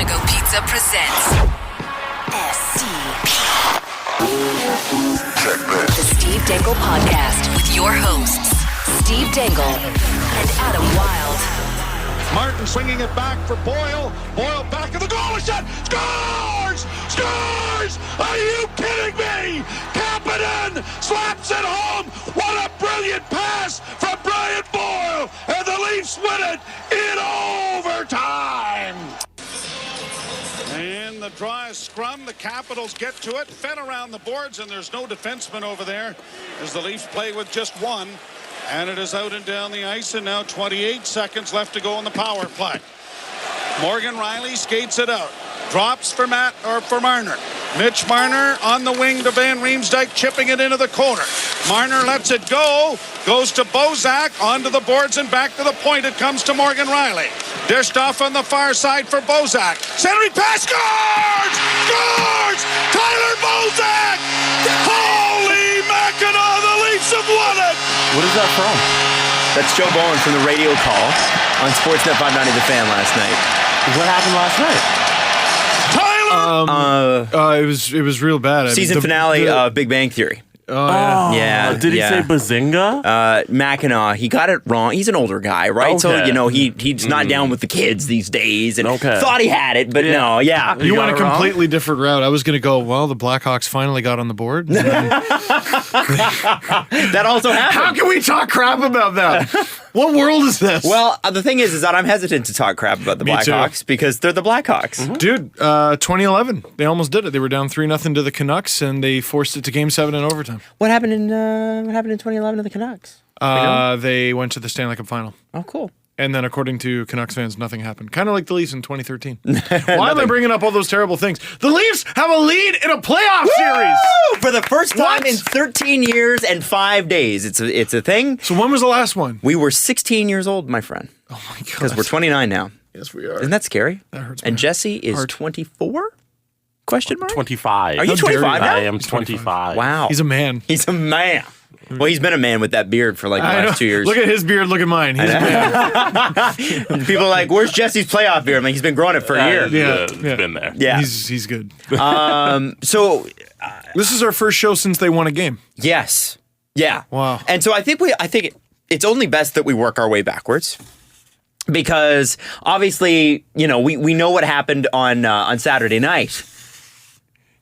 Go Pizza presents STP. The Steve Dangle Podcast with your hosts, Steve Dangle and Adam Wilde. Martin swinging it back for Boyle. Boyle back of the goal. A shot. Scores! Scores! Are you kidding me? Kapanen slaps it home. What a brilliant pass from Brian Boyle. And the Leafs win it in overtime. And the draw is scrum. The Capitals get to it. Fed around the boards, and there's no defenseman over there as the Leafs play with just one. And it is out and down the ice, and now 28 seconds left to go on the power play. Morgan Riley skates it out. Drops for Marner. Mitch Marner on the wing to Van Riemsdyk, chipping it into the corner. Marner lets it go. Goes to Bozak, onto the boards and back to the point. It comes to Morgan Riley. Dished off on the far side for Bozak. Centering pass, scores! Scores! Tyler Bozak! Holy Mackinac, the Leafs have won it! What is that from? That's Joe Bowen from the radio call on Sportsnet 590 The Fan last night. What happened last night? It was real bad. Season finale of Big Bang Theory. Oh, yeah. Yeah. Did he say Bazinga? Mackinac, he got it wrong. He's an older guy, right? Okay. So, he's not down with the kids these days and thought he had it, but no, yeah. You went a completely different route. I was going to go, well, the Blackhawks finally got on the board. That also happened. How can we talk crap about that? What world is this? Well, the thing is that I'm hesitant to talk crap about the Blackhawks because they're the Blackhawks. Mm-hmm. Dude, 2011, they almost did it. They were down 3-0 to the Canucks, and they forced it to Game 7 in overtime. What happened in 2011 to the Canucks? They went to the Stanley Cup final. Oh, cool. And then, according to Canucks fans, nothing happened. Kind of like the Leafs in 2013. Why am I bringing up all those terrible things? The Leafs have a lead in a playoff series! For the first time in 13 years and 5 days. It's a thing. So when was the last one? We were 16 years old, my friend. Oh, my God. Because we're 29 now. Yes, we are. Isn't that scary? That hurts. And Jesse is 24? Question mark? 25. Are you 25 now? I am 25. Wow. He's a man. He's a man. Well, he's been a man with that beard for like the last 2 years. Look at his beard, look at mine. He's a man. People are like, where's Jesse's playoff beard? I'm like, he's been growing it for a year. It's been there. Yeah. He's good. So This is our first show since they won a game. yes. Yeah. Wow. And so I think it's only best that we work our way backwards. Because obviously, we know what happened on Saturday night.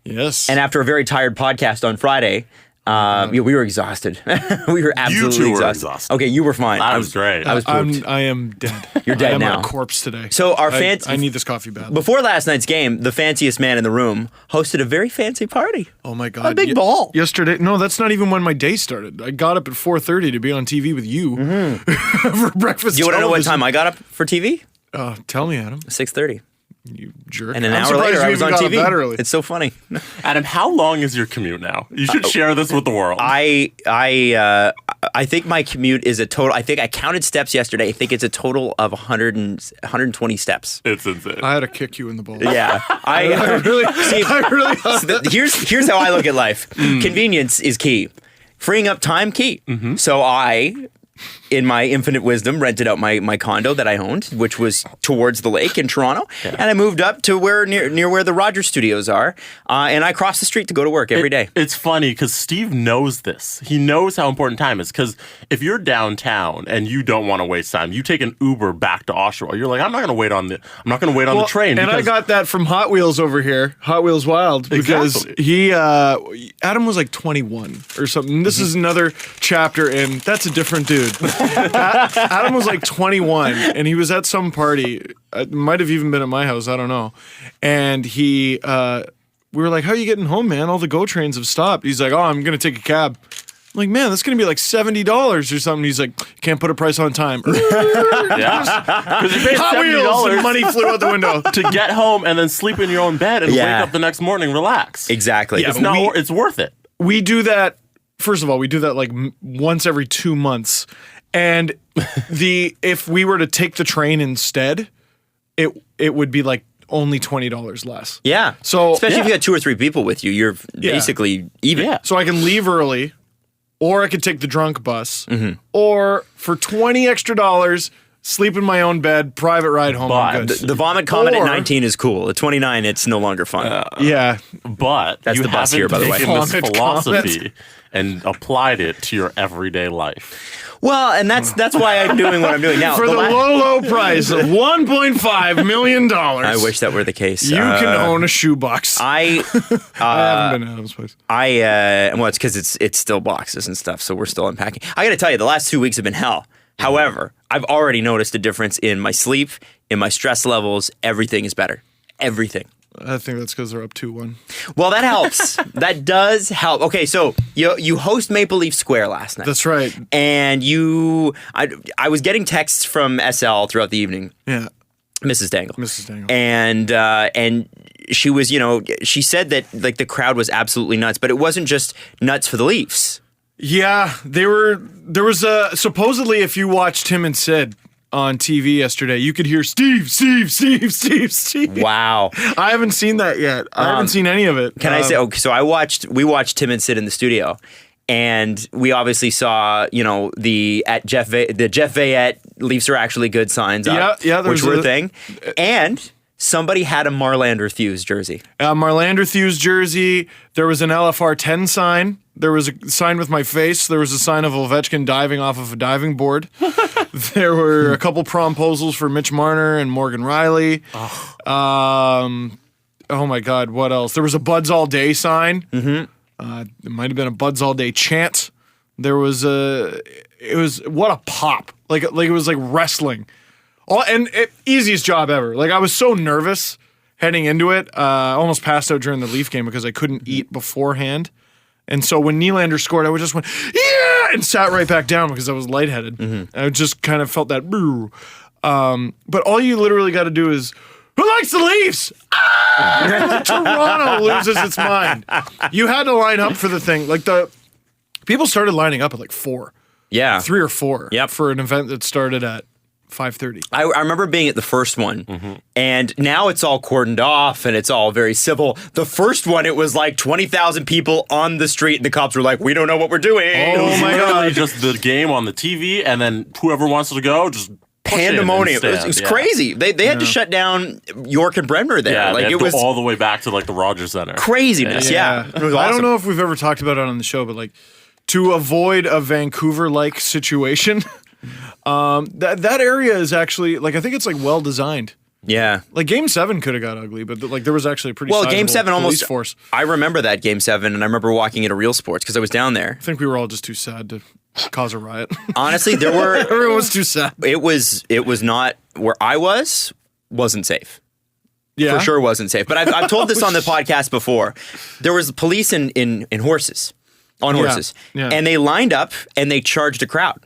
Yes. And after a very tired podcast on Friday, we were exhausted. We were absolutely You two were exhausted. exhausted. Okay, you were fine. That was great. I was pooped. I am dead. You're dead I am now. a corpse today. So our fans, I need this coffee bad. before last night's game, the fanciest man in the room hosted a very fancy party. Oh my God. A big ball. Yesterday, no, that's not even when my day started. I got up at 4:30 to be on TV with you for breakfast. Do you want to know what television. time I got up for TV? Tell me, Adam. 6:30. You jerk. And an I'm hour surprised later, you I was even on got up TV. that early. It's so funny. Adam, how long is your commute now? You should share this with the world. I think my commute is a total. I think I counted steps yesterday. I think it's a total of 120 steps. It's insane. I had to kick you in the balls. Yeah, I really. here's how I look at life. Convenience is key. Freeing up time, key. So I, in my infinite wisdom, rented out my condo that I owned, which was towards the lake in Toronto, and I moved up to near where the Rogers Studios are, and I crossed the street to go to work every day. It's funny because Steve knows this. He knows how important time is because if you're downtown and you don't want to waste time, you take an Uber back to Oshawa. You're like, I'm not going to wait on the train. And I got that from Hot Wheels over here, Hot Wheels Wild, because Exactly. Adam was like 21 or something. This is another chapter, and that's a different dude. Adam was like 21, and he was at some party. It might have even been at my house. I don't know. And we were like, "How are you getting home, man? All the GO trains have stopped." He's like, "Oh, I'm gonna take a cab." I'm like, "Man, that's gonna be like $70 or something." He's like, "Can't put a price on time." Yeah. Because you paid Hot Wheels, and $70 money flew out the window. to get home and then sleep in your own bed and wake up the next morning, relax. Exactly. Yeah, It's worth it. We do that. First of all, we do that like once every 2 months. And if we were to take the train instead, it would be like only $20 less. Yeah. So especially if you had 2 or 3 people with you, you're basically even. Yeah. So I can leave early, or I could take the drunk bus, or for $20 extra, sleep in my own bed, private ride home. I'm good. The vomit comment at Or- 19 is cool. At 29, it's no longer fun. Yeah. But That's you the bus haven't here, by the way. taken this Vomit philosophy and applied it to your everyday life. Well, and that's why I'm doing what I'm doing now. For the low price of $1.5 million. I wish that were the case. You can own a shoebox. I haven't been to Adam's place. well, it's because it's still boxes and stuff, so we're still unpacking. I got to tell you, the last 2 weeks have been hell. However, I've already noticed a difference in my sleep, in my stress levels. Everything is better. Everything. I think that's because they're up 2-1. Well, that helps. That does help. Okay, so you host Maple Leaf Square last night. That's right. And I was getting texts from SL throughout the evening, Yeah. Mrs. Dangle. Mrs. Dangle. And she was, she said that like the crowd was absolutely nuts, but it wasn't just nuts for the Leafs. Yeah, there was supposedly if you watched Tim and Sid on TV yesterday, you could hear Steve. Wow. I haven't seen that yet. I haven't seen any of it. Can I say? Okay, so we watched Tim and Sid in the studio, and we obviously saw the Jeff Vayette Leafs are actually good signs up, Yeah, which there's were a a- thing, and somebody had a Marlander Thews jersey. Marlander Thews jersey. There was an LFR 10 sign. There was a sign with my face. There was a sign of Ovechkin diving off of a diving board. There were a couple promposals for Mitch Marner and Morgan Riley. Oh my God, what else? There was a Buds All Day sign. Mm-hmm. It might have been a Buds All Day chant. There was what a pop. Like it was like wrestling. Easiest job ever. Like I was so nervous heading into it. I almost passed out during the Leaf game because I couldn't eat beforehand. And so when Nylander scored, I just went, yeah, and sat right back down because I was lightheaded. Mm-hmm. I just kind of felt that, boo. But all you literally got to do is, who likes the Leafs? Toronto loses its mind. You had to line up for the thing. Like people started lining up at like 4. Yeah. 3 or 4. Yep. For an event that started at 5:30. I remember being at the first one, and now it's all cordoned off and it's all very civil. The first one, it was like 20,000 people on the street, and the cops were like, "We don't know what we're doing." Oh my God. Just the game on the TV, and then whoever wants to go, just push in and Pandemonium. stand. It was Yeah. crazy. They had to shut down York and Bremner there. Yeah, like they it had to was go all the way back to like the Rogers Center. craziness. Yeah. It was I awesome. don't know if we've ever talked about it on the show, but like to avoid a Vancouver-like situation, that area is actually like I think it's like well designed. Yeah. Like Game 7 could have got ugly, but like there was actually a pretty Well, sizable Game 7 police almost. force. I remember that Game 7, and I remember walking into Real Sports because I was down there. I think we were all just too sad to cause a riot. Honestly, there were. Everyone was too sad. It was not where I wasn't safe. Yeah, For sure wasn't safe. But I've told this on the podcast before. There was police in horses, on horses. yeah. And they lined up and they charged a crowd.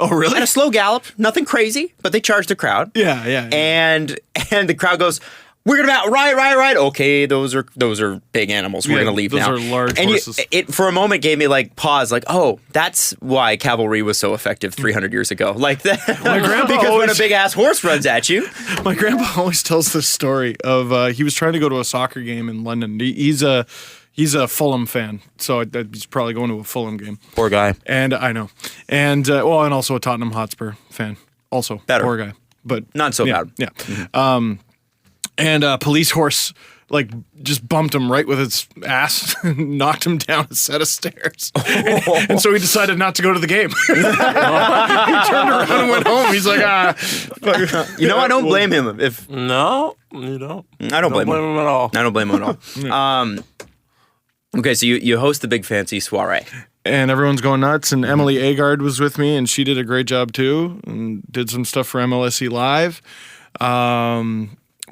Oh, really? At a slow gallop, nothing crazy, but they charged a crowd. Yeah. And the crowd goes, "We're gonna riot. Okay, those are big animals. We're Yeah, gonna leave those now." are large and horses. it for a moment gave me like pause, like, oh, that's why cavalry was so effective 300 years ago. Like that, grandpa because when a always- big ass horse runs at you, My grandpa always tells this story of he was trying to go to a soccer game in London. He's a Fulham fan, so he's probably going to a Fulham game. poor guy. And I know, and and also a Tottenham Hotspur fan. Also, Better. poor guy, but Not so yeah, bad. Yeah. And a police horse like just bumped him right with its ass, and knocked him down a set of stairs, and so he decided not to go to the game. He turned around and went home. He's like, You know, I don't blame him. If No, you don't. I don't blame him. him at all. I don't blame him at all. Okay, so you host the big fancy soiree. And everyone's going nuts. And Emily Agard was with me, and she did a great job too, and did some stuff for MLSE Live.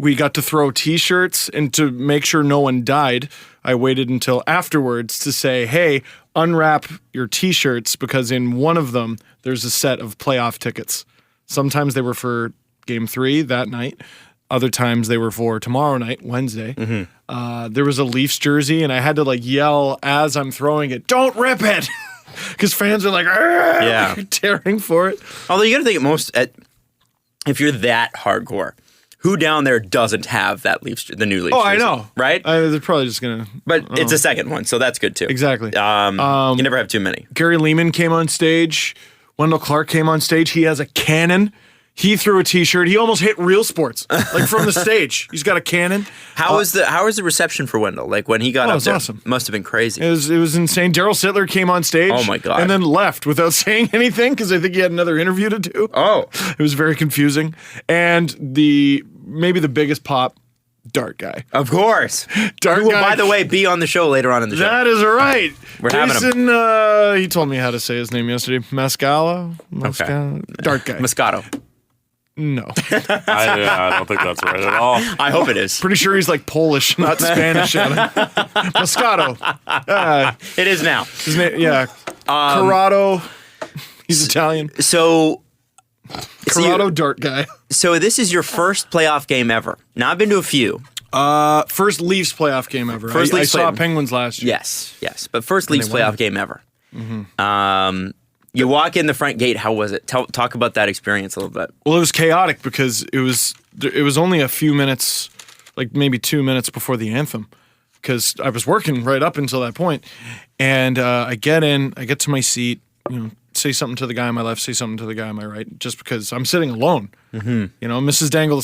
We got to throw T-shirts, and to make sure no one died, I waited until afterwards to say, "Hey, unwrap your T-shirts," because in one of them there's a set of playoff tickets. Sometimes they were for Game 3 that night. Other times they were for tomorrow night, Wednesday. There was a Leafs jersey, and I had to like yell as I'm throwing it, "Don't rip it!" Because fans are like, Yeah. tearing for it. Although you got to think if you're that hardcore, who down there doesn't have that the new Leafs? Oh, I jersey, know. right? They're probably just gonna. But it's a second one, so that's good too. Exactly. You never have too many. Gary Lehman came on stage. Wendell Clark came on stage. He has a cannon He threw a T-shirt. He almost hit Real Sports, like from the stage. He's got a cannon. How was the reception for Wendell? Like when he got it up was there, awesome. Must have been crazy. It was insane. Daryl Sittler came on stage. Oh, my God. And then left without saying anything because I think he had another interview to do. Oh. It was very confusing. And maybe the biggest pop, Dart Guy. Of course. Dart Who will, Guy. by the way, be on the show later on in the show. That is right. We're having Jason, he told me how to say his name yesterday. Mascala? Dart Guy. Moscato. No. I don't think that's right at all. I hope it is. Pretty sure he's like Polish, not Spanish. Moscato. It is now. His name, yeah. Corrado. He's Italian. So Corrado Dart Guy. So this is your first playoff game ever. Now I've been to a few. First Leafs playoff game ever. First I Leafs saw play- Penguins last year. Yes. But first Leafs playoff game ever. You walk in the front gate. How was it? Talk about that experience a little bit. Well, it was chaotic because it was only a few minutes, like maybe 2 minutes before the anthem, because I was working right up until that point. And I get in, I get to my seat, say something to the guy on my left, say something to the guy on my right, just because I'm sitting alone. Mrs. Dangle,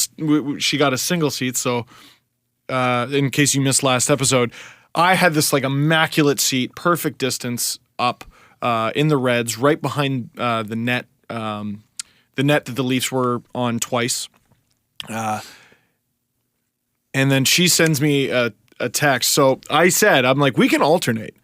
she got a single seat, so in case you missed last episode, I had this like immaculate seat, perfect distance up in the Reds, right behind the net that the Leafs were on twice. And then she sends me a text. So I'm like, we can alternate.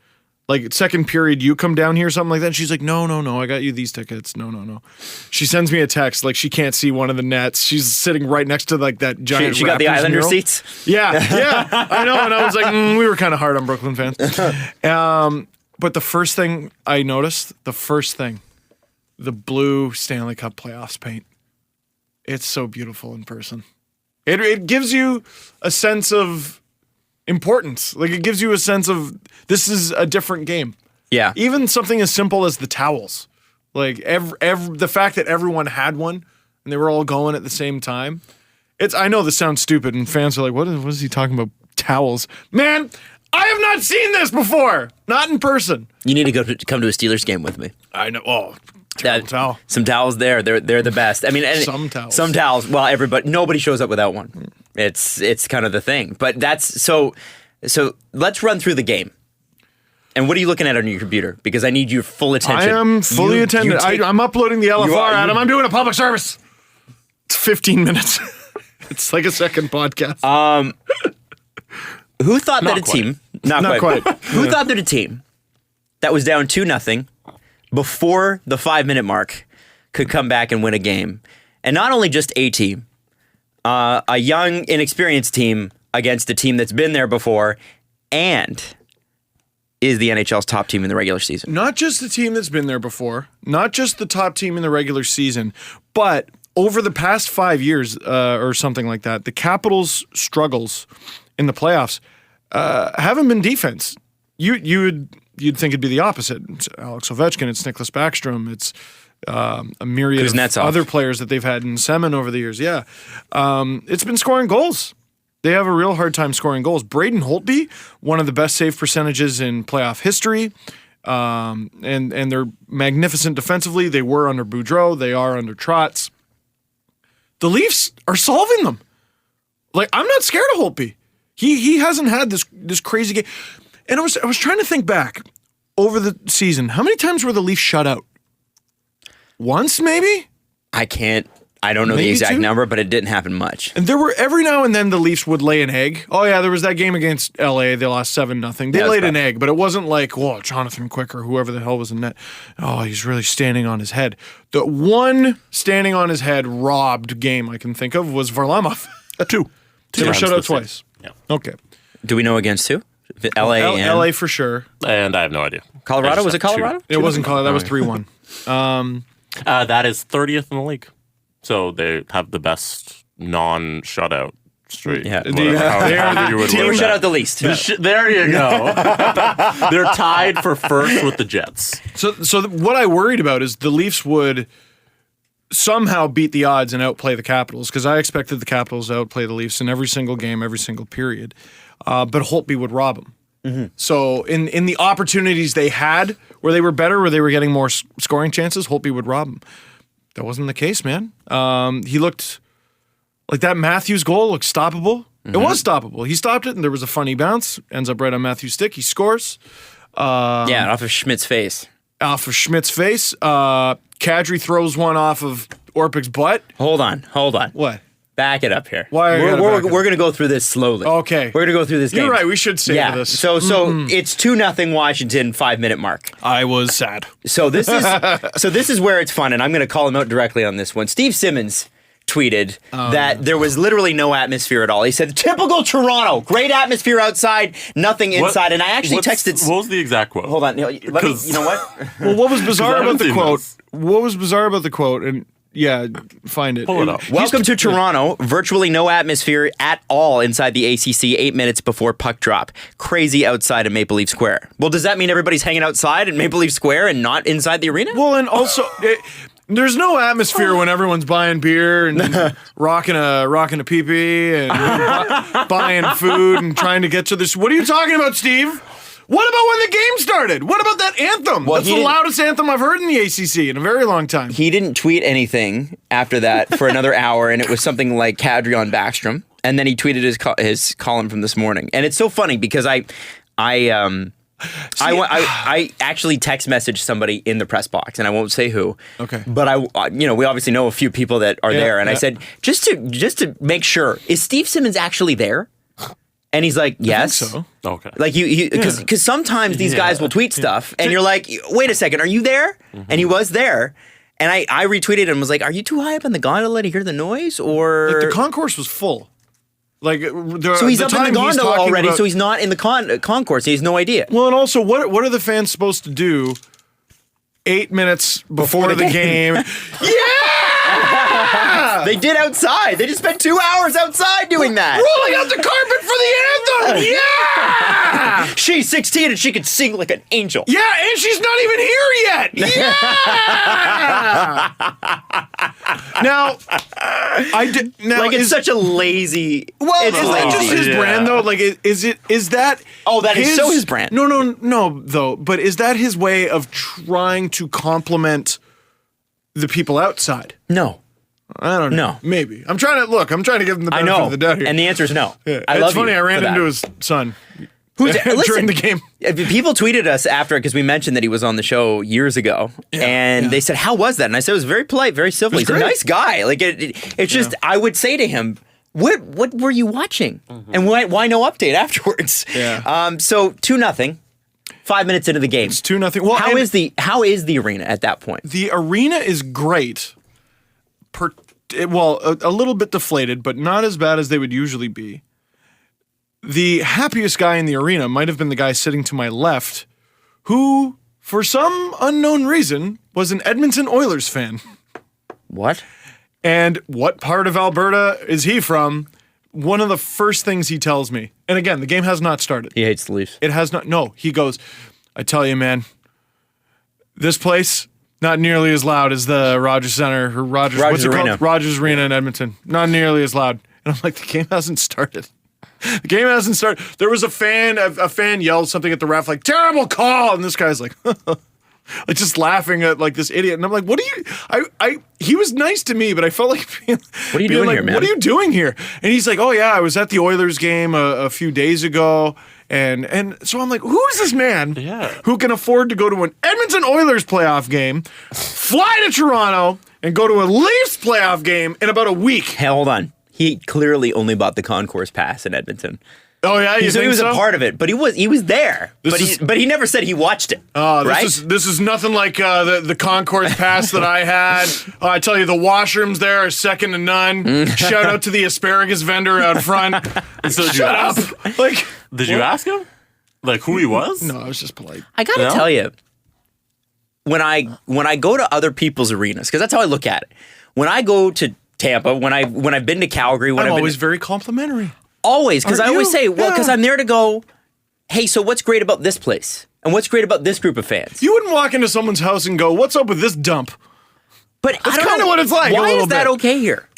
Like second period, you come down here, something like that. And she's like, no, I got you these tickets. No. She sends me a text like she can't see one of the nets. She's sitting right next to like that giant. She got the Raptors Islander mural. seats. Yeah, I know. And I was like, we were kind of hard on Brooklyn fans. But the first thing I noticed, the blue Stanley Cup playoffs paint. It's so beautiful in person. It gives you a sense of importance. Like it gives you a sense of this is a different game. Yeah. Even something as simple as the towels. Like the fact that everyone had one and they were all going at the same time. I know this sounds stupid and fans are like, what is he talking about? Towels. Man, I have not seen this before. Not in person. You need to come to a Steelers game with me. I know. Oh, towel. Some towels there. They're the best. I mean, Some towels. Some towels. Well, nobody shows up without one. It's kind of the thing. But that's so. Let's run through the game. And what are you looking at on your computer? Because I need your full attention. I am fully attended. I'm uploading the LFR, Adam. I'm doing a public service. It's 15 minutes. It's like a second podcast. Who thought Not that a quite. team? Not quite. Who thought that a team that was down 2-0 before the 5-minute mark could come back and win a game? And not only just a team, a young, inexperienced team against a team that's been there before and is the NHL's top team in the regular season. Not just the team that's been there before, not just the top team in the regular season, but over the past 5 years or something like that, the Capitals' struggles in the playoffs haven't been defense. You'd think it'd be the opposite. It's Alex Ovechkin, it's Nicklas Backstrom, it's a myriad Kuznetsov. of other players that they've had in Semin over the years. Yeah, it's been scoring goals. They have a real hard time scoring goals. Braden Holtby, one of the best save percentages in playoff history, and they're magnificent defensively. They were under Boudreau. They are under Trotz. The Leafs are solving them. Like, I'm not scared of Holtby. He hasn't had this crazy game. And I was trying to think back over the season. How many times were the Leafs shut out? Once, maybe? I don't know the Maybe exact 2? number, but it didn't happen much. And there were every now and then the Leafs would lay an egg. Oh yeah, there was that game against LA. They lost 7-0. They That was laid bad. an egg, but it wasn't like, whoa, Jonathan Quick or whoever the hell was in net. Oh, he's really standing on his head. The one standing on his head robbed game I can think of was Varlamov. Two They were times shut out this year. twice. Yeah. Okay. Do we know against who? LA and LA for sure. And I have no idea. Colorado? I just Was it have two. Colorado? It wasn't Colorado. That was 3-1. That is 30th in the league. So they have the best non-shutout streak. Yeah. Whatever, however you would Team word shut that. out the least. There you go. They're tied for first with the Jets. So what I worried about is the Leafs would somehow beat the odds and outplay the Capitals, because I expected the Capitals to outplay the Leafs in every single game, every single period. But Holtby would rob them. Mm-hmm. So in the opportunities they had where they were better, where they were getting more scoring chances, Holtby would rob them. That wasn't the case, man. He looked like that Matthews goal looked stoppable. It was stoppable. He stopped it, and there was a funny bounce. Ends up right on Matthews' stick. He scores. Off of Schmidt's face. Kadri throws one off of Orpik's butt. Hold on. What? Back it up here. Why are you gonna back it up? We're going to go through this slowly. Okay. We're going to go through this game. You're right. We should save this. So it's 2-0 Washington, 5-minute mark. I was sad. So this is where it's fun, and I'm going to call him out directly on this one. Steve Simmons tweeted that there was literally no atmosphere at all. He said, typical Toronto, great atmosphere outside, nothing inside. And I actually texted... What was the exact quote? Hold on. You know what? Well, what was bizarre about the quote? What was bizarre about the quote? And yeah, find it. Pull it up. Welcome to Toronto. Virtually no atmosphere at all inside the ACC 8 minutes before puck drop. Crazy outside of Maple Leaf Square. Well, does that mean everybody's hanging outside at Maple Leaf Square and not inside the arena? Well, and also... there's no atmosphere when everyone's buying beer and rocking a pee-pee and buying food and trying to get to this. What are you talking about, Steve? What about when the game started? What about that anthem? Well, that's the loudest anthem I've heard in the ACC in a very long time. He didn't tweet anything after that for another hour, and it was something like Kadri on Backstrom. And then he tweeted his column from this morning. And it's so funny because I actually text messaged somebody in the press box, and I won't say who. Okay. But we obviously know a few people that are there, and I said just to make sure, is Steve Simmons actually there? And he's like, yes. I think so. Okay. Like because sometimes these guys will tweet stuff, and you're like, wait a second, are you there? And he was there. And I retweeted him and was like, are you too high up in the gondola to hear the noise, or Like the concourse was full. Like so he's up in the gondola already, so he's not in the concourse. He has no idea. Well, and also, what are the fans supposed to do 8 minutes before the game? Yeah! They did outside. They just spent 2 hours outside doing that. Rolling out the carpet for the anthem! Yeah! She's 16 and she can sing like an angel. Yeah, and she's not even here yet! Yeah! Now, it's such a lazy... Well, it's is that just his brand, though? Like, is that... Oh, that is so his brand. No, though. But is that his way of trying to compliment the people outside? No. I don't know. No. Maybe. I'm trying to give him the benefit of the doubt here. And the answer is no. Yeah. It's funny, I ran into his son during the game. People tweeted us after because we mentioned that he was on the show years ago, and they said, "How was that?" And I said, "It was very polite, very civil. He's great. a nice guy." Like it's just, I would say to him, "What were you watching? And why no update afterwards?" Yeah. So 2-0, 5 minutes into the game. It's 2-0. Well, how is the arena at that point? The arena is great. A little bit deflated, but not as bad as they would usually be. The happiest guy in the arena might have been the guy sitting to my left, who, for some unknown reason, was an Edmonton Oilers fan. What? And what part of Alberta is he from? One of the first things he tells me, and again, the game has not started. He hates the Leafs. It has not. No, he goes, I tell you, man, this place, not nearly as loud as the Rogers Center or Rogers Arena. Rogers Arena in Edmonton. Not nearly as loud. And I'm like, the game hasn't started. The game hasn't started. There was a fan yelled something at the ref, like, terrible call. And this guy's like, like just laughing at like this idiot. And I'm like, what are you, he was nice to me, but I felt like, what are you doing here, man? What are you doing here? And he's like, oh yeah, I was at the Oilers game a few days ago. And so I'm like, who is this man who can afford to go to an Edmonton Oilers playoff game, fly to Toronto, and go to a Leafs playoff game in about a week? Hey, hold on. He clearly only bought the concourse pass in Edmonton. Oh yeah, he was a part of it, but he was there. But he never said he watched it. Right? This is nothing like the concourse pass that I had. I tell you, the washrooms there are second to none. Shout out to the asparagus vendor out front. So shut up. Like, did you ask him, like, who he was? No, I was just polite. I gotta tell you, when I go to other people's arenas, because that's how I look at it. When I go to Tampa, when I've been to Calgary, I'm always very complimentary. Always, because I always say, well, because Yeah. I'm there to go, hey, so what's great about this place? And what's great about this group of fans? You wouldn't walk into someone's house and go, what's up with this dump? But That's I don't kinda know, what it's like, a why little is that bit. okay here?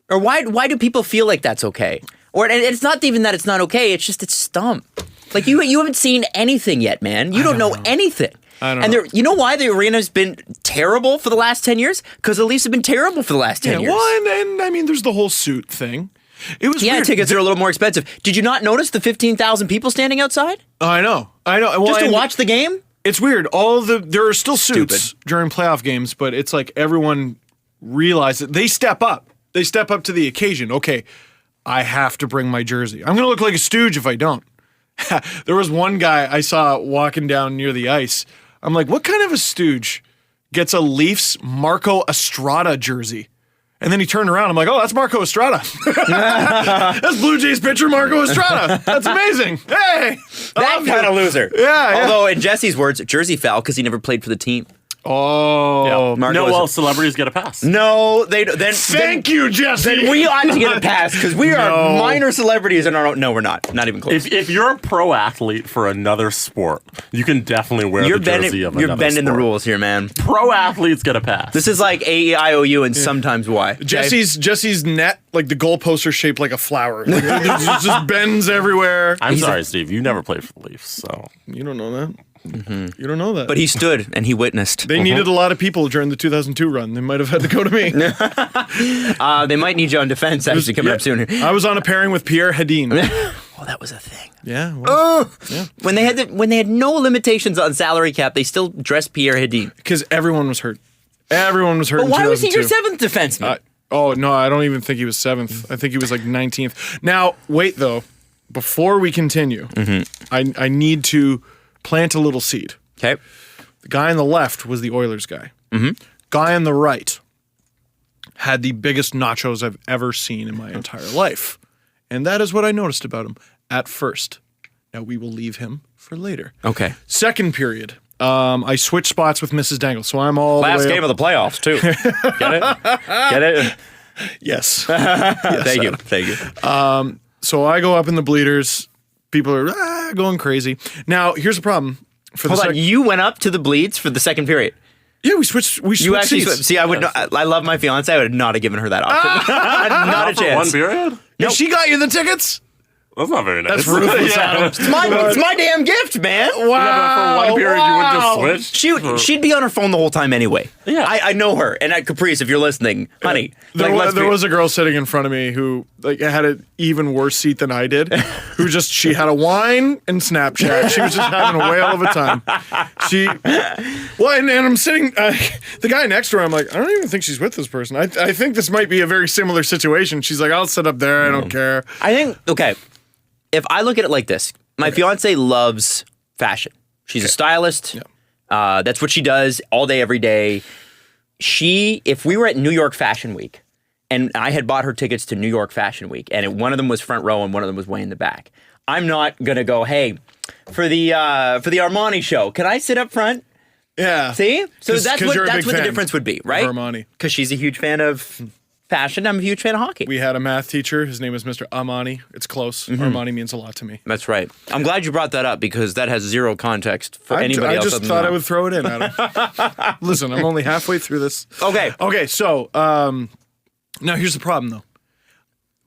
Or why do people feel like that's okay? Or and it's not even that it's not okay, it's just it's dumb. Like you haven't seen anything yet, man. You don't know anything. I don't and know. you know why the arena's been terrible for the last 10 years? Because the Leafs have been terrible for the last 10 years. Well, and I mean, there's the whole suit thing. It was weird. Tickets are a little more expensive. Did you not notice the 15,000 people standing outside? I know. Well, Just to and watch the game? It's weird. There are still suits during playoff games, but it's like everyone realizes they step up. They step up to the occasion. Okay, I have to bring my jersey. I'm going to look like a stooge if I don't. There was one guy I saw walking down near the ice. I'm like, what kind of a stooge gets a Leafs Marco Estrada jersey? And then he turned around. I'm like, oh, that's Marco Estrada. That's Blue Jays pitcher Marco Estrada. That's amazing. Hey, That kind of loser. Yeah. Although, in Jesse's words, jersey foul because he never played for the team. Oh, No, celebrities get a pass. No, they then. Thank you, Jesse. Then we ought to get a pass because we are No. minor celebrities in our own. No, we're not. Not even close. If you're a pro athlete for another sport, you can definitely wear the jersey of another You're bending the sport. rules here, man. Pro athletes get a pass. This is like AEIOU and sometimes Y. Jesse's net, like the goalposts are shaped like a flower. Like, it just bends everywhere. I'm sorry, Steve. You never played for the Leafs, so You don't know that. You don't know that. But he stood and he witnessed. They needed a lot of people during the 2002 run. They might have had to go to me. They might need you on defense actually coming up soon. I was on a pairing with Pierre Hedin. Oh, that was a thing. Yeah. Well, When they had no limitations on salary cap, they still dressed Pierre Hedin. because everyone was hurt. Everyone was hurt. But in why was he your 2002. seventh defenseman? Oh no, I don't even think he was 7th. I think he was like 19th. Now, wait though. Before we continue, I need to plant a little seed. Okay. The guy on the left was the Oilers guy. Guy on the right had the biggest nachos I've ever seen in my entire life. And that is what I noticed about him at first. Now we will leave him for later. Okay. Second period, I switched spots with Mrs. Dangle. So I'm all Last the way game up. of the playoffs, too. Get it? Get it? Yes. Thank you. Thank you. So I go up in the bleeders. People are going crazy. Now, here's the problem. For Hold the on. You went up to the bleeds for the second period. Yeah, we switched. You actually seats. see. I would. Not, I love my fiance. I would not have given her that option. Not a for chance. one period? And she got you the tickets. That's not very nice. That's ruthless, Yeah. Adam. It's my damn gift, man. Yeah, but for one period, you would just switch. She'd be on her phone the whole time aneway. Yeah. I know her. And at Caprice, if you're listening, honey, There, like, there was a girl sitting in front of me who like had an even worse seat than I did. She had a wine and Snapchat. She was just having a whale of a time. And I'm sitting. The guy next to her, I'm like, I don't even think she's with this person. I think this might be a very similar situation. She's like, I'll sit up there. I don't care. I think, okay, if I look at it like this, my fiance loves fashion. She's a stylist. That's what she does all day, every day. If we were at New York Fashion Week and I had bought her tickets to New York Fashion Week and one of them was front row and one of them was way in the back, I'm not going to go, hey, for the Armani show, can I sit up front? Yeah. See? So that's what you're a big the fan difference would be, right? of Armani. Because she's a huge fan of fashion. I'm a huge fan of hockey. We had a math teacher. His name was Mr. Amani. It's close. Armani means a lot to me. That's right. I'm glad you brought that up because that has zero context for anybody else. I just other thought than I would throw it in, Adam. Listen, I'm only halfway through this. Okay. Okay, so now here's the problem though.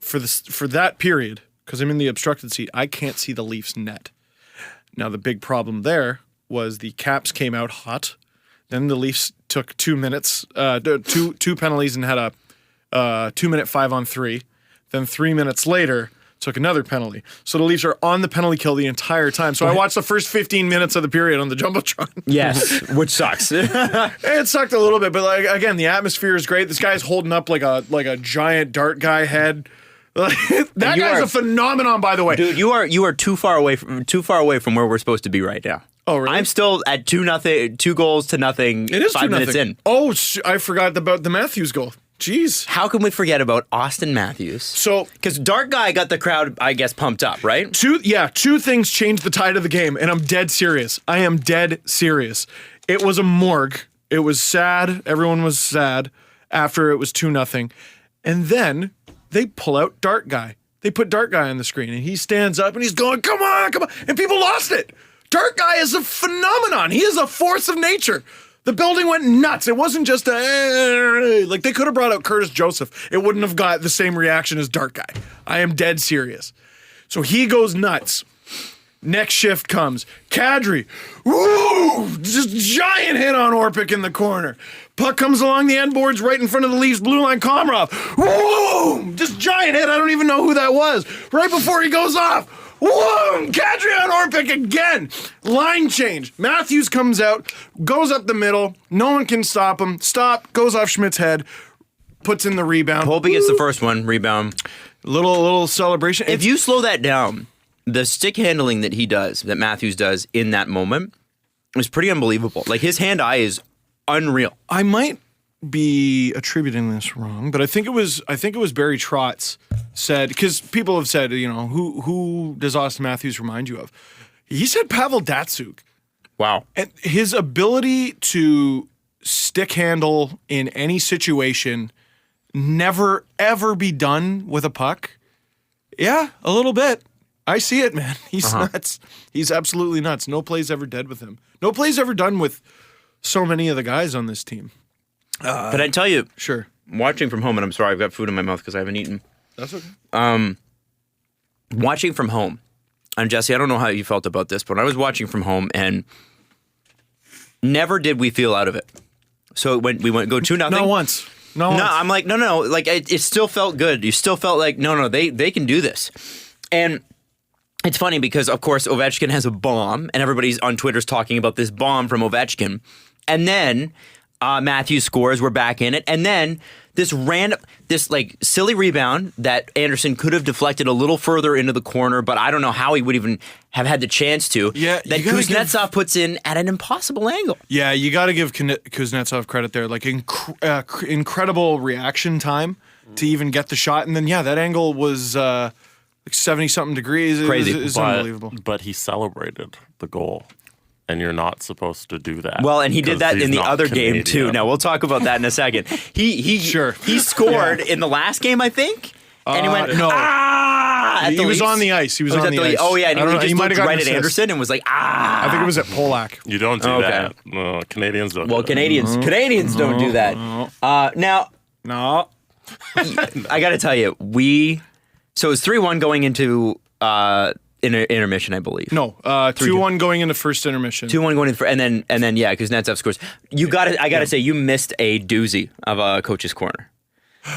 For that period, because I'm in the obstructed seat, I can't see the Leafs net. Now the big problem there was the Caps came out hot. Then the Leafs took 2 minutes, two penalties and had a 2-minute 5-on-3. Then 3 minutes later, took another penalty. So the Leafs are on the penalty kill the entire time. So I watched the first 15 minutes of the period on the Jumbotron. Yes, which sucks. It sucked a little bit, but like again, the atmosphere is great. This guy's holding up like a giant dart guy head. That guy's a phenomenon, by the way. Dude, you are too far away from where we're supposed to be right now. Oh, really? I'm still at 2-0, 2 goals to nothing. It is 5 minutes 2-0. in. Oh, I forgot about the Matthews goal. Jeez. How can we forget about Austin Matthews? So Because Dart Guy got the crowd, I guess, pumped up, right? two things changed the tide of the game, and I'm dead serious. I am dead serious. It was a morgue. It was sad. Everyone was sad after it was 2-0. And then they pull out Dart Guy. They put Dart Guy on the screen, and he stands up and he's going, come on, come on. And people lost it. Dart Guy is a phenomenon. He is a force of nature. The building went nuts. It wasn't just like they could have brought out Curtis Joseph. It wouldn't have got the same reaction as Dart Guy. I am dead serious. So he goes nuts. Next shift comes. Kadri. Woo! Just giant hit on Orpik in the corner. Puck comes along the end boards right in front of the Leafs blue line. Komarov. Woo! Just giant hit. I don't even know who that was. Right before he goes off. Whoa! Kadri on Orpik again. Line change. Matthews comes out, goes up the middle. No one can stop him. Stop. Goes off Schmidt's head. Puts in the rebound. Holtby gets the first one. Rebound. Little celebration. If you slow that down, the stick handling that he does, that Matthews does in that moment, is pretty unbelievable. Like, his hand-eye is unreal. I might be attributing this wrong, but I think it was Barry Trotz said, because people have said, who does Austin Matthews remind you of? He said Pavel Datsyuk. Wow. And his ability to stick handle in any situation, never ever be done with a puck. Yeah, a little bit. I see it, man. He's nuts. He's absolutely nuts. No play's ever dead with him. No play's ever done with so many of the guys on this team. But I tell you, Sure. watching from home, and I'm sorry, I've got food in my mouth because I haven't eaten. That's okay. Watching from home, and Jesse, I don't know how you felt about this, but I was watching from home, and never did we feel out of it. So when we went go 2-0. Not once. No, I'm like, no. Like, it still felt good. You still felt like, no, they can do this. And it's funny because, of course, Ovechkin has a bomb, and everybody's on Twitter's talking about this bomb from Ovechkin. And then Matthews scores. We're back in it. And then this silly rebound that Anderson could have deflected a little further into the corner, but I don't know how he would even have had the chance to. Yeah, that Kuznetsov puts in at an impossible angle. Yeah, you got to give Kuznetsov credit there. Like, incredible reaction time to even get the shot. And then, that angle was like 70-something degrees. Crazy. It was unbelievable. But he celebrated the goal. And you're not supposed to do that. Well, and he did that in the other game too. Now we'll talk about that in a second. He scored in the last game, I think, and he went no. At he was on the ice. He was on the ice. Oh yeah, and he just looked right at assist. Anderson and was like, ah. I think it was at Polak. You don't do that. No, Canadians don't. Well, do Canadians don't do that. Now, No. I got to tell you, so it was 3-1 going into intermission, I believe. No, 2-1 going into first intermission. 2-1 going in, and then Kuznetsov scores. I gotta say, you missed a doozy of a coach's corner.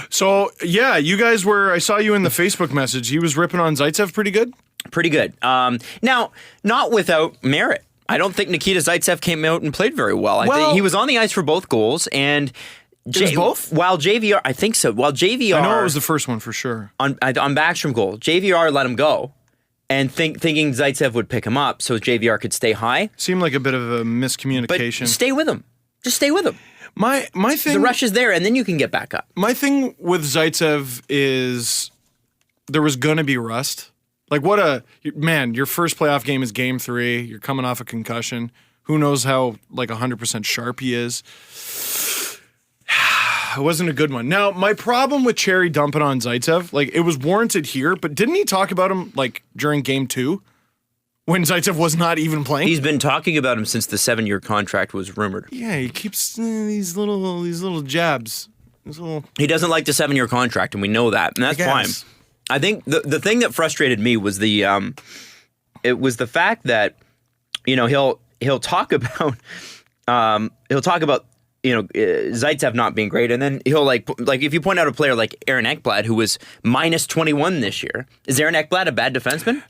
So you guys I saw you in the Facebook message. He was ripping on Zaitsev pretty good. Pretty good. Now, not without merit. I don't think Nikita Zaitsev came out and played very well. I think he was on the ice for both goals, and both? While JVR, I think so. While JVR, I know it was the first one for sure. On Backstrom goal, JVR let him go. And thinking Zaitsev would pick him up so JVR could stay high. Seemed like a bit of a miscommunication. But stay with him. Just stay with him. My thing. The rush is there, and then you can get back up. My thing with Zaitsev is there was gonna be rust. Like, your first playoff game is game 3. You're coming off a concussion. Who knows how 100% sharp he is. It wasn't a good one. Now, my problem with Cherry dumping on Zaitsev, it was warranted here, but didn't he talk about him, during game 2? When Zaitsev was not even playing? He's been talking about him since the 7-year contract was rumored. Yeah, he keeps these little jabs. He doesn't like the 7-year contract, and we know that, and that's fine. I think the thing that frustrated me was the fact that, he'll talk about Zaitsev not being great, and then he'll if you point out a player like Aaron Ekblad, who was minus 21 this year. Is Aaron Ekblad a bad defenseman?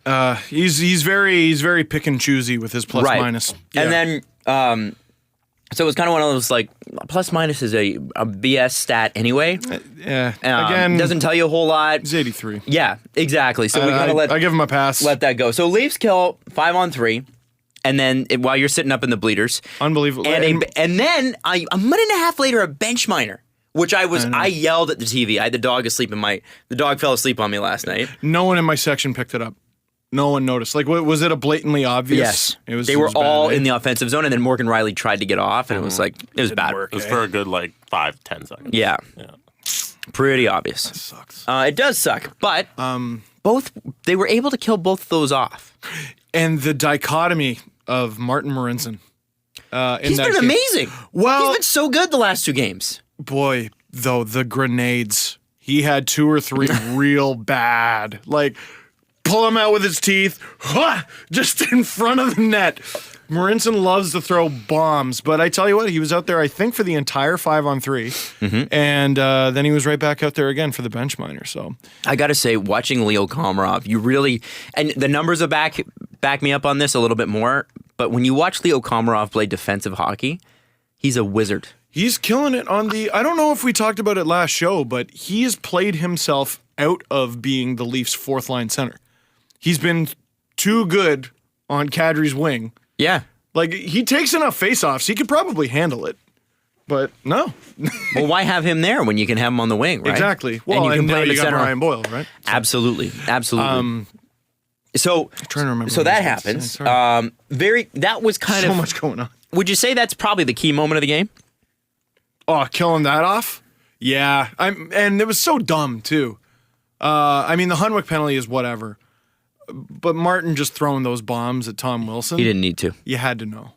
He's very pick and choosy with his plus minus. Yeah. And then so it was kind of one of those plus minus is a BS stat anyway. Again, doesn't tell you a whole lot. He's 83. Yeah, exactly. So we gotta I give him a pass. Let that go. So Leafs kill 5-on-3. And then while you're sitting up in the bleeders, unbelievable. And then a minute and a half later, a bench miner, which I yelled at the TV. I had the dog asleep the dog fell asleep on me last night. No one in my section picked it up. No one noticed. Was it a blatantly obvious? Yes. They were all in the offensive zone, and then Morgan Riley tried to get off, and it was it was bad. It was for a good 5-10 seconds. Yeah. Pretty obvious. That sucks. It does suck, but they were able to kill both of those off. And the dichotomy of Martin Marincin. He's been amazing. Well, he's been so good the last 2 games. Boy, though, the grenades. He had 2 or 3 real bad. pull him out with his teeth, just in front of the net. Marincin loves to throw bombs, but I tell you what, he was out there, I think, for the entire 5-on-3, and then he was right back out there again for the bench minor. So I got to say, watching Leo Komarov, you really, and the numbers will back me up on this a little bit more, but when you watch Leo Komarov play defensive hockey, he's a wizard. He's killing it on the, I don't know if we talked about it last show, but he has played himself out of being the Leafs' fourth-line center. He's been too good on Kadri's wing. Yeah. Like, he takes enough face-offs. He could probably handle it. But no. Well, why have him there when you can have him on the wing, right? Exactly. Well, and now you got center. Ryan Boyle, right? Absolutely. So, I'm trying to remember. So that happens. That was kind of so much going on. Would you say that's probably the key moment of the game? Oh, killing that off? Yeah. And it was so dumb, too. I mean, the Hunwick penalty is whatever. But Martin just throwing those bombs at Tom Wilson. He didn't need to. You had to know.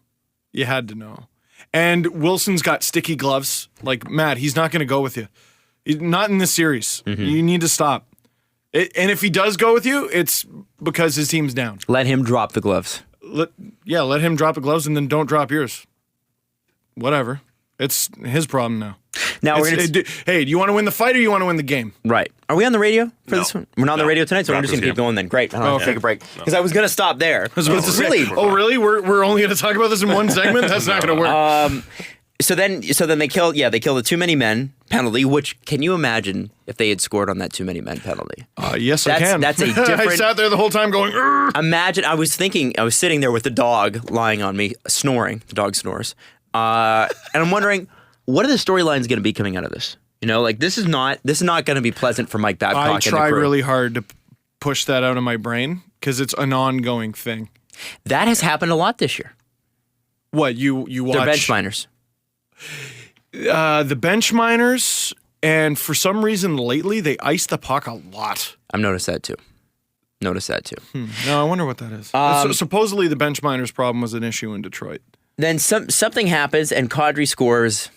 You had to know. And Wilson's got sticky gloves. Like, Matt, he's not going to go with you. Not in this series. You need to stop. And if he does go with you, it's because his team's down. Let him drop the gloves. Let him drop the gloves and then don't drop yours. Whatever. It's his problem now. Now hey, do you want to win the fight or you want to win the game? Right. Are we on the radio for this one? We're not on the radio tonight, so we're just going to keep going then. Great. I don't have to take a break. Because I was going to stop there. Really? Oh, really? We're only going to talk about this in one segment? That's not going to work. So then they kill the too many men penalty, which, can you imagine if they had scored on that too many men penalty? Yes, I can. That's a different... I sat there the whole time going, Urgh! Imagine, I was sitting there with the dog lying on me, snoring. The dog snores. And I'm wondering, what are the storylines going to be coming out of this? You know, like, this is not going to be pleasant for Mike Babcock. I try really hard to push that out of my brain because it's an ongoing thing. That has happened a lot this year. What, you watch? They're bench minors. The bench minors, and for some reason lately, they ice the puck a lot. I've noticed that too. No, I wonder what that is. Supposedly the bench minors problem was an issue in Detroit. Then something happens and Kadri scores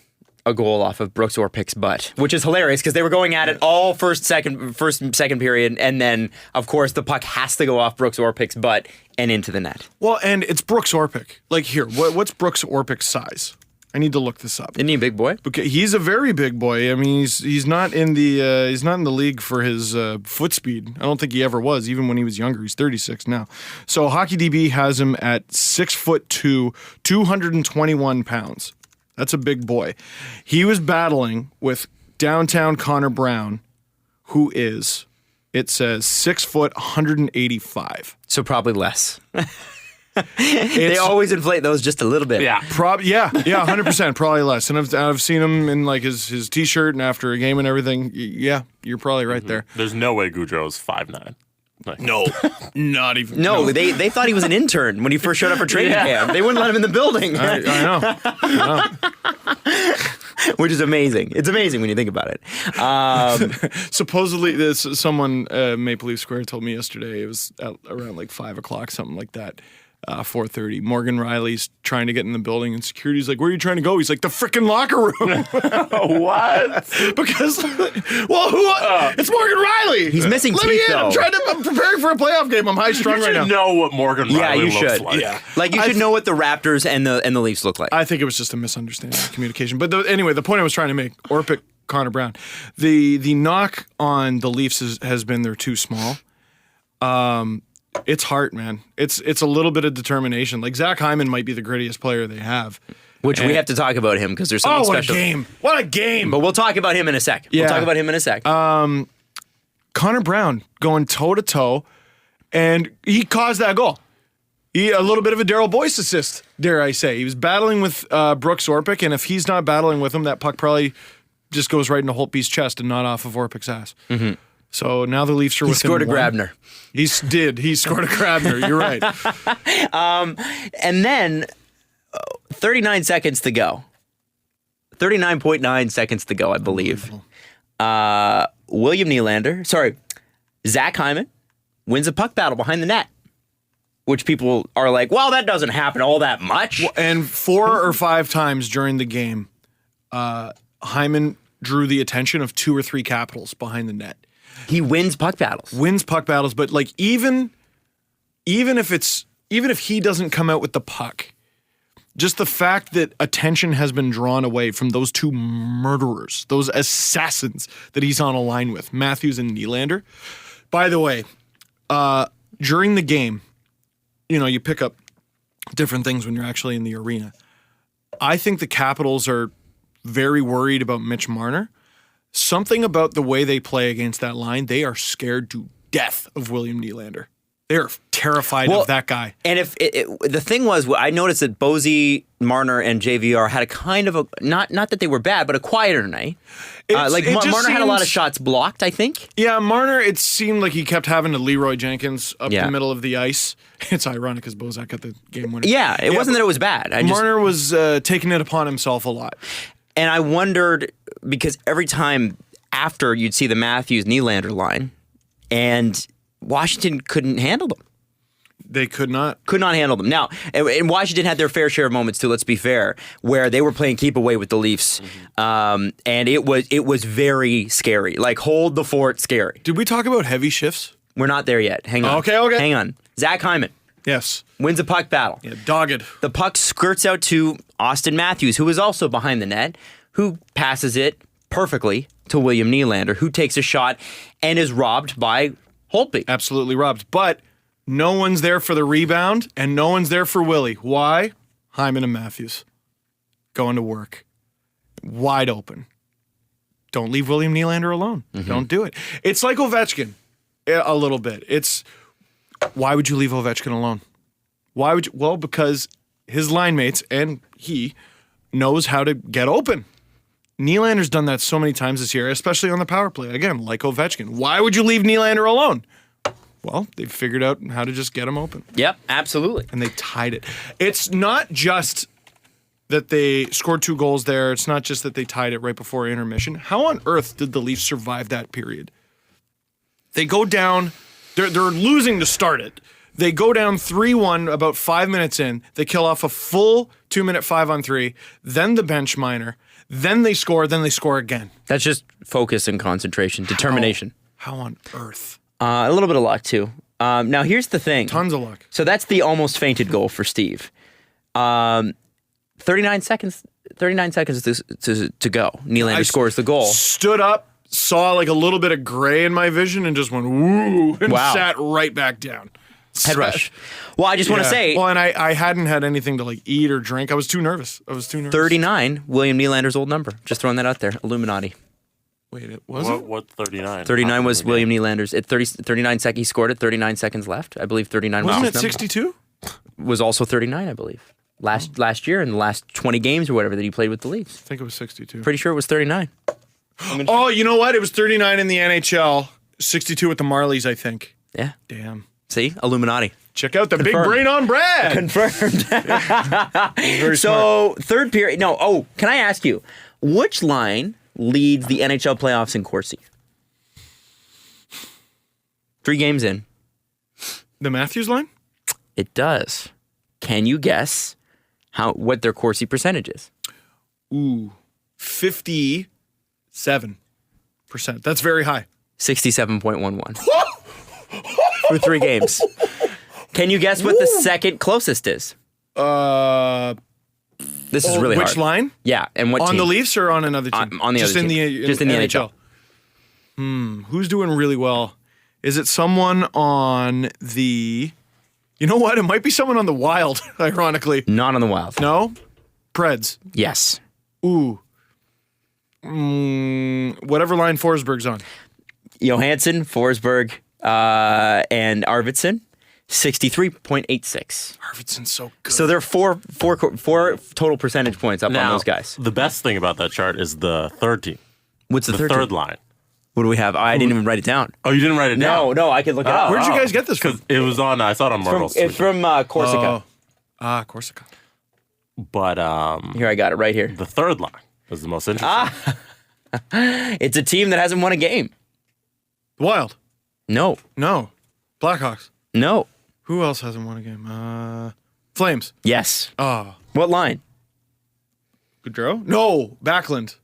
a goal off of Brooks Orpik's butt, which is hilarious because they were going at it all first, second period, and then of course the puck has to go off Brooks Orpik's butt and into the net. Well, and it's Brooks Orpik. Like, here, what's Brooks Orpik's size? I need to look this up. Isn't he a big boy? Okay, he's a very big boy. I mean, he's not in the league for his foot speed. I don't think he ever was, even when he was younger. He's 36 now. So HockeyDB has him at 6'2", 221 pounds. That's a big boy. He was battling with downtown Connor Brown, who is, it says, 6 foot, 185. So probably less. They always inflate those just a little bit. Yeah. 100%, probably less. And I've seen him in like his t-shirt and after a game and everything. Yeah, you're probably right there. There's no way Goudreau's 5'9". No, not even. No, they thought he was an intern when he first showed up for training camp. They wouldn't let him in the building. I know. Which is amazing. It's amazing when you think about it. Supposedly, someone Maple Leaf Square told me yesterday, it was around like 5 o'clock, something like that. 4:30. Morgan Riley's trying to get in the building, and security's like, "Where are you trying to go?" He's like, "The frickin' locker room." What? Because, it's Morgan Riley. He's missing Let teeth, me in. though. I'm preparing for a playoff game. I'm high strung right now. You should know what Morgan Riley looks should. like. Yeah. Like, you should know what the Raptors and the Leafs look like. I think it was just a misunderstanding of communication. But anyway, the point I was trying to make, Orpik, Connor Brown, the knock on the Leafs has been they're too small. It's heart, man. It's a little bit of determination. Like, Zach Hyman might be the grittiest player they have. Which we have to talk about him because there's something special. What a game. What a game. But we'll talk about him in a sec. Yeah. We'll talk about him in a sec. Connor Brown going toe-to-toe, and he caused that goal. A little bit of a Darryl Boyce assist, dare I say. He was battling with Brooks Orpik, and if he's not battling with him, that puck probably just goes right into Holtby's chest and not off of Orpik's ass. Mm-hmm. So now the Leafs are within scored a one. Grabner. He scored a Grabner. You're right. And then 39 seconds to go. 39.9 seconds to go, I believe. Zach Hyman wins a puck battle behind the net, which people are like, well, that doesn't happen all that much. And 4 or 5 times during the game, Hyman drew the attention of 2 or 3 Capitals behind the net. He wins puck battles. But like even if he doesn't come out with the puck, just the fact that attention has been drawn away from those two murderers, those assassins that he's on a line with, Matthews and Nylander. By the way, during the game, you pick up different things when you're actually in the arena. I think the Capitals are very worried about Mitch Marner. Something about the way they play against that line, they are scared to death of William Nylander. They're terrified of that guy. And if the thing was, I noticed that Bozy, Marner, and JVR had a kind of a not that they were bad, but a quieter night. Marner had a lot of shots blocked, I think. Yeah, Marner. It seemed like he kept having to Leroy Jenkins up the middle of the ice. It's ironic because Bozak got the game winner. Yeah, it wasn't that it was bad. Marner was taking it upon himself a lot. And I wondered, because every time after you'd see the Matthews-Nylander line, and Washington couldn't handle them. They could not. Could not handle them. Now, and Washington had their fair share of moments too, let's be fair, where they were playing keep away with the Leafs. And it was very scary. Like, hold the fort scary. Did we talk about heavy shifts? We're not there yet. Hang on. Okay. Hang on. Zach Hyman. Yes. Wins a puck battle. Yeah, dogged. The puck skirts out to Austin Matthews, who is also behind the net, who passes it perfectly to William Nylander, who takes a shot and is robbed by Holtby. Absolutely robbed. But no one's there for the rebound, and no one's there for Willie. Why? Hyman and Matthews going to work. Wide open. Don't leave William Nylander alone. Don't do it. It's like Ovechkin a little bit. Why would you leave Ovechkin alone? Why would you? Well, because his line mates and he knows how to get open. Nylander's done that so many times this year, especially on the power play. Again, like Ovechkin. Why would you leave Nylander alone? Well, they figured out how to just get him open. Yep, absolutely. And they tied it. It's not just that they scored 2 goals there. It's not just that they tied it right before intermission. How on earth did the Leafs survive that period? They go down. They're losing to start it. They go down 3-1 about 5 minutes in. They kill off a full 2-minute 5-on-3. Then the bench minor. Then they score. Then they score again. That's just focus and concentration, determination. How on earth? A little bit of luck, too. Now, here's the thing. Tons of luck. So that's the almost fainted goal for Steve. 39 seconds to go. Nylander scores the goal. Stood up, saw like a little bit of gray in my vision, and just went, woo, and sat right back down. Head rush. Well, I just want to say... Well, and I hadn't had anything to like eat or drink. I was too nervous. 39, William Nylander's old number. Just throwing that out there. Illuminati. Wait, it wasn't? What 39? 39 was William Nylander's. At 39 seconds, he scored it. 39 seconds left. I believe 39 was Wasn't his it number. 62? Was also 39, I believe. Last year in the last 20 games or whatever that he played with the Leafs. I think it was 62. Pretty sure it was 39. Oh, you know what? It was 39 in the NHL, 62 with the Marlies, I think. Yeah. Damn. See? Illuminati. Check out the big Confirmed. brain on Brad. Confirmed. Very So, smart. third period. No, can I ask you, which line leads the NHL playoffs in Corsi? 3 games in. The Matthews line? It does. Can you guess what their Corsi percentage is? Ooh, 57%. That's very high. 67.11. For 3 games. Can you guess what the second closest is? This is really hard. Which line? Yeah, and what On team? the Leafs or on another team? On the just other in team. The, Just in the NHL. Who's doing really well? Is it someone on the... You know what? It might be someone on the Wild, ironically. Not on the Wild. No? Preds. Yes. Ooh. Whatever line Forsberg's on. Johansson, Forsberg, and Arvidsson, 63.86. Arvidsson's so good. So there are four total percentage points up on those guys. The best thing about that chart is the third team. What's the third team? line. What do we have? I didn't even write it down. Oh, you didn't write it down? No, I can look it up. Where'd you guys get this from? Because it was on, I saw it on Marvel's It's from Corsica. Corsica. But Here, I got it right here. the third line is the most interesting. It's a team that hasn't won a game. Wild. No. Blackhawks. No. Who else hasn't won a game? Flames. Yes. Oh. What line? Gaudreau? No. Backlund.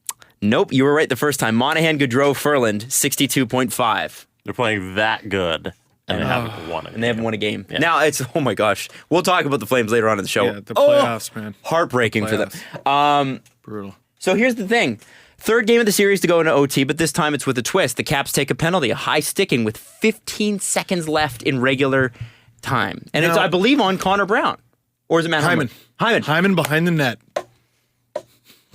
Nope, you were right the first time. Monahan, Gaudreau, Furland, 62.5. They're playing that good, and they haven't won it. And they haven't won a game. Now it's, oh my gosh. We'll talk about the Flames later on in the show. Yeah, the playoffs, man. Heartbreaking for them. Brutal. So here's the thing. Third game of the series to go into OT, but this time it's with a twist. The Caps take a penalty, a high sticking with 15 seconds left in regular time. And it's, Now- I believe, on Connor Brown. Or is it Matt Hyman. Hyman. Behind the net.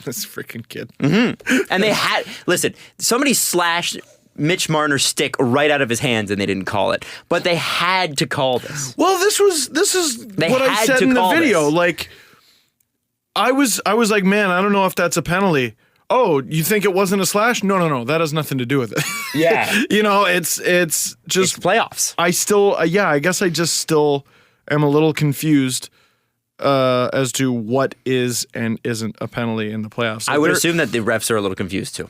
This freaking kid. And they had, listen, somebody slashed Mitch Marner's stick right out of his hands and they didn't call it. But they had to call this. Well, this is They what I had said to in the call video. this. Like, I was like, man, I don't know if that's a penalty. Oh, you think it wasn't a slash? No. That has nothing to do with it. Yeah. You know, it's just It's playoffs. I still, I guess I just still am a little confused as to what is and isn't a penalty in the playoffs. I would assume that the refs are a little confused too.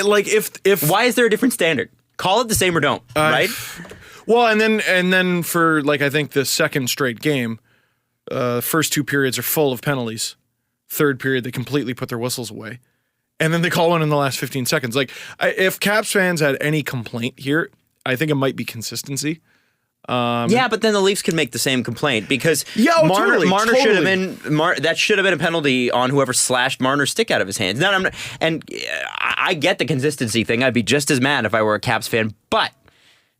like if Why is there a different standard? Call it the same or don't, right? well, and then for like I think the second straight game, first two periods are full of penalties. Third period, they completely put their whistles away. And then they call one in the last 15 seconds. Like, if Caps fans had any complaint here, I think it might be consistency. Yeah, but then the Leafs could make the same complaint because Marner should have been that should have been a penalty on whoever slashed Marner's stick out of his hands. Now, I get the consistency thing. I'd be just as mad if I were a Caps fan, but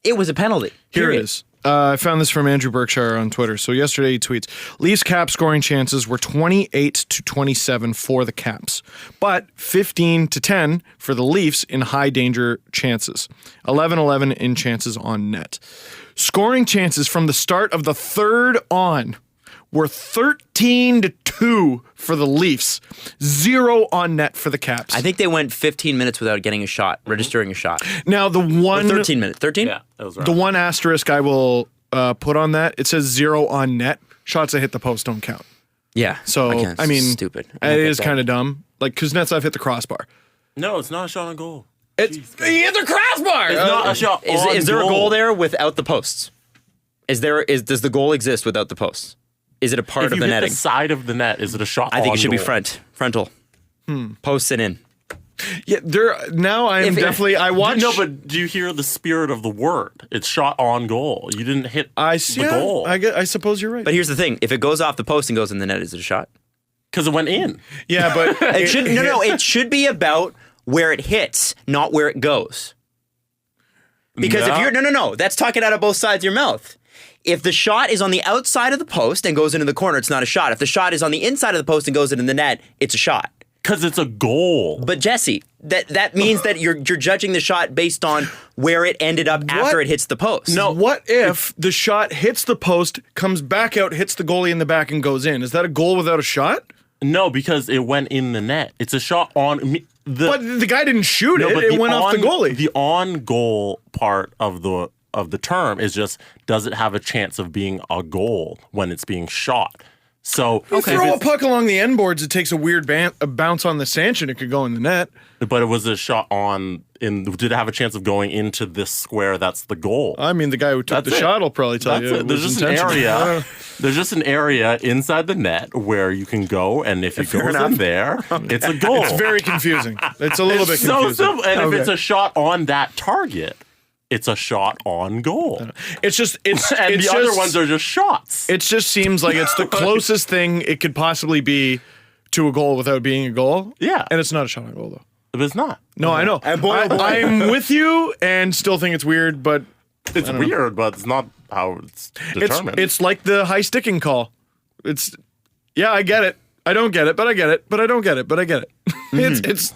it was a penalty. Here period. it is. I found this from Andrew Berkshire on Twitter. So yesterday he tweets, Leafs Cap scoring chances were 28-27 for the Caps, but 15-10 for the Leafs in high danger chances, 11-11 in chances on net. Scoring chances from the start of the third on were 13-2 for the Leafs, 0 on net for the Caps. I think they went 15 minutes without getting a shot, registering a shot. Now the one 13 minutes. 13? Yeah, that was right. The one asterisk I will put on that, it says 0 on net. Shots that hit the post don't count. Yeah. So, Okay, I mean, stupid. I it don't is get that. kind of dumb. Like, Kuznetsov hit the crossbar. No, it's not a shot on goal. He hit the crossbar! It's not a shot on Is there a goal goal there without the posts? Does the goal exist without the posts? Is it a part If of you the hit netting? the side of the net, is it a shot? I think on it should be goal? frontal. Posts and in. Yeah, now I'm definitely, I watched. No, but do you hear the spirit of the word? It's shot on goal. You didn't hit the goal. I suppose you're right. But here's the thing: if it goes off the post and goes in the net, is it a shot? Because it went in. Yeah, but It should it should be about where it hits, not where it goes. Because if you're no, that's talking out of both sides of your mouth. If the shot is on the outside of the post and goes into the corner, it's not a shot. If the shot is on the inside of the post and goes into the net, it's a shot. Because it's a goal. But Jesse, that means that you're judging the shot based on where it ended up after it hits the post. No. what if the shot hits the post, comes back out, hits the goalie in the back, and goes in? Is that a goal without a shot? No, because it went in the net. It's a shot on. But the guy didn't shoot it. It went off the goalie. The on-goal part of the term is just, does it have a chance of being a goal when it's being shot? So You throw a puck along the end boards, it takes a weird a bounce on the stanchion, it could go in the net. but it was a shot did it have a chance of going into this square that's the goal? I mean, the guy who took That's the it. shot will probably tell That's you. it. There's was just an intentional. area. There's just an area inside the net where you can go, and if it goes in there, it's a goal. It's very confusing. It's a little bit so confusing. simple. And Okay. if it's a shot on that target, it's a shot on goal. It's just it's And it's the just, other ones are just shots. It just seems like it's the closest thing it could possibly be to a goal without being a goal. Yeah. And it's not a shot on goal though. But it's not. No, I know. And boy, oh boy. I'm with you and still think it's weird, but It's weird, but it's not how it's determined. it's like the high sticking call. I get it. I don't get it, but I get it. But I don't get it, but I get it. It's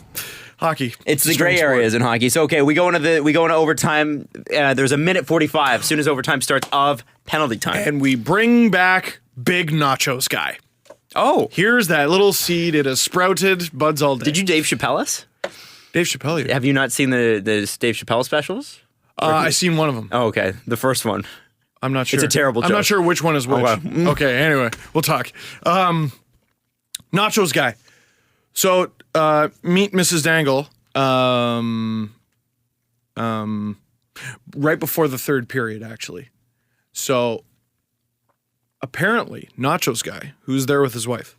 hockey. It's the a gray strange sport. areas in hockey. So okay, we go into overtime. There's a minute 45 as soon as overtime starts of penalty time. And we bring back Big Nachos guy. Oh, Here's that little seed. It has sprouted buds all day. did you Dave Chappelle us? Dave Chappelle here. Have you not seen the Dave Chappelle specials? I seen one of them. Oh, okay, the first one. I'm not sure. It's a terrible I'm joke. not sure which one is which. wow. Okay, anyway, we'll talk. Nachos guy. So, meet Mrs. Dangle right before the third period, actually. So, apparently, Nachos guy, who's there with his wife,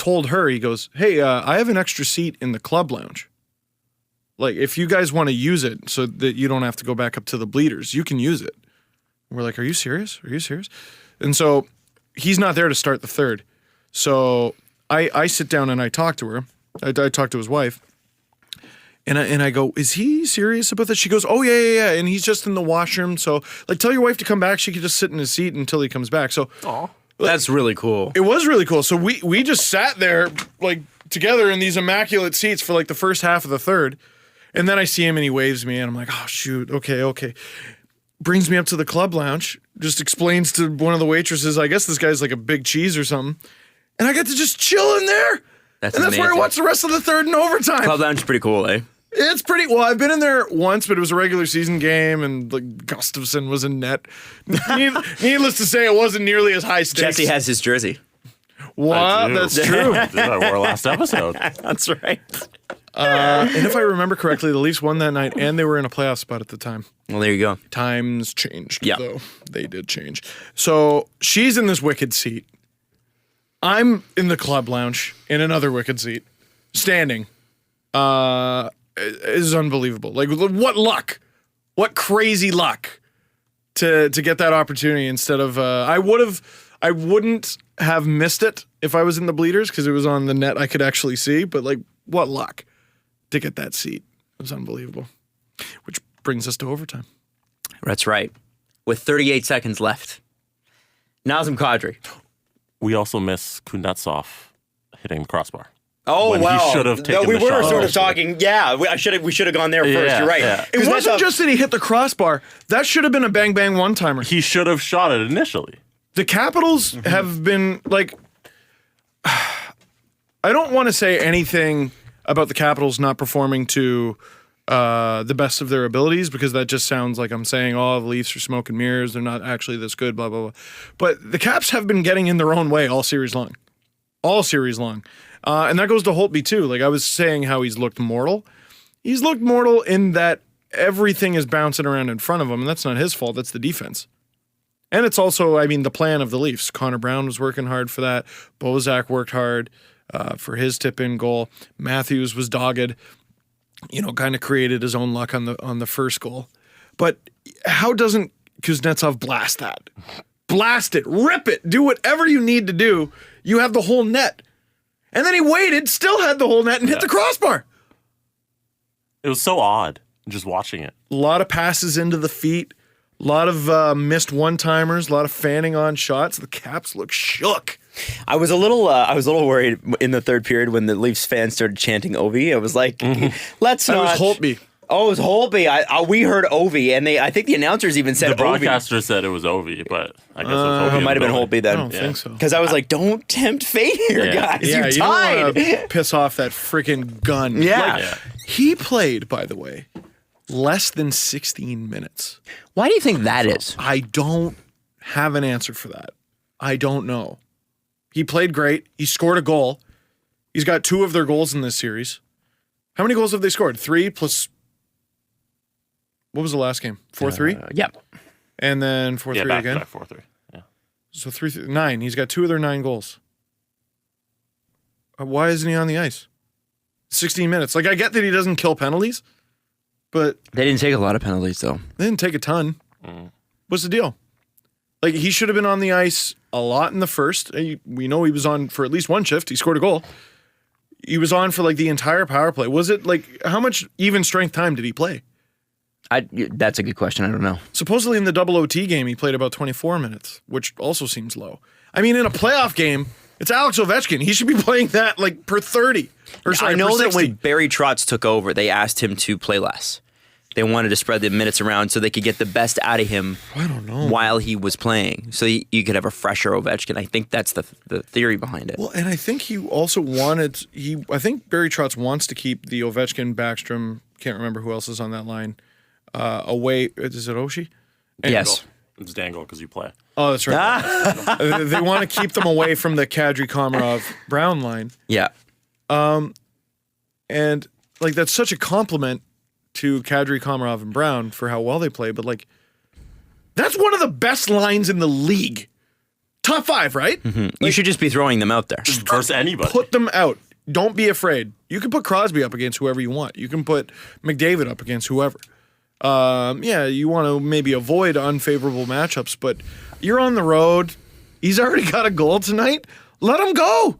told her, he goes, hey, I have an extra seat in the club lounge. Like, if you guys want to use it so that you don't have to go back up to the bleeders, you can use it. And we're like, are you serious? Are you serious? And so he's not there to start the third. So I sit down and I talk to her. I talk to his wife. And I go, is he serious about this? She goes, oh, yeah. And he's just in the washroom. So, like, tell your wife to come back. She could just sit in his seat until he comes back. So, That's really cool. it was really cool. So we just sat there, like, together in these immaculate seats for, like, the first half of the third. And then I see him and he waves me and I'm like, oh, shoot. Okay. Brings me up to the club lounge, just explains to one of the waitresses, I guess this guy's like a big cheese or something. And I get to just chill in there. That's where I watch the rest of the third in overtime. Club lounge is pretty cool, eh? It's pretty, well, I've been in there once, but it was a regular season game and like Gustafsson was in net. Needless to say, it wasn't nearly as high stakes. Jesse has his jersey. What? That's true. I wore last episode. That's right. And if I remember correctly, the Leafs won that night and they were in a playoff spot at the time. Well, there you go. Times changed, Yeah. though. They did change. So she's in this wicked seat. I'm in the club lounge in another wicked seat, standing. It is unbelievable. Like, what luck. What crazy luck to get that opportunity instead of I wouldn't have missed it if I was in the bleeders because it was on the net I could actually see, but like what luck to get that seat. It was unbelievable. Which brings us to overtime. That's right. With 38 seconds left. Nazem Kadri. We also miss Kuznetsov hitting the crossbar. Oh, When wow. he should have taken we the were shot. sort of talking. Yeah, we should have gone there first. Yeah, You're right. yeah. It wasn't just that he hit the crossbar. That should have been a bang bang one timer. He should have shot it initially. The Capitals have been like, I don't want to say anything about the Capitals not performing to the best of their abilities because that just sounds like I'm saying, oh, the Leafs are smoke and mirrors. They're not actually this good, blah, blah, blah. But the Caps have been getting in their own way all series long. All series long. And that goes to Holtby too. Like I was saying how he's looked mortal. He's looked mortal in that everything is bouncing around in front of him, and that's not his fault. That's the defense. And it's also, I mean, the plan of the Leafs. Connor Brown was working hard for that. Bozak worked hard for his tip-in goal. Matthews was dogged, kind of created his own luck on the first goal. But how doesn't Kuznetsov blast that? Blast it, rip it, do whatever you need to do. You have the whole net. And then he waited, still had the whole net, and hit the crossbar. It was so odd just watching it. A lot of passes into the feet, a lot of missed one-timers, a lot of fanning on shots. The Caps look shook. I was a little worried in the third period when the Leafs fans started chanting Ovi. I was like, let's That not. was Holtby. Oh, it was Holtby. We heard Ovi, and I think the announcers even said The Ovi. broadcaster said it was Ovi, but I guess it was Ovi. It might have been Holtby then. I don't think so. Because I was like, don't tempt fate here, Yeah. guys. Yeah, You're you tied. don't want to piss off that freaking gun. Yeah. Yeah. He played, by the way, less than 16 minutes. Why do you think that is? I don't have an answer for that. I don't know. He played great. He scored a goal. He's got 2 of their goals in this series. How many goals have they scored? 3 plus... What was the last game? 4-3? Yep. And then 4-3 Yeah, back again? to back 4-3. Yeah. So 9. He's got 2 of their 9 goals. Why isn't he on the ice? 16 minutes. Like, I get that he doesn't kill penalties, but They didn't take a lot of penalties, though. they didn't take a ton. What's the deal? Like, he should have been on the ice a lot in the first. We know he was on for at least one shift. He scored a goal. He was on for, like, the entire power play. Was it, like, how much even strength time did he play? That's a good question. I don't know. Supposedly in the double OT game, he played about 24 minutes, which also seems low. I mean, in a playoff game, it's Alex Ovechkin. He should be playing that, like, per 30. Or sorry, I know per that 60. when Barry Trotz took over, they asked him to play less. They wanted to spread the minutes around so they could get the best out of him while he was playing. So you could have a fresher Ovechkin. I think that's the theory behind it. Well, and I think he also wanted, I think Barry Trotz wants to keep the Ovechkin, Backstrom, can't remember who else is on that line, away. Is it Oshie? Yes. It's Dangle because you play. Oh, that's right. They want to keep them away from the Kadri, Komarov, Brown line. Yeah. And, like, that's such a compliment to Kadri, Komarov, and Brown for how well they play, but, like, that's one of the best lines in the league. Top 5, right? You should just be throwing them out there. Just versus anybody. Put them out. Don't be afraid. You can put Crosby up against whoever you want. You can put McDavid up against whoever. Yeah, you want to maybe avoid unfavorable matchups, but you're on the road. He's already got a goal tonight. Let him go.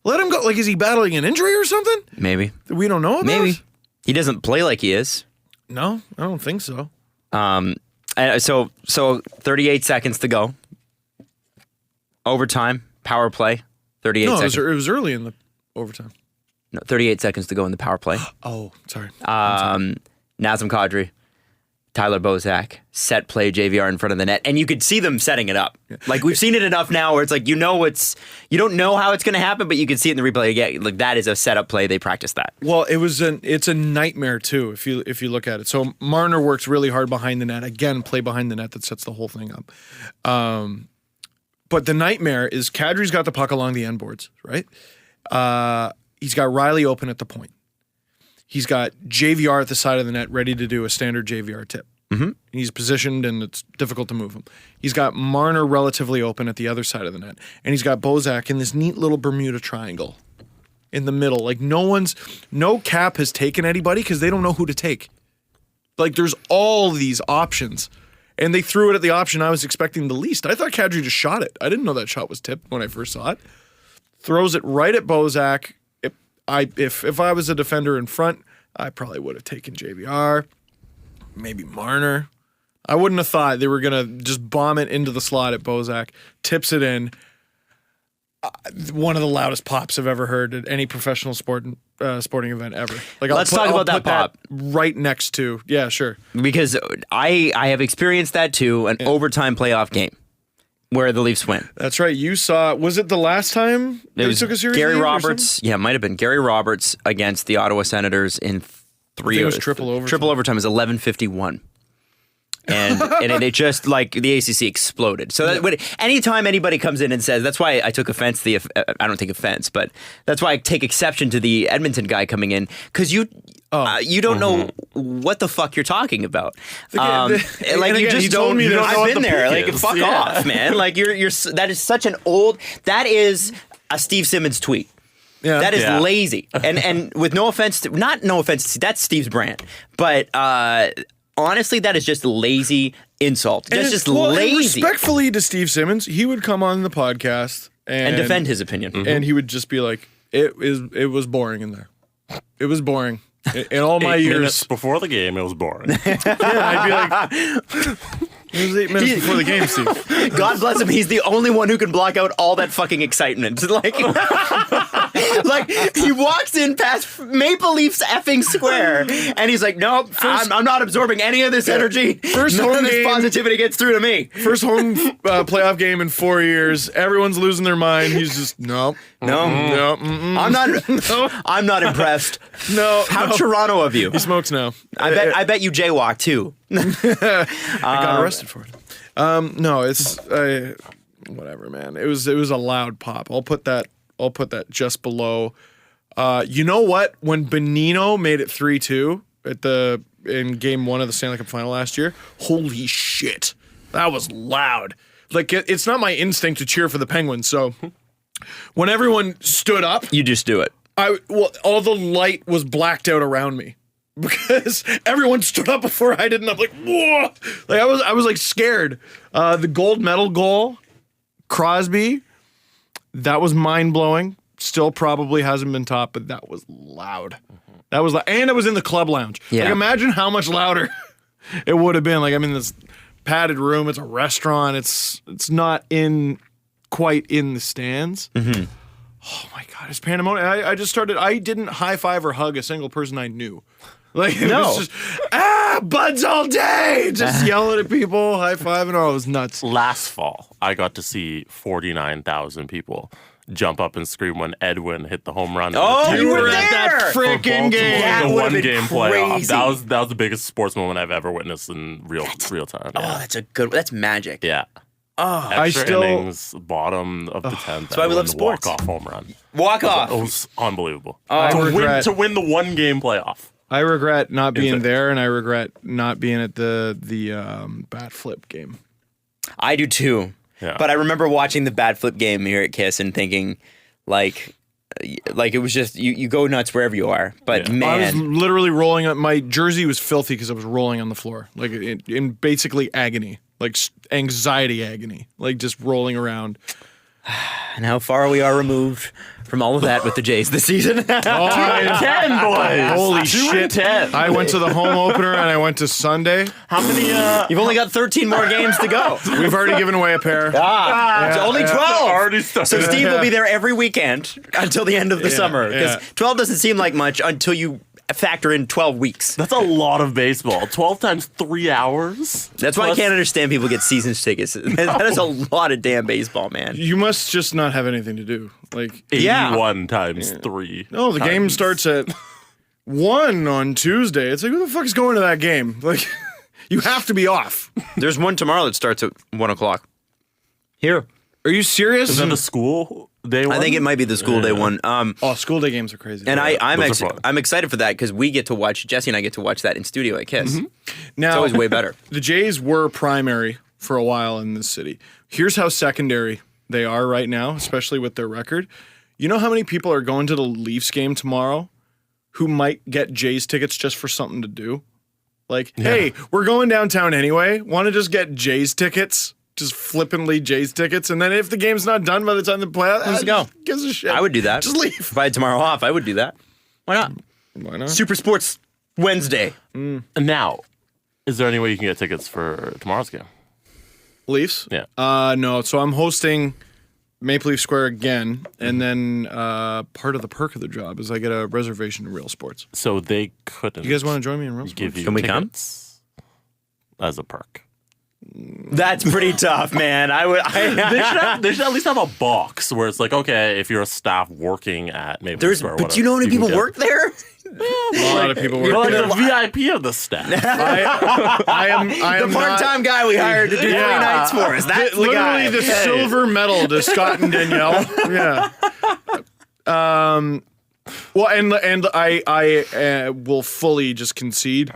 Let him go. Like, is he battling an injury or something Maybe. that we don't know about? Maybe. He doesn't play like he is. No, I don't think so. So 38 seconds to go. Overtime, power play, 38 No, seconds. it was early in the overtime. No, 38 seconds to go in the power play. Oh, sorry. Nazem Kadri, Tyler Bozak, set play JVR in front of the net, and you could see them setting it up. Like, we've seen it enough now where it's like, you don't know how it's going to happen, but you can see it in the replay again. Like, that is a setup play. They practiced that. Well, it's a nightmare too if you look at it. So Marner works really hard behind the net. Again, play behind the net that sets the whole thing up. But the nightmare is Kadri's got the puck along the end boards, right? He's got Riley open at the point. He's got JVR at the side of the net ready to do a standard JVR tip. Mm-hmm. He's positioned and it's difficult to move him. He's got Marner relatively open at the other side of the net. And he's got Bozak in this neat little Bermuda triangle in the middle. Like, no cap has taken anybody because they don't know who to take. Like, there's all these options. And they threw it at the option I was expecting the least. I thought Kadri just shot it. I didn't know that shot was tipped when I first saw it. Throws it right at Bozak. If I was a defender in front, I probably would have taken JVR, maybe Marner. I wouldn't have thought they were going to just bomb it into the slot at Bozak, tips it in. One of the loudest pops I've ever heard at any professional sporting event ever. Like, Let's talk about that pop. Right next to, yeah, sure. Because I have experienced that too, an overtime playoff game where the Leafs win. That's right. You saw, was it the last time they took a series? Gary Roberts. Yeah, it might have been Gary Roberts against the Ottawa Senators in it was triple overtime. Triple overtime is 11:51. And it just, like, the ACC exploded. So anytime anybody comes in and says, that's why I took offense, I don't take offense, but that's why I take exception to the Edmonton guy coming in, because you don't know what the fuck you're talking about. Like, you just don't know. I've been there. Like, fuck off, man. Like, that is such an old, that is a Steve Simmons tweet. Yeah. That is lazy. And with no offense, that's Steve's brand. But, honestly, that is just lazy insult. That's just lazy. Respectfully to Steve Simmons, he would come on the podcast and defend his opinion. Mm-hmm. And he would just be like, it was boring in there. It was boring. In all my 8 years. minutes before the game, it was boring. I'd be like, it was 8 minutes before the game, Steve. God bless him. He's the only one who can block out all that fucking excitement. Like, he walks in past Maple Leafs effing square, and he's like, nope, I'm not absorbing any of this energy. None of this positivity gets through to me. First home playoff game in 4 years. Everyone's losing their mind. He's just, no. I'm not impressed. No. How Toronto of you. He smokes now. I bet you jaywalk too. I got arrested for it. No, it's whatever, man. It was a loud pop. I'll put that just below. You know what? When Bonino made it 3-2 in game 1 of the Stanley Cup final last year, holy shit. That was loud. Like, it's not my instinct to cheer for the Penguins, so when everyone stood up, you just do it. All the light was blacked out around me because everyone stood up before I did, and I'm like, whoa! Like, I was like scared. The gold medal goal, Crosby, that was mind blowing. Still probably hasn't been topped, but that was loud. Mm-hmm. That was and it was in the club lounge. Yeah. Like, imagine how much louder it would have been. Like, I'm in this padded room. It's a restaurant. It's not quite in the stands. Mm-hmm. Oh my God, it's pandemonium. I didn't high five or hug a single person I knew. Like, it was just, buds all day, just yelling at people, high fiving. Oh, it was nuts. Last fall, I got to see 49,000 people jump up and scream when Edwin hit the home run. Oh, you were at that freaking game. The one game playoff. That was the biggest sports moment I've ever witnessed in real time. Yeah. Oh, that's magic. Yeah. Oh, Extra innings, bottom of the 10th. That's why we love sports. Walk-off home run. Walk off. It was unbelievable. To win the one game playoff. I regret not being there, and I regret not being at the bat flip game. I do too. Yeah. But I remember watching the bat flip game here at Kiss and thinking, like it was just you go nuts wherever you are. But I was man, literally rolling on my jersey was filthy because I was rolling on the floor, like in basically agony, like anxiety agony, like just rolling around. and how far we are removed from all of that with the Jays this season. 10, boys. Holy 2 shit! and 10. I went to the home opener and I went to Sunday. How many? You've only got 13 more games to go. We've already given away a pair. It's only 12. Already started. So Steve will be there every weekend until the end of the summer. Because yeah. 12 doesn't seem like much until you factor in 12 weeks. That's a lot of baseball. 12 times 3 hours. That's why I Plus- can't understand people get seasons tickets. That is a lot of damn baseball, man. You must just not have anything to do. Like, 81 times 3. no, the game starts at 1 on Tuesday. It's like, who the fuck is going to that game? Like, you have to be off. There's one tomorrow that starts at 1 o'clock. Here. Are you serious? Is that a school day one? I think it might be the school day one. Oh, school day games are crazy. And Those are fun. I'm excited for that because we get to watch, Jesse and I get to watch that in studio at Kiss. It's now, always way better. the Jays were primary for a while in this city. Here's how secondary they are right now, especially with their record. You know how many people are going to the Leafs game tomorrow who might get Jays tickets just for something to do? Like, hey, we're going downtown anyway. Want to just get Jays tickets? Just flippantly Jays tickets, and then if the game's not done by the time the playoffs, Let's go. Gives a shit. I would do that. Just leave. If I had tomorrow off, I would do that. Why not? Why not? Super Sports Wednesday. And now, is there any way you can get tickets for tomorrow's game? Leafs? Yeah. No. So I'm hosting Maple Leaf Square again, and then part of the perk of the job is I get a reservation to Real Sports. So they couldn't. You guys want to join me in Real Sports? give you Can we come? tickets as a perk? That's pretty tough, man. They should at least have a box where it's like, okay, if you're a staff working at Maple Leaf There's, Square, but do you know how many can people get- work there? A lot of people You're work like there. the VIP of the staff. I am The part-time guy we hired to do 3 nights for us. That's the guy. literally the silver medal to Scott and Danielle. Yeah. Well, and I will fully just concede.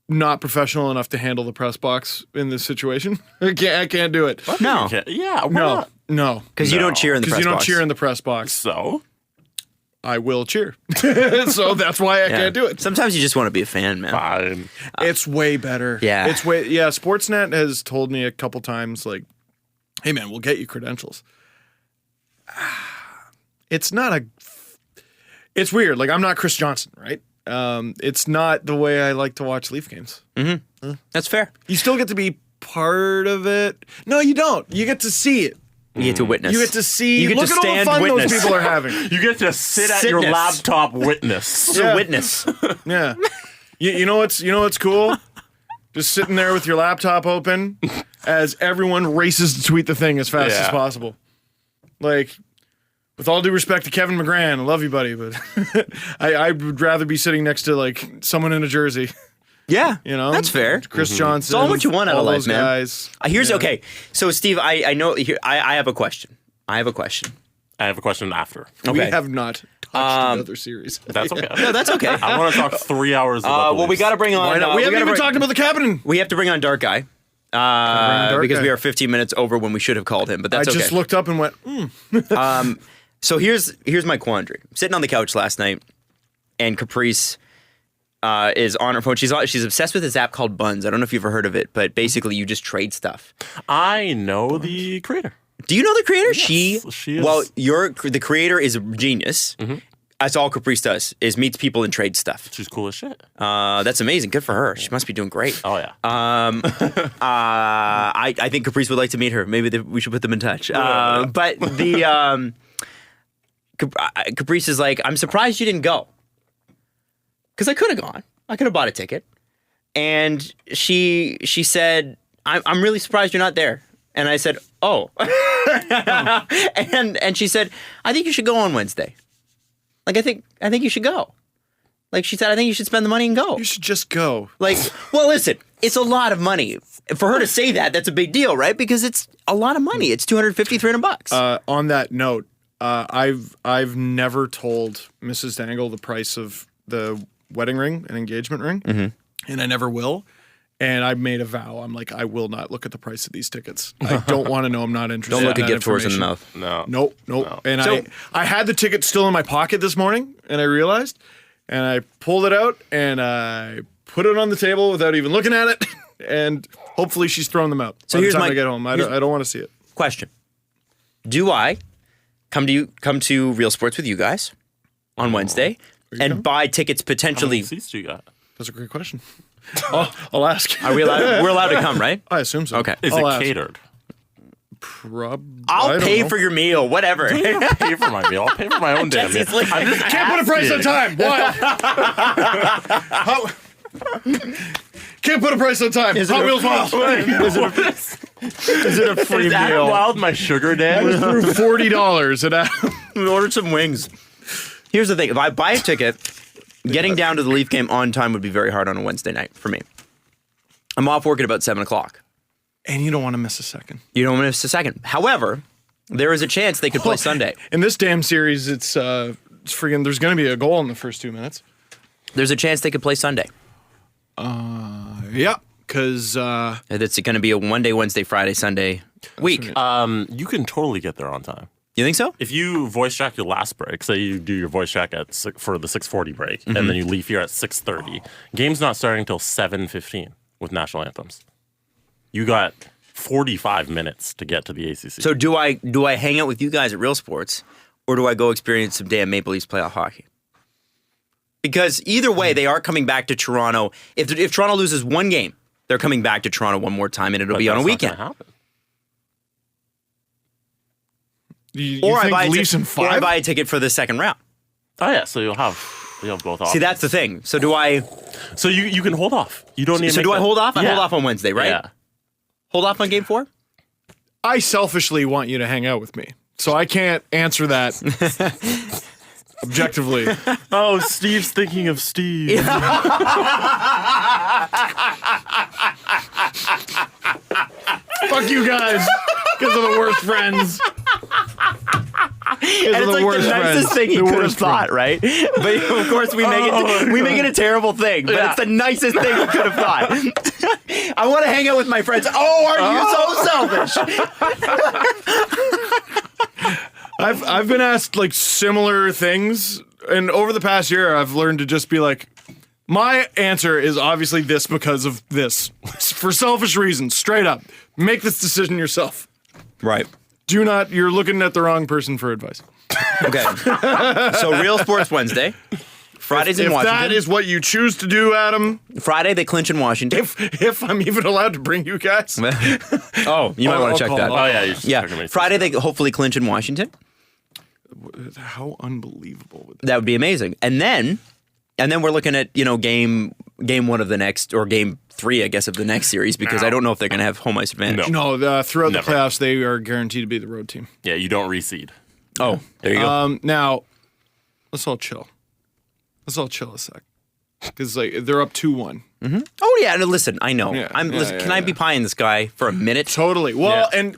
Not professional enough to handle the press box in this situation. I can't do it. No, Okay, yeah, why No, not? no. because you don't cheer in the Because press you don't box. cheer in the press box. So I will cheer. So that's why I Yeah. can't do it. Sometimes you just want to be a fan, man. fine. It's way better. Yeah. It's way Sportsnet has told me a couple times, like, hey man, we'll get you credentials. It's not a it's weird. Like, I'm not Chris Johnson, right? It's not the way I like to watch Leaf games. That's fair. You still get to be part of it. No, you don't. You get to see it. You get to witness. You get to see. You get look to at all the stand fun witness. those people are having. You get to sit at your Sitness. laptop witness. It's a witness. Yeah. You know what's cool? Just sitting there with your laptop open as everyone races to tweet the thing as fast as Yeah. possible. Like, with all due respect to Kevin McGran, I love you, buddy, but I would rather be sitting next to like someone in a jersey. Yeah, You know, that's fair. Chris Johnson. It's all what you want out of all life, those man. Guys. Here's Yeah. okay. So Steve, I know here, I have a question. I have a question. I have a question after. We Okay. have not touched another series. That's okay. No, that's okay. I want to talk 3 hours about the Well, we Leafs. got to bring on. Why not? We haven't gotta even bring- talked about the captain. We have to bring on Dark Guy. Dark Because Guy. we are 15 minutes over when we should have called him, but that's I okay. just looked up and went, So here's my quandary. I'm sitting on the couch last night, and Caprice is on her phone. She's obsessed with this app called Buns. I don't know if you've ever heard of it, but basically you just trade stuff. I know the creator. Do you know the creator? She is. Well, the creator is a genius. That's all Caprice does is meets people and trades stuff. She's cool as shit. That's amazing. Good for her. She must be doing great. Oh yeah. I think Caprice would like to meet her. Maybe we should put them in touch. But the Caprice is like, I'm surprised you didn't go. Because I could have gone. I could have bought a ticket. And she said, I'm really surprised you're not there. And I said, oh. and she said, I think you should go on Wednesday. Like, I think you should go. Like, she said, I think you should spend the money and go. you should just go. Like, well, listen, it's a lot of money. For her to say that, that's a big deal, right? Because it's a lot of money. It's $250, $300. On that note, I've never told Mrs. Dangle the price of the wedding ring and engagement ring, and I never will. And I made a vow. I'm like, I will not look at the price of these tickets. I don't want to know. I'm not interested. Don't look in a that gift horse in the information. mouth. No. Nope. And So- I had the ticket still in my pocket this morning, and I realized, and I pulled it out, and I put it on the table without even looking at it, and hopefully she's thrown them out. So by here's the time my- I get home. I don't want to see it. Question: do I come to Real Sports with you guys on Wednesday and buy tickets How many potentially? seats do you got? That's a great question. I'll ask. Are we allowed? We're allowed to come, right? I assume so. Okay. Is I'll it ask. catered? I'll pay for your meal, whatever. Pay for my meal. I'll pay for my own damn meal. Jesse's like, I'm just Can't put a price on asking. time. Wild. Can't put a price on time. Hot Wheels Wild. Is it a free Is Adam meal? Wild my sugar dad? Threw $40 at Adam. We ordered some wings. Here's the thing: if I buy a ticket, getting down to the Leaf game on time would be very hard on a Wednesday night for me. I'm off work at about 7:00. And you don't want to miss a second. You don't miss a second. However, there is a chance they could play Sunday. In this damn series, it's friggin' there's going to be a goal in the first 2 minutes. There's a chance they could play Sunday. Yeah, because It's going to be a Wednesday, Friday, Sunday week. You can totally get there on time. You think so? If you voice track your last break, say you do your voice track for the 6:40 break, and then you leave here at 6:30. Game's not starting until 7:15 with national anthems. You got 45 minutes to get to the ACC. So do I hang out with you guys at Real Sports, or do I go experience some damn Maple Leafs playoff hockey? Because either way, they are coming back to Toronto. If Toronto loses one game, they're coming back to Toronto one more time, and it'll But be on a that's not weekend. gonna happen. you Or I think buy a Leafs in or I 5? buy a ticket for the second round. Oh yeah, so you'll have both options. See, that's the thing. So do I? So you can hold off. You don't need. So do I hold off? I Yeah. hold off on Wednesday, right? Yeah. Hold off on Game 4. I selfishly want you to hang out with me, so I can't answer that objectively. Oh, Steve's thinking of Steve. Fuck you guys, because of the worst friends. And it's like the nicest thing you could have thought, right? But of course we make it a terrible thing. But it's the nicest thing we could have thought. I want to hang out with my friends. Oh, are you so selfish? I've been asked like similar things, and over the past year, I've learned to just be like, my answer is obviously this because of this, for selfish reasons. Straight up, make this decision yourself. Right. Do not. You're looking at the wrong person for advice. Okay. So Real Sports Wednesday. Fridays in If Washington. that is what you choose to do, Adam, Friday they clinch in Washington. if I'm even allowed to bring you guys, Oh, you might want to check that. Oh yeah, you should check Yeah. them. Friday they hopefully clinch in Washington. how unbelievable would that? That would be amazing. And then we're looking at, game 1 of the next, or game 3, I guess, of the next series, because I don't know if they're going to have home ice advantage. No. No, throughout Never. the playoffs, they are guaranteed to be the road team. Yeah, you don't reseed. Oh, there you go. Now, let's all chill. Let's all chill a sec, because like they're up 2-1. Oh yeah, no, listen, I know. Yeah, Can I be pieing this guy for a minute? Totally. Well, Yeah. and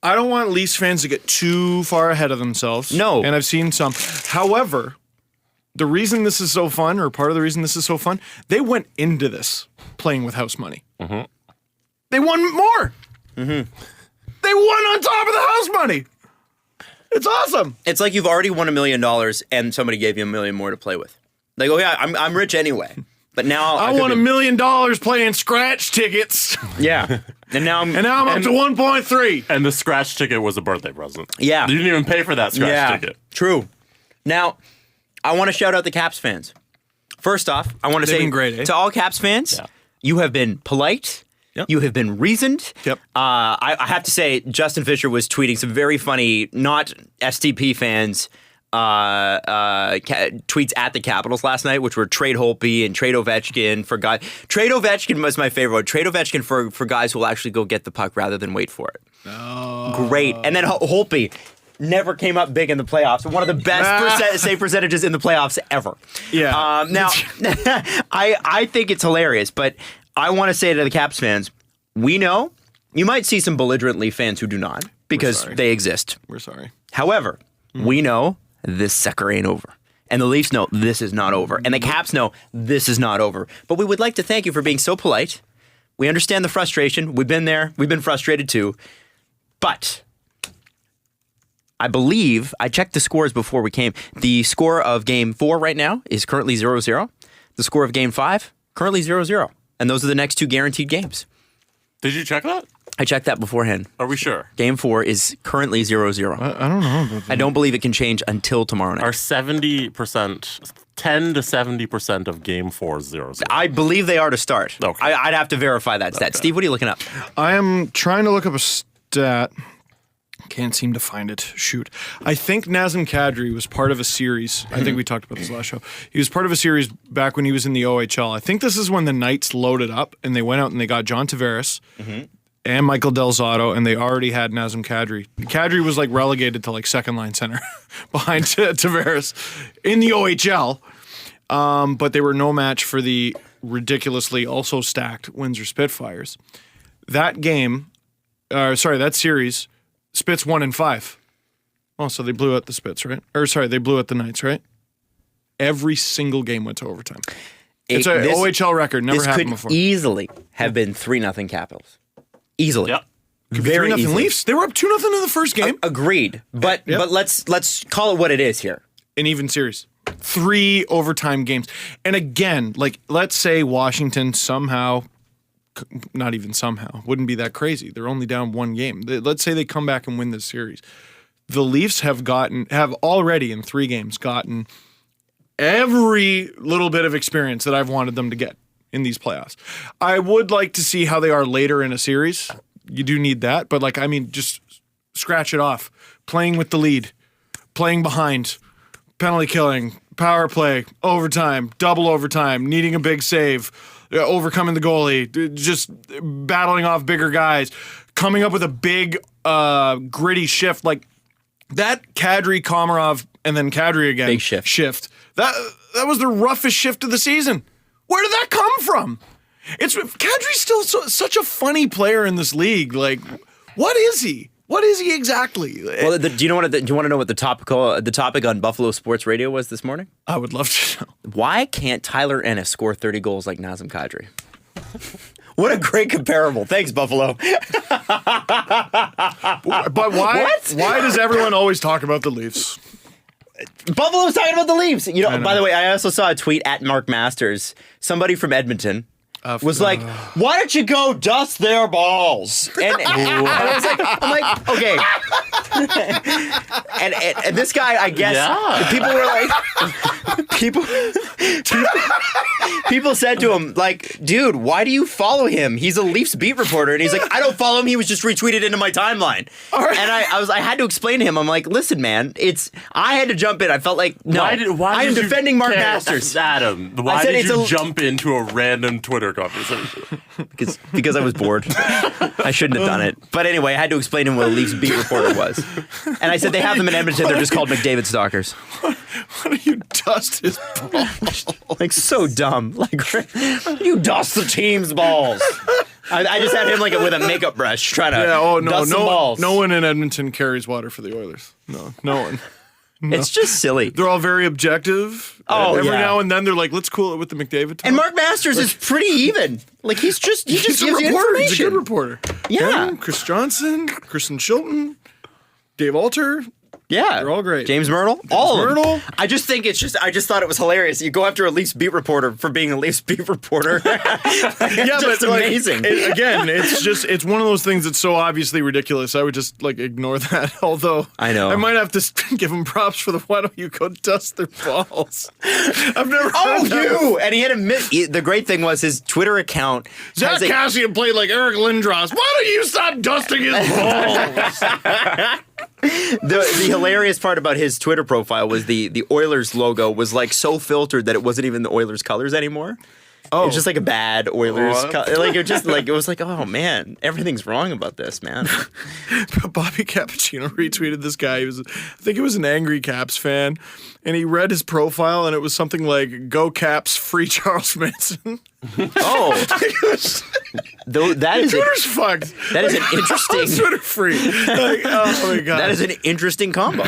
I don't want Leafs fans to get too far ahead of themselves. No. And I've seen some. However, the reason this is so fun, or part of the reason this is so fun, they went into this playing with house money. Mm-hmm. They won more. They won on top of the house money. It's awesome. It's like you've already won $1 million and somebody gave you $1 million more to play with. Like, oh yeah, I'm rich anyway. But now I won $1 million playing scratch tickets, Yeah. And now I'm and now I'm up to 1.3. And the scratch ticket was a birthday present. Yeah. You didn't even pay for that scratch ticket. True. Now, I want to shout out the Caps fans. First off, I want to They've say been great, eh? to all Caps fans, Yeah. you have been polite. Yep. You have been reasoned. Yep. I have to say, Justin Fisher was tweeting some very funny, not STP fans, tweets at the Capitals last night, which were trade Holtby and trade Ovechkin for guys. Trade Ovechkin was my favorite one. Trade Ovechkin for guys who will actually go get the puck rather than wait for it. Oh. Great. And then Holtby never came up big in the playoffs. One of the best save percentages in the playoffs ever. Yeah. Now, I think it's hilarious, but I want to say to the Caps fans, we know you might see some belligerent Leaf fans who do not, because sorry. they exist. We're sorry. However, we know this sucker ain't over. And the Leafs know this is not over. And the Caps know this is not over. But we would like to thank you for being so polite. We understand the frustration. We've been there. We've been frustrated too. But I believe, I checked the scores before we came. The score of Game 4 right now is currently 0-0. The score of Game 5, currently 0-0. And those are the next two guaranteed games. Did you check that? I checked that beforehand. Are we sure? Game 4 is currently 0-0. I don't know about that. I don't believe it can change until tomorrow night. Are 70%, 10 to 70% of Game 4 0-0? I believe they are to start. Okay. I'd have to verify that stat. Okay. Steve, what are you looking up? I am trying to look up a stat. Can't seem to find it. Shoot. I think Nazem Kadri was part of a series. I think we talked about this last show. He was part of a series back when he was in the OHL. I think this is when the Knights loaded up and they went out and they got John Tavares and Michael Del Zotto, and they already had Nazem Kadri. Kadri was like relegated to like second line center behind Tavares in the OHL. But they were no match for the ridiculously also stacked Windsor Spitfires. That that series, Spits 1 and 5. Oh, so they blew out the Spits, right? They blew out the Knights, right? Every single game went to overtime. It's an OHL record. Never happened before. This could easily have been 3-0 Capitals. Easily. Yep. Very 3-0 easily. Leafs. They were up 2-0 in the first game. Agreed. But Yep. but let's call it what it is here. An even series. 3 overtime games. And again, like, let's say Washington somehow, not even somehow, wouldn't be that crazy. They're only down 1 game. Let's say they come back and win this series. The Leafs have already in 3 games gotten every little bit of experience that I've wanted them to get in these playoffs. I would like to see how they are later in a series. You do need that, but just scratch it off. Playing with the lead, playing behind, penalty killing, power play, overtime, double overtime, needing a big save, overcoming the goalie, just battling off bigger guys, coming up with a big gritty shift like that. Kadri, Komarov, and then Kadri again. Big shift. That was the roughest shift of the season. Where did that come from? Kadri's still such a funny player in this league. Like, what is he? What is he exactly? Well, do you want to know what the topic on Buffalo Sports Radio was this morning? I would love to know. Why can't Tyler Ennis score 30 goals like Nazem Kadri? What a great comparable. Thanks, Buffalo. But why? What? Why does everyone always talk about the Leafs? Buffalo's talking about the Leafs. You know, by the way, I also saw a tweet at Mark Masters. Somebody from Edmonton was like, "Why don't you go dust their balls?" And I was like, "I'm like, okay." and this guy, I guess, people were like, people said to him, like, "Dude, why do you follow him? He's a Leafs beat reporter." And he's like, "I don't follow him. He was just retweeted into my timeline." Right. And I had to explain to him. I'm like, "Listen, man, I had to jump in. I felt like I am defending Mark Masters." Adam, why did you jump into a random Twitter conversation? Because I was bored. I shouldn't have done it. But anyway, I had to explain to him what a Leafs beat reporter was. And I said they have them in Edmonton. They're just called McDavid stalkers. Why do you dust his balls? Like, so dumb. Like, you dust the team's balls. I just had him like with a makeup brush trying to dust some balls. No one in Edmonton carries water for the Oilers. No one. No. It's just silly. They're all very objective. Oh, every now and then they're like, let's cool it with the McDavid talk. And Mark Masters is pretty even. Like, he just gives you information. He's a good reporter. Yeah. Him, Chris Johnson, Kristen Shilton, Dave Alter. Yeah. They're all great. James Myrtle. All of them. Myrtle. I just thought it was hilarious. You go after a Leafs beat reporter for being a Leafs beat reporter. It's amazing. It's one of those things that's so obviously ridiculous. I would just ignore that. Although I know I might have to give him props for why don't you go dust their balls? I've never. And he had the great thing was his Twitter account. Zach Cassian played like Eric Lindros. Why don't you stop dusting his balls? The hilarious part about his Twitter profile was the Oilers logo was so filtered that it wasn't even the Oilers colors anymore. Oh, it was just like a bad Oilers color. It was like, oh man, everything's wrong about this, man. Bobby Cappuccino retweeted this guy. I think it was an angry Caps fan, and he read his profile, and it was something like "Go Caps, free Charles Manson." Oh, Twitter's fucked. That is an interesting. Twitter free. Oh my god, that is an interesting combo.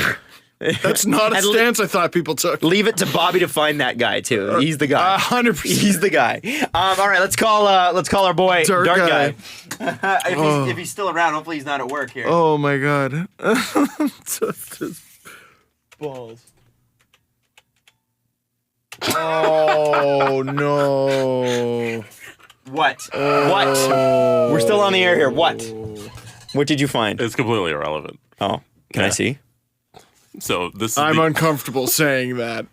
That's not a stance I thought people took. Leave it to Bobby to find that guy too. He's the guy. 100%. He's the guy. All right, let's call our boy Dark Guy. Guy. If he's still around, hopefully he's not at work here. Oh my god. Just balls. Oh no. What? What? We're still on the air here. What? What did you find? It's completely irrelevant. Oh, can I see? So this is I'm uncomfortable saying that.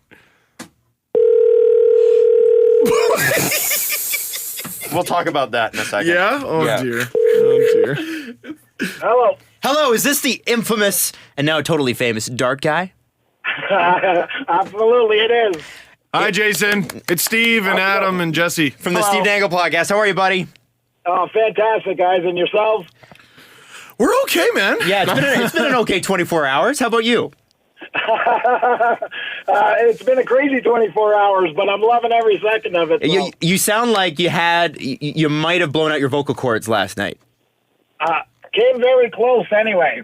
We'll talk about that in a second. Yeah? Oh Yeah. dear. Oh dear. Hello. Hello, is this the infamous and now totally famous Dart Guy? Absolutely, it is. Hi Jason. It's Steve and Adam and Jesse. From the Hello. Steve Dangle podcast. How are you, buddy? Oh, fantastic, guys. And yourselves? We're okay, man. Yeah, it's been an okay 24 hours. How about you? It's been a crazy 24 hours, but I'm loving every second of it. So. You sound like you might have blown out your vocal cords last night. Came very close anyway.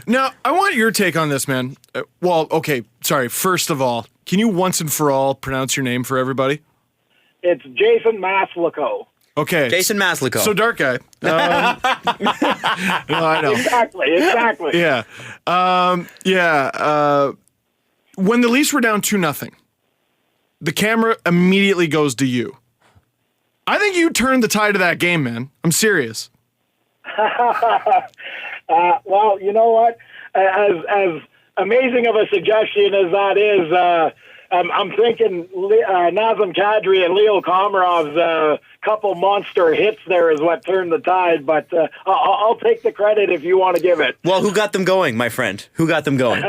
Now, I want your take on this, man. Well, okay, sorry. First of all, can you once and for all pronounce your name for everybody? It's Jason Maslico. Okay. Jason Maslico. So, Dark Guy. No, I know. Exactly. Yeah. When the Leafs were down 2-0, the camera immediately goes to you. I think you turned the tide of that game, man. I'm serious. Well, you know what? As amazing of a suggestion as that is, I'm thinking Nazem Kadri and Leo Komarov's couple monster hits there is what turned the tide, but I'll take the credit if you want to give it. Well, who got them going, my friend? Who got them going?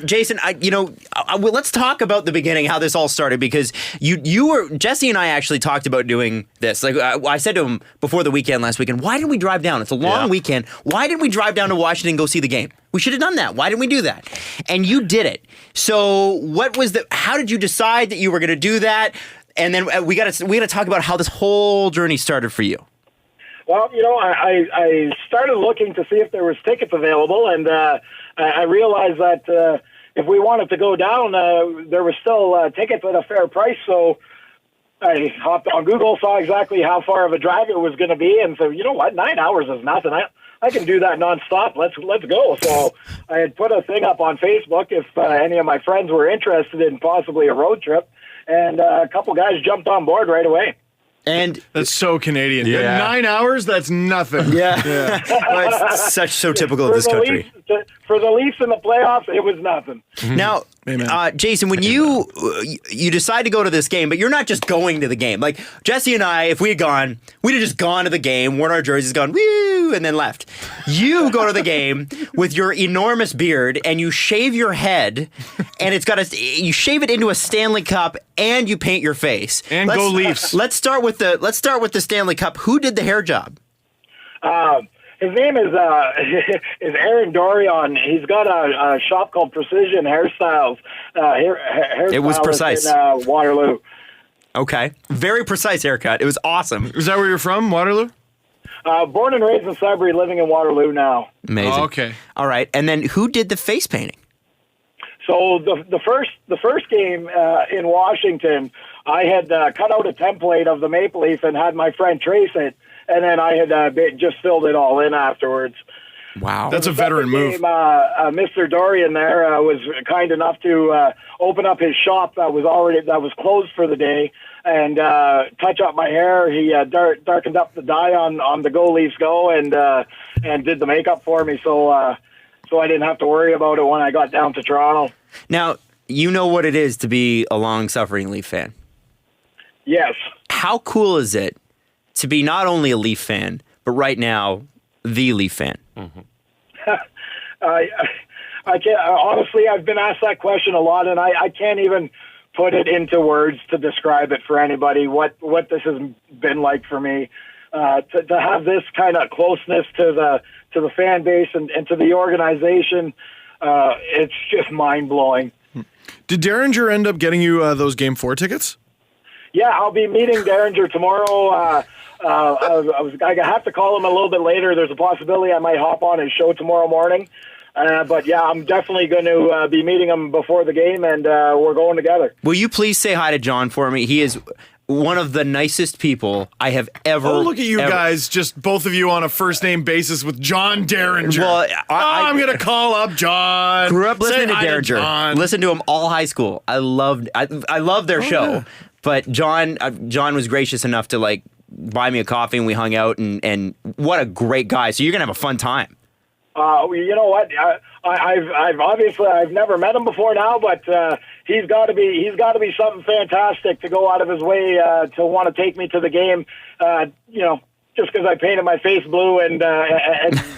Jason, let's talk about the beginning, how this all started, because Jesse and I actually talked about doing this. Like I said to him before the weekend last weekend, why didn't we drive down? It's a long weekend. Why didn't we drive down to Washington and go see the game? We should have done that. Why didn't we do that? And you did it. So how did you decide that you were going to do that? And then we got to talk about how this whole journey started for you. Well, I started looking to see if there was tickets available, and I realized that if we wanted to go down, there were still tickets at a fair price. So I hopped on Google, saw exactly how far of a drive it was going to be, and said, you know what, 9 hours is nothing. I can do that nonstop. Let's go. So I had put a thing up on Facebook if any of my friends were interested in possibly a road trip, and a couple guys jumped on board right away. And that's so Canadian. Yeah. 9 hours? That's nothing. Yeah. Well, it's so typical of this country. For the Leafs in the playoffs, it was nothing. Now, Jason, when you decide to go to this game, but you're not just going to the game. Like Jesse and I, if we had gone, we'd have just gone to the game, worn our jerseys, gone woo, and then left. You go to the game with your enormous beard and you shave your head, and you shave it into a Stanley Cup, and you paint your face. And go Leafs. Let's start with the Stanley Cup. Who did the hair job? His name is Aaron Dorion. He's got a shop called Precision Hairstyles. It was precise. In Waterloo. Okay. Very precise haircut. It was awesome. Is that where you're from, Waterloo? Born and raised in Sudbury, living in Waterloo now. Amazing. Oh, okay. All right. And then who did the face painting? So the first game in Washington, I had cut out a template of the Maple Leaf and had my friend trace it, and then I had just filled it all in afterwards. Wow. That's a veteran move. Mr. Dorian there was kind enough to open up his shop that was closed for the day and touch up my hair. He darkened up the dye on the Go Leafs Go and did the makeup for me, so I didn't have to worry about it when I got down to Toronto. Now, you know what it is to be a long-suffering Leaf fan. Yes. How cool is it to be not only a Leaf fan, but right now, the Leaf fan? Mm-hmm. I can't, honestly, I've been asked that question a lot, and I can't even put it into words to describe it for anybody, what this has been like for me. To have this kind of closeness to the fan base and to the organization, it's just mind-blowing. Did Derringer end up getting you those Game 4 tickets? Yeah, I'll be meeting Derringer tomorrow. I have to call him a little bit later. There's a possibility I might hop on his show tomorrow morning. But yeah, I'm definitely going to be meeting him before the game, and we're going together. Will you please say hi to John for me? He is one of the nicest people I have ever. Oh, look at you ever- guys, just both of you on a first name basis with John Derringer. Well, I'm gonna call up John. Grew up listening Say to hi Derringer. John. Listened to him all high school. I loved their show. yeah. But John was gracious enough to like buy me a coffee and we hung out and what a great guy. So you're gonna have a fun time. You know what? I've obviously never met him before now, but he's got to be something fantastic to go out of his way to want to take me to the game. Just because I painted my face blue and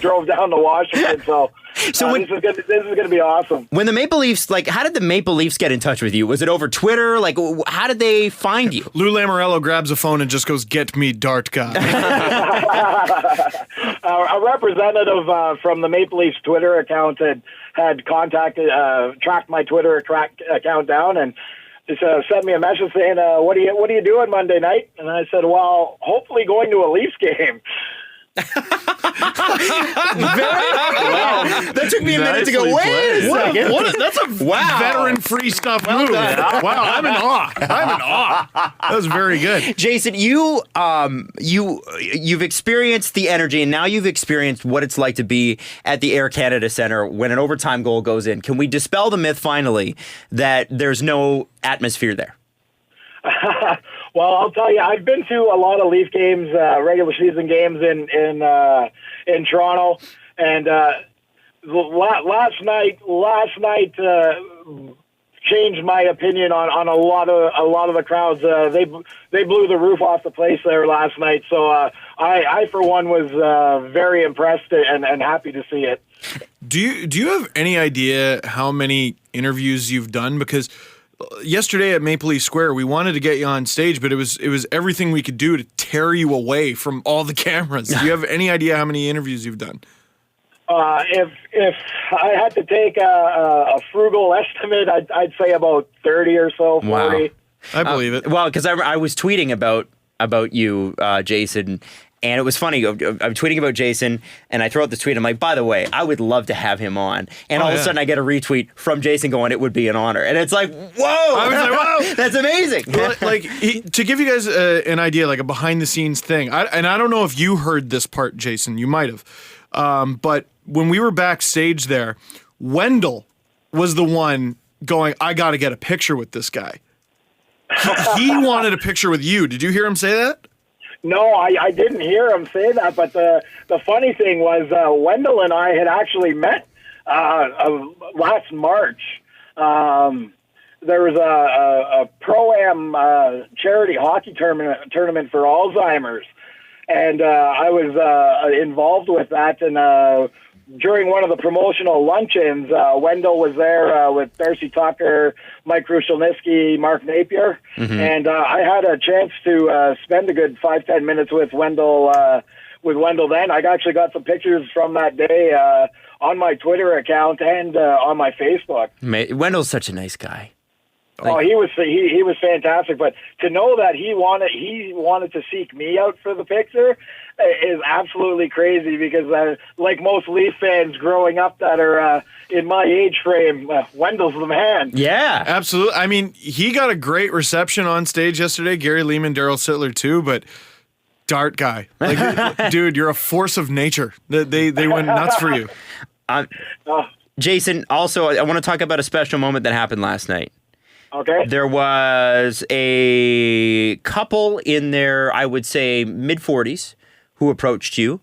drove down to Washington. So this is gonna be awesome. When the Maple Leafs, like, how did the Maple Leafs get in touch with you? Was it over Twitter? Like, how did they find you? Lou Lamoriello grabs a phone and just goes, "Get me Dart Guy." A representative from the Maple Leafs Twitter account had tracked my Twitter account down and just sent me a message saying, "What are you doing Monday night?" And I said, "Well, hopefully going to a Leafs game." That took me a minute to go, Nicely wait a second. That's a veteran-free stuff move. Wow, I'm in awe. That was very good. Jason, you've experienced the energy, and now you've experienced what it's like to be at the Air Canada Centre when an overtime goal goes in. Can we dispel the myth finally that there's no atmosphere there? Well, I'll tell you, I've been to a lot of Leaf games, regular season games in Toronto, and last night changed my opinion on a lot of the crowds. They blew the roof off the place there last night. So I for one was very impressed and happy to see it. Do you have any idea how many interviews you've done? Because yesterday at Maple Leaf Square, we wanted to get you on stage, but it was everything we could do to tear you away from all the cameras. Do you have any idea how many interviews you've done? If I had to take a frugal estimate, I'd say about 30 or so, 40. Wow. I believe it. Well, because I was tweeting about you, Jason, and it was funny. I'm tweeting about Jason, and I throw out this tweet. I'm like, by the way, I would love to have him on. And all of a sudden, I get a retweet from Jason going, "It would be an honor." And it's like, whoa! I was like, whoa! That's amazing. Well, to give you guys an idea, like a behind-the-scenes thing, and I don't know if you heard this part, Jason. You might have. But when we were backstage there, Wendell was the one going, "I got to get a picture with this guy." He wanted a picture with you. Did you hear him say that? No, I didn't hear him say that. But the funny thing was, Wendell and I had actually met last March. There was a Pro-Am charity hockey tournament for Alzheimer's. And I was involved with that, and during one of the promotional luncheons, Wendell was there with Darcy Tucker, Mike Krushelniski, Mark Napier, and I had a chance to spend a good 5-10 minutes with Wendell. Then I actually got some pictures from that day on my Twitter account and on my Facebook. Wendell's such a nice guy. He was fantastic, but to know that he wanted to seek me out for the picture is absolutely crazy because like most Leaf fans growing up that are in my age frame, Wendell's the man. Yeah, absolutely. I mean, he got a great reception on stage yesterday. Gary Leeman, Daryl Sittler too, but Dart Guy, like, dude, you're a force of nature. They went nuts for you. Jason, also, I want to talk about a special moment that happened last night. Okay. There was a couple in their, I would say, mid-40s who approached you,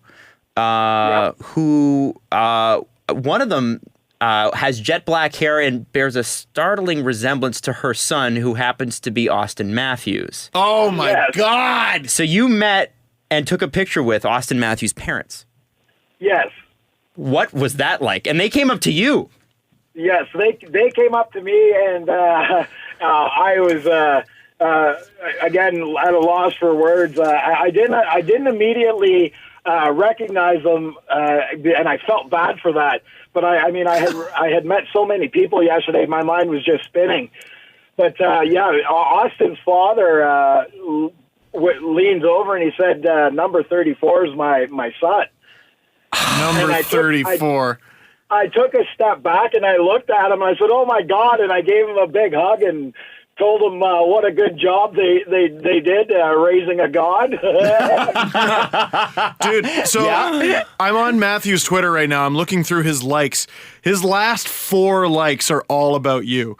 who one of them has jet black hair and bears a startling resemblance to her son, who happens to be Austin Matthews. Oh, my God. So you met and took a picture with Austin Matthews' parents. Yes. What was that like? And they came up to you. Yes, they came up to me, and I was again at a loss for words. I didn't immediately recognize them, and I felt bad for that. But I had met so many people yesterday, my mind was just spinning. But Austin's father leans over and he said, "Number 34 is my son." Number 34. I took a step back and I looked at him and I said, "Oh my God!" And I gave him a big hug and told him what a good job they did raising a god. Dude, so I'm on Matthew's Twitter right now. I'm looking through his likes. His last 4 likes are all about you.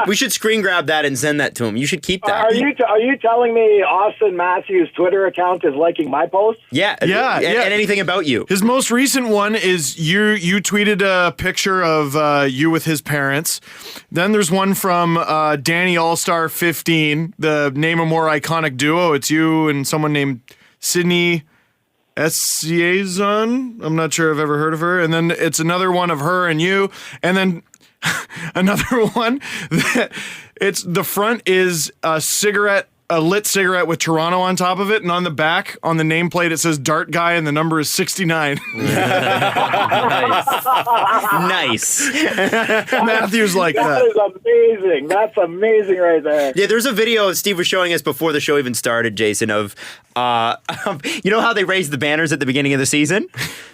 We should screen grab that and send that to him. You should keep that. Are you telling me Austin Matthews' Twitter account is liking my post? Yeah. And anything about you. His most recent one is you tweeted a picture of you with his parents. Then there's one from Danny All-Star 15, the name a more iconic duo. It's you and someone named Sydney Esciazon. I'm not sure I've ever heard of her. And then it's another one of her and you. And then another one that it's the front is a lit cigarette with Toronto on top of it, and on the back, on the nameplate, it says Dart Guy, and the number is 69. Nice. Matthew's like That that. is amazing. That's amazing right there. Yeah, there's a video Steve was showing us before the show even started, Jason, of you know how they raised the banners at the beginning of the season?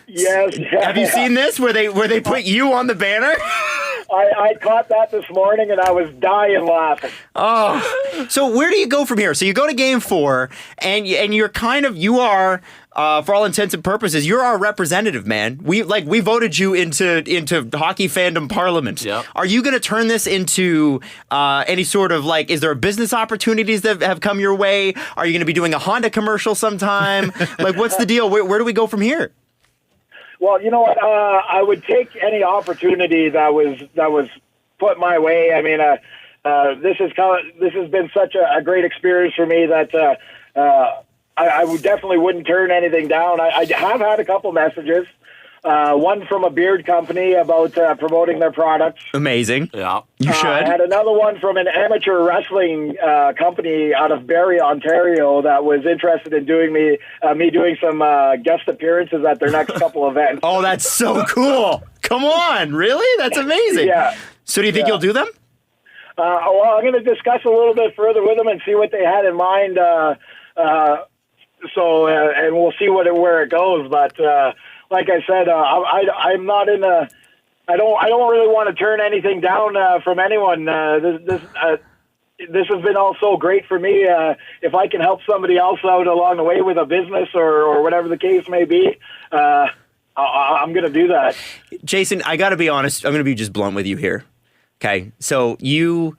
Yes. Have you seen this where they put you on the banner? I caught that this morning and I was dying laughing. Oh, so where do you go from here? So you go to Game 4, and you are. For all intents and purposes, you're our representative, man. We voted you into hockey fandom parliament. Yep. Are you going to turn this into any sort of is there business opportunities that have come your way? Are you going to be doing a Honda commercial sometime? What's the deal? Where do we go from here? Well, you know what? I would take any opportunity that was put my way. I mean, this has been such a great experience for me that I definitely wouldn't turn anything down. I have had a couple messages. One from a beard company about promoting their products. Amazing. Yeah. You should. I had another one from an amateur wrestling company out of Barrie, Ontario, that was interested in doing me doing some guest appearances at their next couple events. Oh, that's so cool. Come on. Really? That's amazing. Yeah. So do you think you'll do them? Well, I'm going to discuss a little bit further with them and see what they had in mind. And we'll see where it goes. But like I said, I'm not in a. I don't really want to turn anything down from anyone. This has been all so great for me. If I can help somebody else out along the way with a business or whatever the case may be, I'm going to do that. Jason, I got to be honest. I'm going to be just blunt with you here. Okay, so you've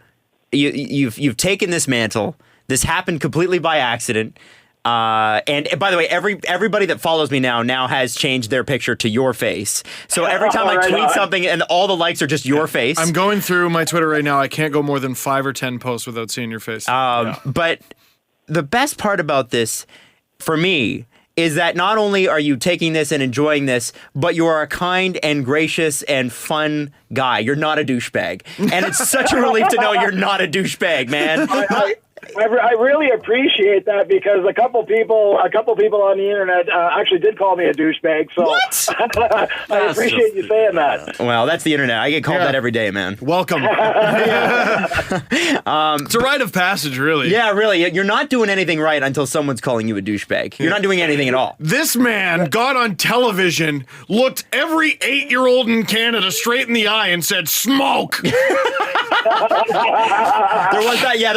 taken this mantle. This happened completely by accident. And by the way, everybody that follows me now has changed their picture to your face. So every time I tweet something and all the likes are just your face. I'm going through my Twitter right now. I can't go more than 5 or 10 posts without seeing your face. But the best part about this, for me, is that not only are you taking this and enjoying this, but you are a kind and gracious and fun guy. You're not a douchebag. And it's such a relief to know you're not a douchebag, man. I really appreciate that because a couple people on the internet actually did call me a douchebag. So I appreciate you saying that. Well, that's the internet. I get called that every day, man. Welcome. It's a rite of passage, really. Yeah, really. You're not doing anything right until someone's calling you a douchebag. You're not doing anything at all. This man got on television, looked every 8-year-old in Canada straight in the eye and said, "Smoke." There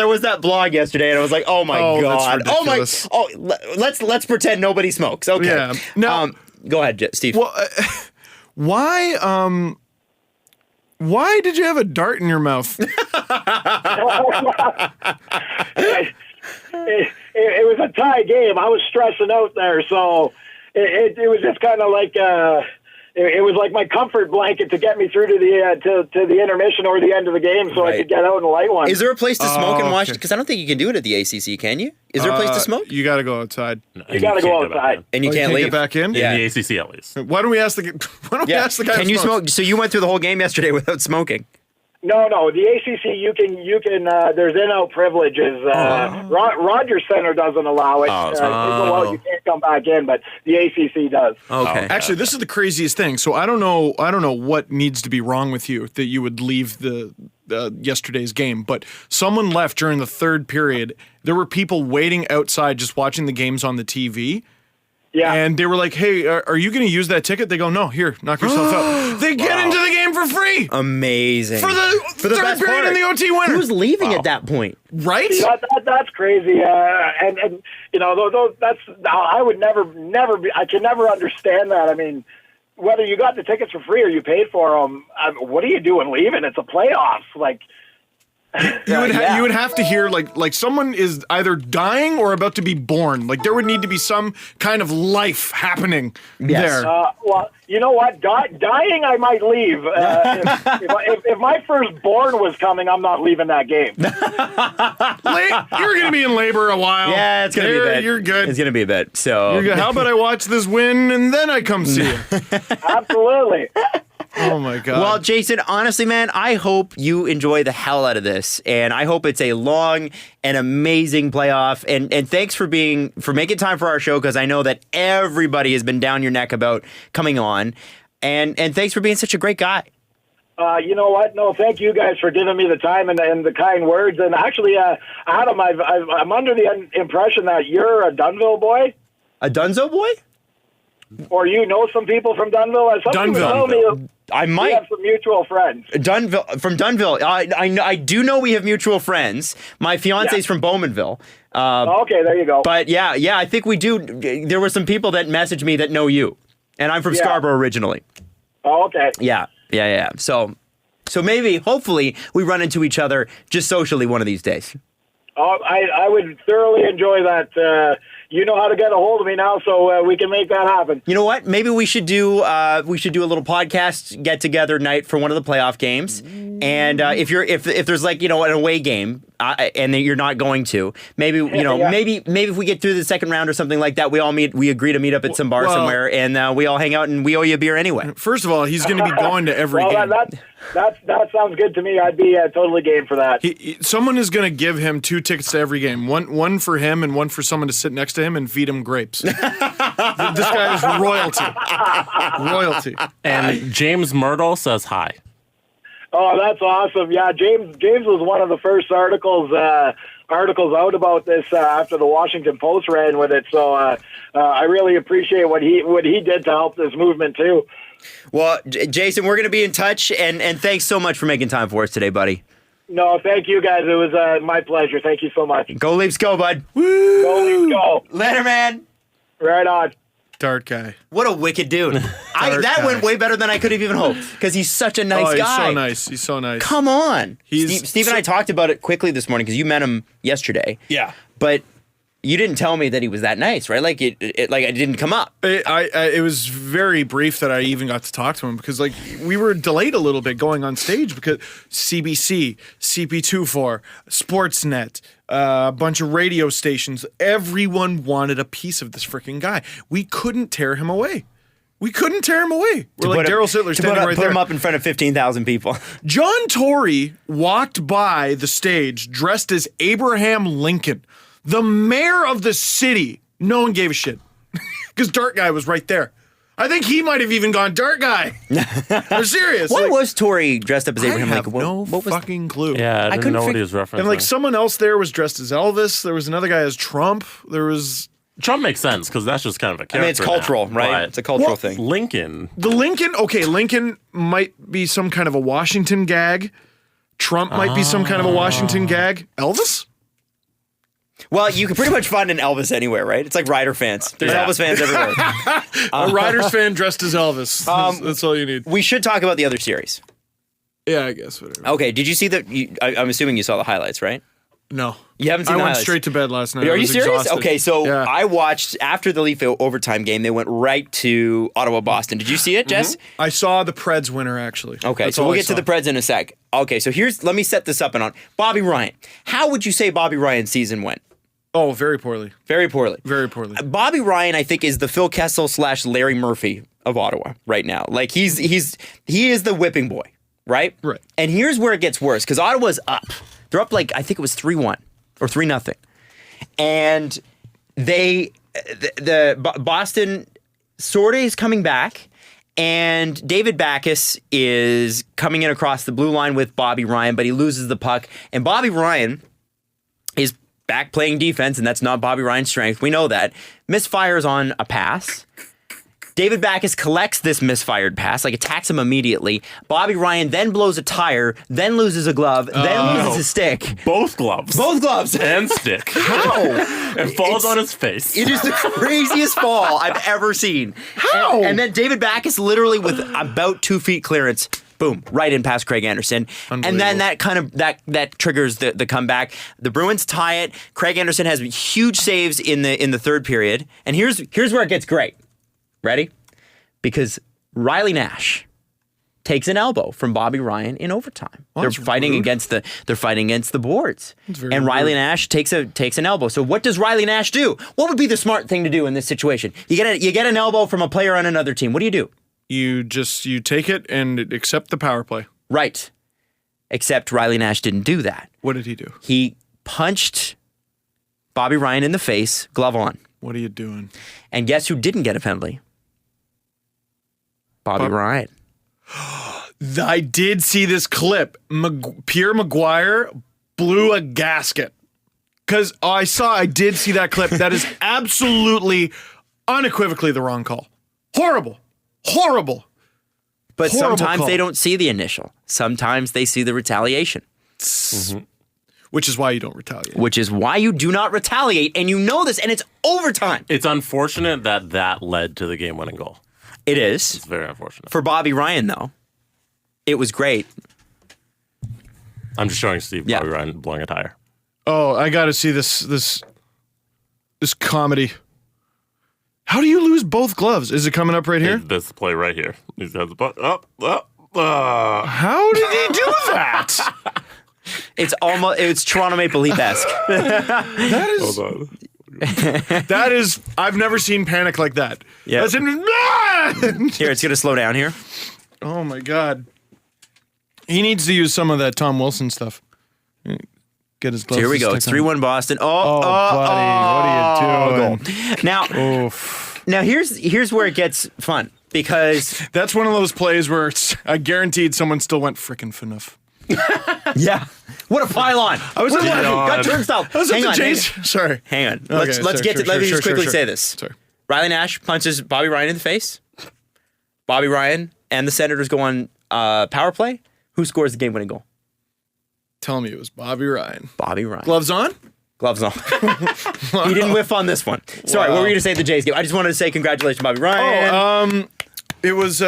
was that blog yesterday, and I was like, "Oh my god! Oh my! Oh, let's pretend nobody smokes." Okay. Yeah. Now, go ahead, Steve. Well, why did you have a dart in your mouth? It was a tie game. I was stressing out there, so it was just kind of like. It was like my comfort blanket to get me through to the intermission or the end of the game, so I could get out and light one. Is there a place to smoke and watch? Because I don't think you can do it at the ACC, can you? Is there a place to smoke? You got to go outside. You got to go outside, and you can't leave. Get back in. Yeah. In the ACC at least. Why don't we ask the guy? Can you smoke? So you went through the whole game yesterday without smoking? No. The ACC, you can. There's in-out privileges. Rogers Center doesn't allow it. You can't come back in, but the ACC does. Okay. Actually, this is the craziest thing. So I don't know what needs to be wrong with you that you would leave the yesterday's game, but someone left during the third period. There were people waiting outside just watching the games on the TV. Yeah. And they were like, hey, are you going to use that ticket? They go, no, here, knock yourself out. They get into the game for free. Amazing. For the third best period part. in the OT winner. Who's leaving at that point? Right? That's crazy. And you know, that's I would never be. I can never understand that. I mean, whether you got the tickets for free or you paid for them, what are you doing leaving? It's a playoffs. Like, You would have to hear like someone is either dying or about to be born. Like there would need to be some kind of life happening there. well, you know what? Dying, I might leave. If my firstborn was coming, I'm not leaving that game. You're going to be in labor a while. Yeah, it's going to be a bit. You're good. It's going to be a bit. So You're good. How about I watch this win and then I come see you? Absolutely. Oh my God. Well, Jason, honestly, man, I hope you enjoy the hell out of this, and I hope it's a long and amazing playoff. And thanks for making time for our show, because I know that everybody has been down your neck about coming on, and thanks for being such a great guy. You know what? No, thank you guys for giving me the time and the kind words. And actually, Adam, I'm under the impression that you're a Dunville boy. A Dunzo boy? Or you know some people from Dunville? Somebody told me I might we have some mutual friends. From Dunville. I do know we have mutual friends. My fiance's from Bowmanville. Okay, there you go. But yeah, I think we do. There were some people that messaged me that know you, and I'm from Scarborough originally. Oh, okay. Yeah. So maybe, hopefully, we run into each other just socially one of these days. Oh, I would thoroughly enjoy that. You know how to get a hold of me now, so we can make that happen. You know what? Maybe we should do a little podcast get together night for one of the playoff games. And if there's like, you know, an away game and you're not going to, maybe maybe if we get through the second round or something like that, we agree to meet up at some bar somewhere, and we all hang out and we owe you a beer anyway. First of all, he's going to be going to every game. That sounds good to me. I'd be totally game for that. Someone is going to give him 2 tickets to every game. One for him and one for someone to sit next to him and feed him grapes. This guy is royalty. Royalty. And James Myrtle says hi. Oh, that's awesome. Yeah, James was one of the first articles out about this after the Washington Post ran with it. So I really appreciate what he did to help this movement too. Well, Jason, we're going to be in touch, and thanks so much for making time for us today, buddy. No, thank you guys. It was my pleasure. Thank you so much. Go Leafs, go, bud. Woo! Go Leafs, go. Later, man. Right on. Dart guy. What a wicked dude. That went way better than I could have even hoped, because he's such a nice guy. He's so nice. Come on. Steve and I talked about it quickly this morning, because you met him yesterday. Yeah. But you didn't tell me that he was that nice, right? Like it didn't come up. It was very brief that I even got to talk to him, because like we were delayed a little bit going on stage because CBC, CP24, Sportsnet, a bunch of radio stations, everyone wanted a piece of this freaking guy. We couldn't tear him away. We're like Daryl Sittler standing right there. Put him up in front of 15,000 people. John Tory walked by the stage dressed as Abraham Lincoln, the mayor of the city. No one gave a shit because Dart Guy was right there. I think he might have even gone Dart Guy. I'm serious. What was Tory dressed up as Abraham I have Lincoln? no fucking clue. Yeah, I didn't know what he was referencing. And like someone else there was dressed as Elvis. There was another guy as Trump. Trump makes sense, because that's just kind of a character. I mean, it's cultural, now, right? It's a cultural thing. Lincoln Lincoln might be some kind of a Washington gag. Trump might be some kind of a Washington gag. Elvis? Well, you can pretty much find an Elvis anywhere, right? It's like Ryder fans. There's Elvis fans everywhere. A Riders fan dressed as Elvis. That's all you need. We should talk about the other series. Yeah, I guess, whatever. Okay, did you see I'm assuming you saw the highlights, right? No. You haven't seen the highlights? I went straight to bed last night. Are you serious? Exhausted. Okay, so yeah. I watched, after the Leaf overtime game, they went right to Ottawa-Boston. Did you see it, Jess? I saw the Preds winner, actually. Okay, That's so all we'll I get to saw. the Preds in a sec. Okay, so let me set this up and on. Bobby Ryan. How would you say Bobby Ryan's season went? Oh, very poorly. Very poorly. Very poorly. Bobby Ryan, I think, is the Phil Kessel / Larry Murphy of Ottawa right now. Like, he is the whipping boy, right? Right. And here's where it gets worse, because Ottawa's up. They're up like, I think it was 3-1 or 3-0. And Boston sort of is coming back, and David Backes is coming in across the blue line with Bobby Ryan, but he loses the puck. And Bobby Ryan is back playing defense, and that's not Bobby Ryan's strength. We know that. Misfires on a pass. David Backes collects this misfired pass, attacks him immediately. Bobby Ryan then blows a tire, then loses a glove, then loses his stick. Both gloves. Both gloves. And stick. How? And falls on his face. It is the craziest fall I've ever seen. How? And then David Backes literally with about 2 feet clearance, boom, right in past Craig Anderson. And then that kind of that triggers the comeback. The Bruins tie it. Craig Anderson has huge saves in the third period. And here's where it gets great. Ready? Because Riley Nash takes an elbow from Bobby Ryan in overtime. They're fighting against the boards. And Riley Nash takes an elbow. So what does Riley Nash do? What would be the smart thing to do in this situation? You get an elbow from a player on another team. What do you do? You take it and accept the power play. Right. Except Riley Nash didn't do that. What did he do? He punched Bobby Ryan in the face, glove on. What are you doing? And guess who didn't get a penalty? Bobby Ryan. I did see this clip. Pierre Maguire blew a gasket. Because I did see that clip. That is absolutely, unequivocally the wrong call. Horrible. Horrible. But Horrible sometimes call. they don't see the initial. Sometimes they see the retaliation. Which is why you don't retaliate. Which is why you do not retaliate, and you know this, and it's overtime. It's unfortunate that led to the game-winning goal. It is. It's very unfortunate. For Bobby Ryan, though, it was great. I'm just showing Steve Bobby Ryan blowing a tire. Oh, I got to see this comedy. How do you lose both gloves? Is it coming up right here? This play right here. He has the butt up. How did he do that? It's Toronto Maple Leaf-esque. That is, I've never seen panic like that. Yeah. That's Here, it's going to slow down here. Oh my God. He needs to use some of that Tom Wilson stuff. Get his gloves. Here we to go. It's stick on. 3-1 Boston. Buddy, what are you doing? Now here's where it gets fun because That's one of those plays where I guaranteed someone still went frickin' Fanuff. yeah, what a pylon! I was got turnstile. Hang on, Sorry. hang on. Okay, Let's get to. Let me just quickly say this. Sorry. Riley Nash punches Bobby Ryan in the face. Bobby Ryan and the Senators go on power play. Who scores the game-winning goal? Tell me it was Bobby Ryan. Bobby Ryan. Gloves on? Gloves on. He didn't whiff on this one. Sorry, what were you going to say at the Jays game? I just wanted to say congratulations, Bobby Ryan. It was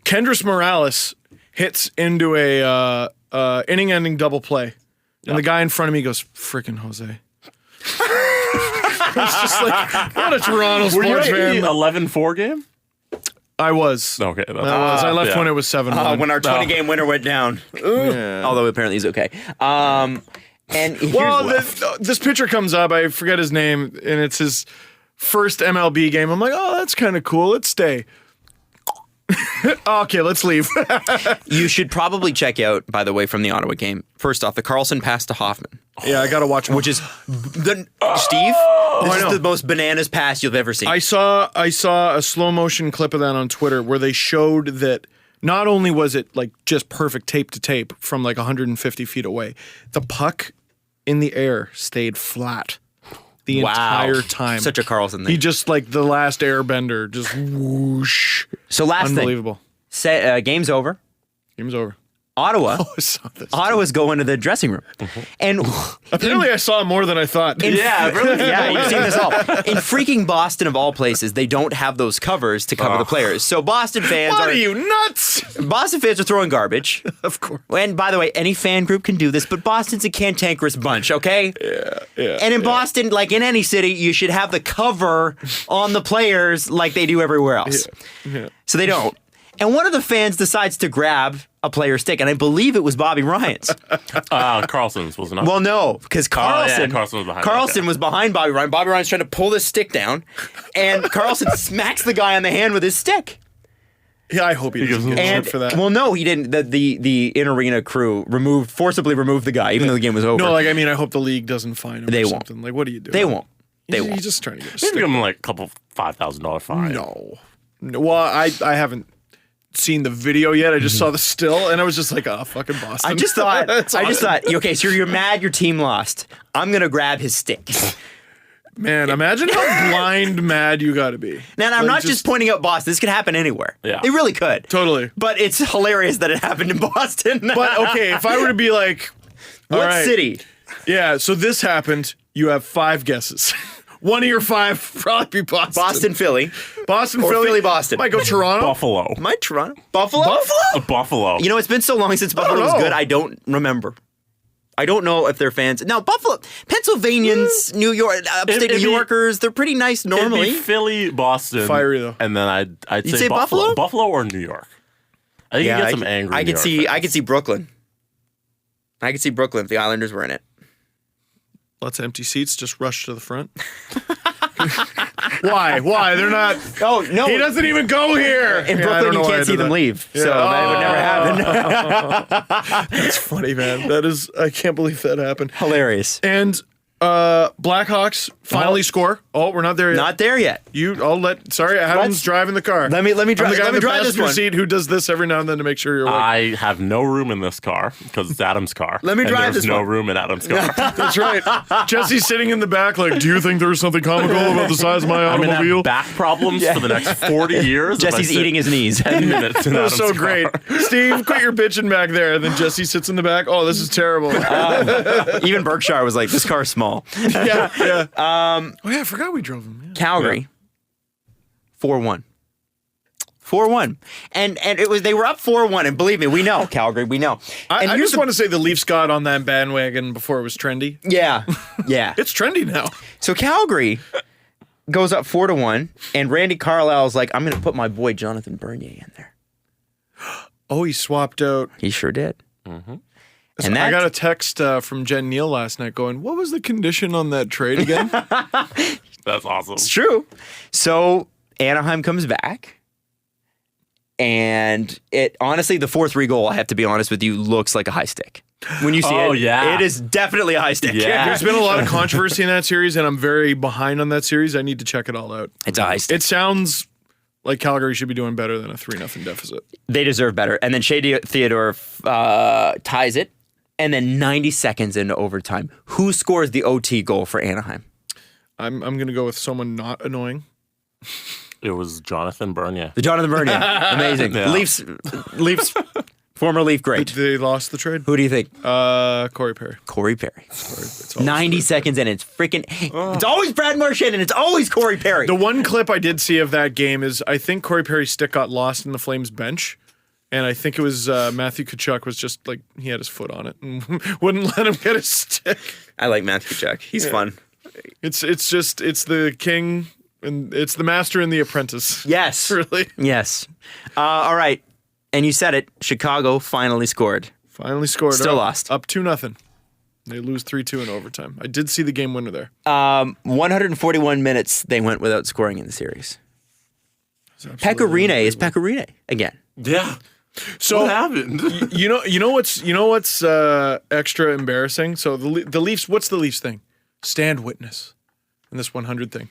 Kendrys Morales hits into a inning-ending double play, and the guy in front of me goes, "Frickin' Jose." It's just like, not a Toronto sports fan. 11-4 game? I was. Okay. I left when it was 7-1. When our 20-game winner went down. Although apparently he's okay. And here's This pitcher comes up. I forget his name, and it's his first MLB game. I'm like, oh, that's kind of cool. Let's stay. Okay, let's leave. You should probably check out, by the way, from the Ottawa game. First off, the Carlson pass to Hoffman. Yeah, I got to watch one. Which is Steve. This is the most bananas pass you've ever seen. I saw a slow motion clip of that on Twitter where they showed that not only was it like just perfect tape to tape from like 150 feet away, the puck in the air stayed flat the entire time. Such a Carlson thing. He just like the last airbender, just whoosh. So last Unbelievable. thing. Game's over. Game's over. Ottawa. I saw this. Ottawa's going to the dressing room. And Apparently I saw more than I thought. Yeah, really? yeah, you've seen this all. In freaking Boston, of all places, they don't have those covers to cover the players. So Boston fans What are you, nuts? Boston fans are throwing garbage. Of course. And by the way, any fan group can do this, but Boston's a cantankerous bunch, okay? Yeah. And in Boston, like in any city, you should have the cover on the players like they do everywhere else. Yeah. So they don't. And one of the fans decides to grab a player's stick, and I believe it was Bobby Ryan's. Carlson's was not. Well, no, because Carlson, Carlson was behind. Carlson was behind Bobby Ryan. Bobby Ryan's trying to pull this stick down, and Carlson smacks the guy on the hand with his stick. Yeah, I hope he doesn't get And shit for that. well, no, he didn't. The in-arena crew forcibly removed the guy, even though the game was over. No, like, I mean, I hope the league doesn't fine him They or won't. something. Like, what are you doing? They won't. They won't. He's just trying to get a Maybe stick. give him like a couple $5,000 fine. No. Well, I haven't. seen the video yet. I just saw the still, and I was just like, "Oh, fucking Boston." I just thought, okay, so you're mad your team lost. I'm gonna grab his stick. Man, imagine how blind mad you got to be. Now, I'm not just pointing out Boston. This could happen anywhere. Yeah. It really could. Totally. But it's hilarious that it happened in Boston. But okay, if I were to be like, all what right, city? Yeah, so this happened. You have 5 guesses. One of your 5 probably be Boston. Boston, Philly. Boston, Or Philly. Philly, Boston. Might go Toronto. Buffalo. My Toronto. Buffalo? Buffalo. You know, it's been so long since Buffalo was know. good, I don't remember. I don't know if they're fans. Now, Buffalo, Pennsylvanians, New York, upstate It'd New be- Yorkers, they're pretty nice It'd normally. be Philly, Boston. Fiery, though. And then I'd You'd say say Buffalo? Buffalo or New York. I think you get some angry I New could York see. I fans. could see Brooklyn. I could see Brooklyn if the Islanders were in it. Lots of empty seats. Just rush to the front. Why? They're not. Oh no! He doesn't even go here. In Yeah, I Brooklyn, don't know you why I can't see did them that. leave, so Yeah. that would never happen. That's funny, man. That is. I can't believe that happened. Hilarious. And Blackhawks finally score. Oh, we're not there yet. Not there yet. Sorry, Adam's Let's- driving the car. Let me I'm the drive. guy Let in me the drive this passenger one. seat who does this every now and then to make sure you're awake. I have no room in this car because it's Adam's car. Let me and drive there's this no one. room in Adam's car. That's right. Jesse's sitting in the back like, do you think there was something comical about the size of my I'm gonna automobile? have back problems for the next 40 years. if I Jesse's sit eating his knees. 10 minutes in That was Adam's so great. car. Steve, quit your bitching back there. And then Jesse sits in the back. Oh, this is terrible. Even Berkshire was like, "This car's small." yeah. Oh, yeah, I forgot we drove him. Yeah. Calgary, 4-1. 4-1. And it was they were up 4-1, and believe me, we know Calgary, we know. And I here's just want to say the Leafs got on that bandwagon before it was trendy. yeah. It's trendy now. So Calgary goes up 4-1, and Randy Carlisle's like, "I'm going to put my boy Jonathan Bernier in there." Oh, he swapped out. He sure did. So And I that- got a text from Jen Neal last night going, what was the condition on that trade again? That's awesome. It's true. So Anaheim comes back, and it honestly, the 4-3 goal, I have to be honest with you, looks like a high stick. When you see Oh, it, yeah. it is definitely a high stick. Yeah. There's been a lot of controversy in that series, and I'm very behind on that series. I need to check it all out. It's a high stick. It sounds like Calgary should be doing better than a 3-0 deficit. They deserve better. And then Shea Theodore ties it, and then 90 seconds into overtime, who scores the OT goal for Anaheim? I'm going to go with someone not annoying. It was Jonathan Bernier. The Jonathan Bernier. Amazing. Yeah. Leafs, former Leaf great. They lost the trade. Who do you think? Corey Perry. Corey Perry. It's always 90 Corey seconds in, it's freaking. It's always Brad Marchand, and it's always Corey Perry. The one clip I did see of that game is I think Corey Perry's stick got lost in the Flames bench. And I think it was Matthew Tkachuk was just like, he had his foot on it and wouldn't let him get his stick. I like Matthew Tkachuk. He's fun. It's the king and it's the master and the apprentice. Yes. Really. Yes. All right. And you said it. Chicago finally scored. Finally scored. Still up, lost. Up 2-0. They lose 3-2 in overtime. I did see the game winner there. 141 minutes they went without scoring in the series. Pecorine is Pecorine again. Yeah. So What happened? you know what's extra embarrassing. So the Leafs. What's the Leafs thing? Stand witness in this 100 thing.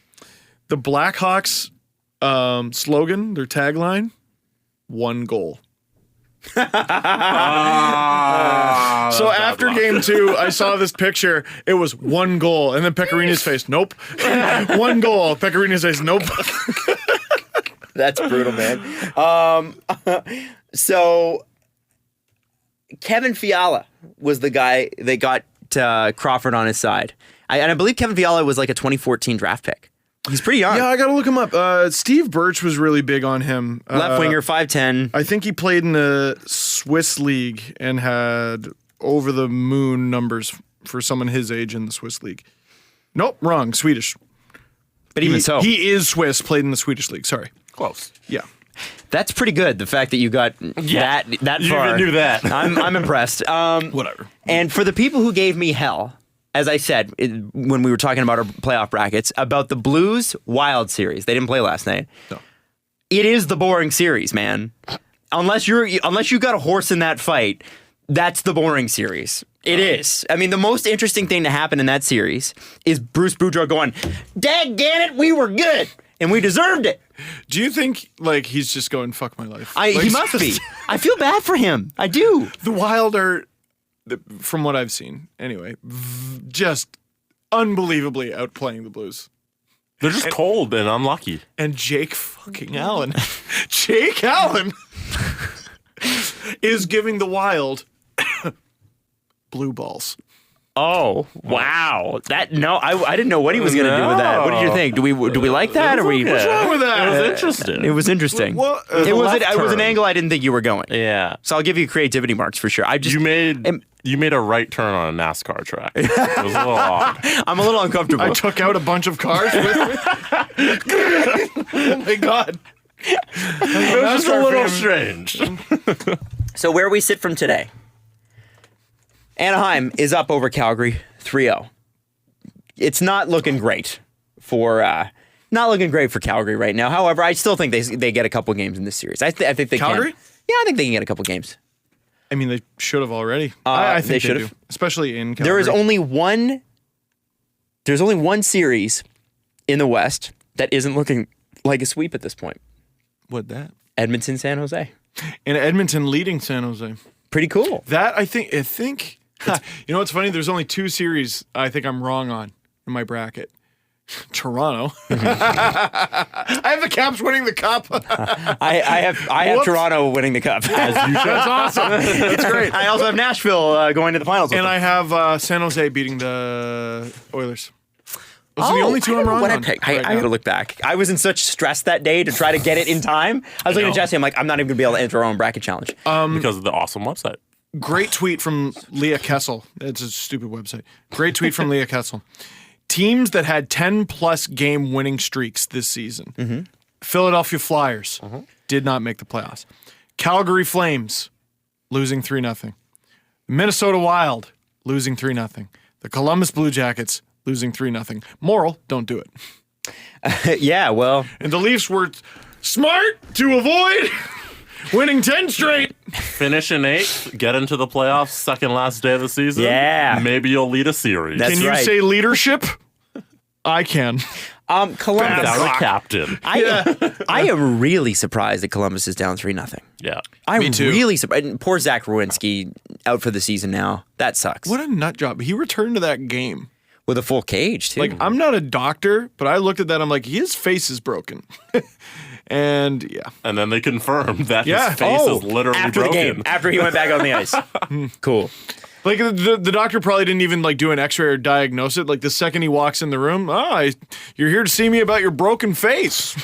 The Blackhawks slogan, their tagline, 1 goal. So after game 2, I saw this picture. It was 1 goal, and then Pecorine's face. Nope. 1 goal. Pecorine's face. Nope. That's brutal, man. So Kevin Fiala was the guy that got Crawford on his side. And I believe Kevin Fiala was like a 2014 draft pick. He's pretty young. Yeah, I gotta look him up. Steve Birch was really big on him. Left winger, 5'10". I think he played in the Swiss league and had over the moon numbers for someone his age in the Swiss league. Nope, wrong. Swedish. But even so, he is Swiss. Played in the Swedish league. Sorry. Close. Yeah. that's pretty good. The fact that you got that You far. even knew that. I'm impressed. Whatever. And for the people who gave me hell, as I said when we were talking about our playoff brackets, about the Blues Wild series, they didn't play last night. No. It is the boring series, man. Unless you got a horse in that fight, that's the boring series. It is. I mean, the most interesting thing to happen in that series is Bruce Boudreau going, "Daggone it, we were good." and we deserved it. Do you think like he's just going fuck my life? He must be. I feel bad for him. I do. The Wild are, from what I've seen anyway, just unbelievably outplaying the Blues. They're just cold and unlucky. And Jake fucking Allen, Jake Allen is giving the Wild blue balls. Oh wow! I didn't know what he was going to do with that. What did you think? Do we like that? Or we? What's wrong with that? It was interesting. It was interesting. What? It was left an turn. angle I didn't think you were going. Yeah. So I'll give you creativity marks for sure. You made a right turn on a NASCAR track. It was a little odd. I'm a little uncomfortable. I took out a bunch of cars with me. Oh my god! It was just a little strange. So where we sit from today, Anaheim is up over Calgary 3-0. It's not looking great for Calgary right now. However, I still think they get a couple games in this series. I think they Calgary? can. Yeah, I think they can get a couple games. I mean, they should have already. I think they they should do, have. especially in Calgary. There is only one. There's only one series in the West that isn't looking like a sweep at this point. What that? Edmonton, San Jose. And Edmonton leading San Jose. Pretty cool. That I think. You know what's funny? There's only two series I think I'm wrong on in my bracket. Toronto. I have the Caps winning the cup. I have Whoops. Toronto winning the cup. As you should. That's awesome. It's great. I also have Nashville going to the finals. with And them. I have San Jose beating the Oilers. Those are the only two I I'm don't know Oh, what I on. picked. right I now. gotta look back. I was in such stress that day to try to get it in time. I was looking at Jesse. I'm like, I'm not even gonna be able to enter our own bracket challenge. Because of the awesome website. Great tweet from Leah Kessel. It's a stupid website. Great tweet from Leah Kessel. Teams that had 10-plus game winning streaks this season. Philadelphia Flyers did not make the playoffs. Calgary Flames losing 3-0. Minnesota Wild losing 3-0. The Columbus Blue Jackets losing 3-0. Moral, don't do it. Yeah, well, And the Leafs were smart to avoid winning 10 straight. Finish in 8th, get into the playoffs, second last day of the season. Yeah. Maybe you'll lead a series. That's Can you right. say leadership? I can. Columbus. Without a captain. I am really surprised that Columbus is down 3-0. Yeah. I'm too. really surprised. Poor Zach Rowinski out for the season now. That sucks. What a nut job. He returned to that game. With a full cage too. Like, I'm not a doctor, but I looked at that. I'm like, his face is broken. And yeah. And then they confirmed that Yeah. his face is literally after broken. the game, after he went back on the ice. Cool. Like, the doctor probably didn't even, like, do an x-ray or diagnose it. Like, the second he walks in the room, you're here to see me about your broken face.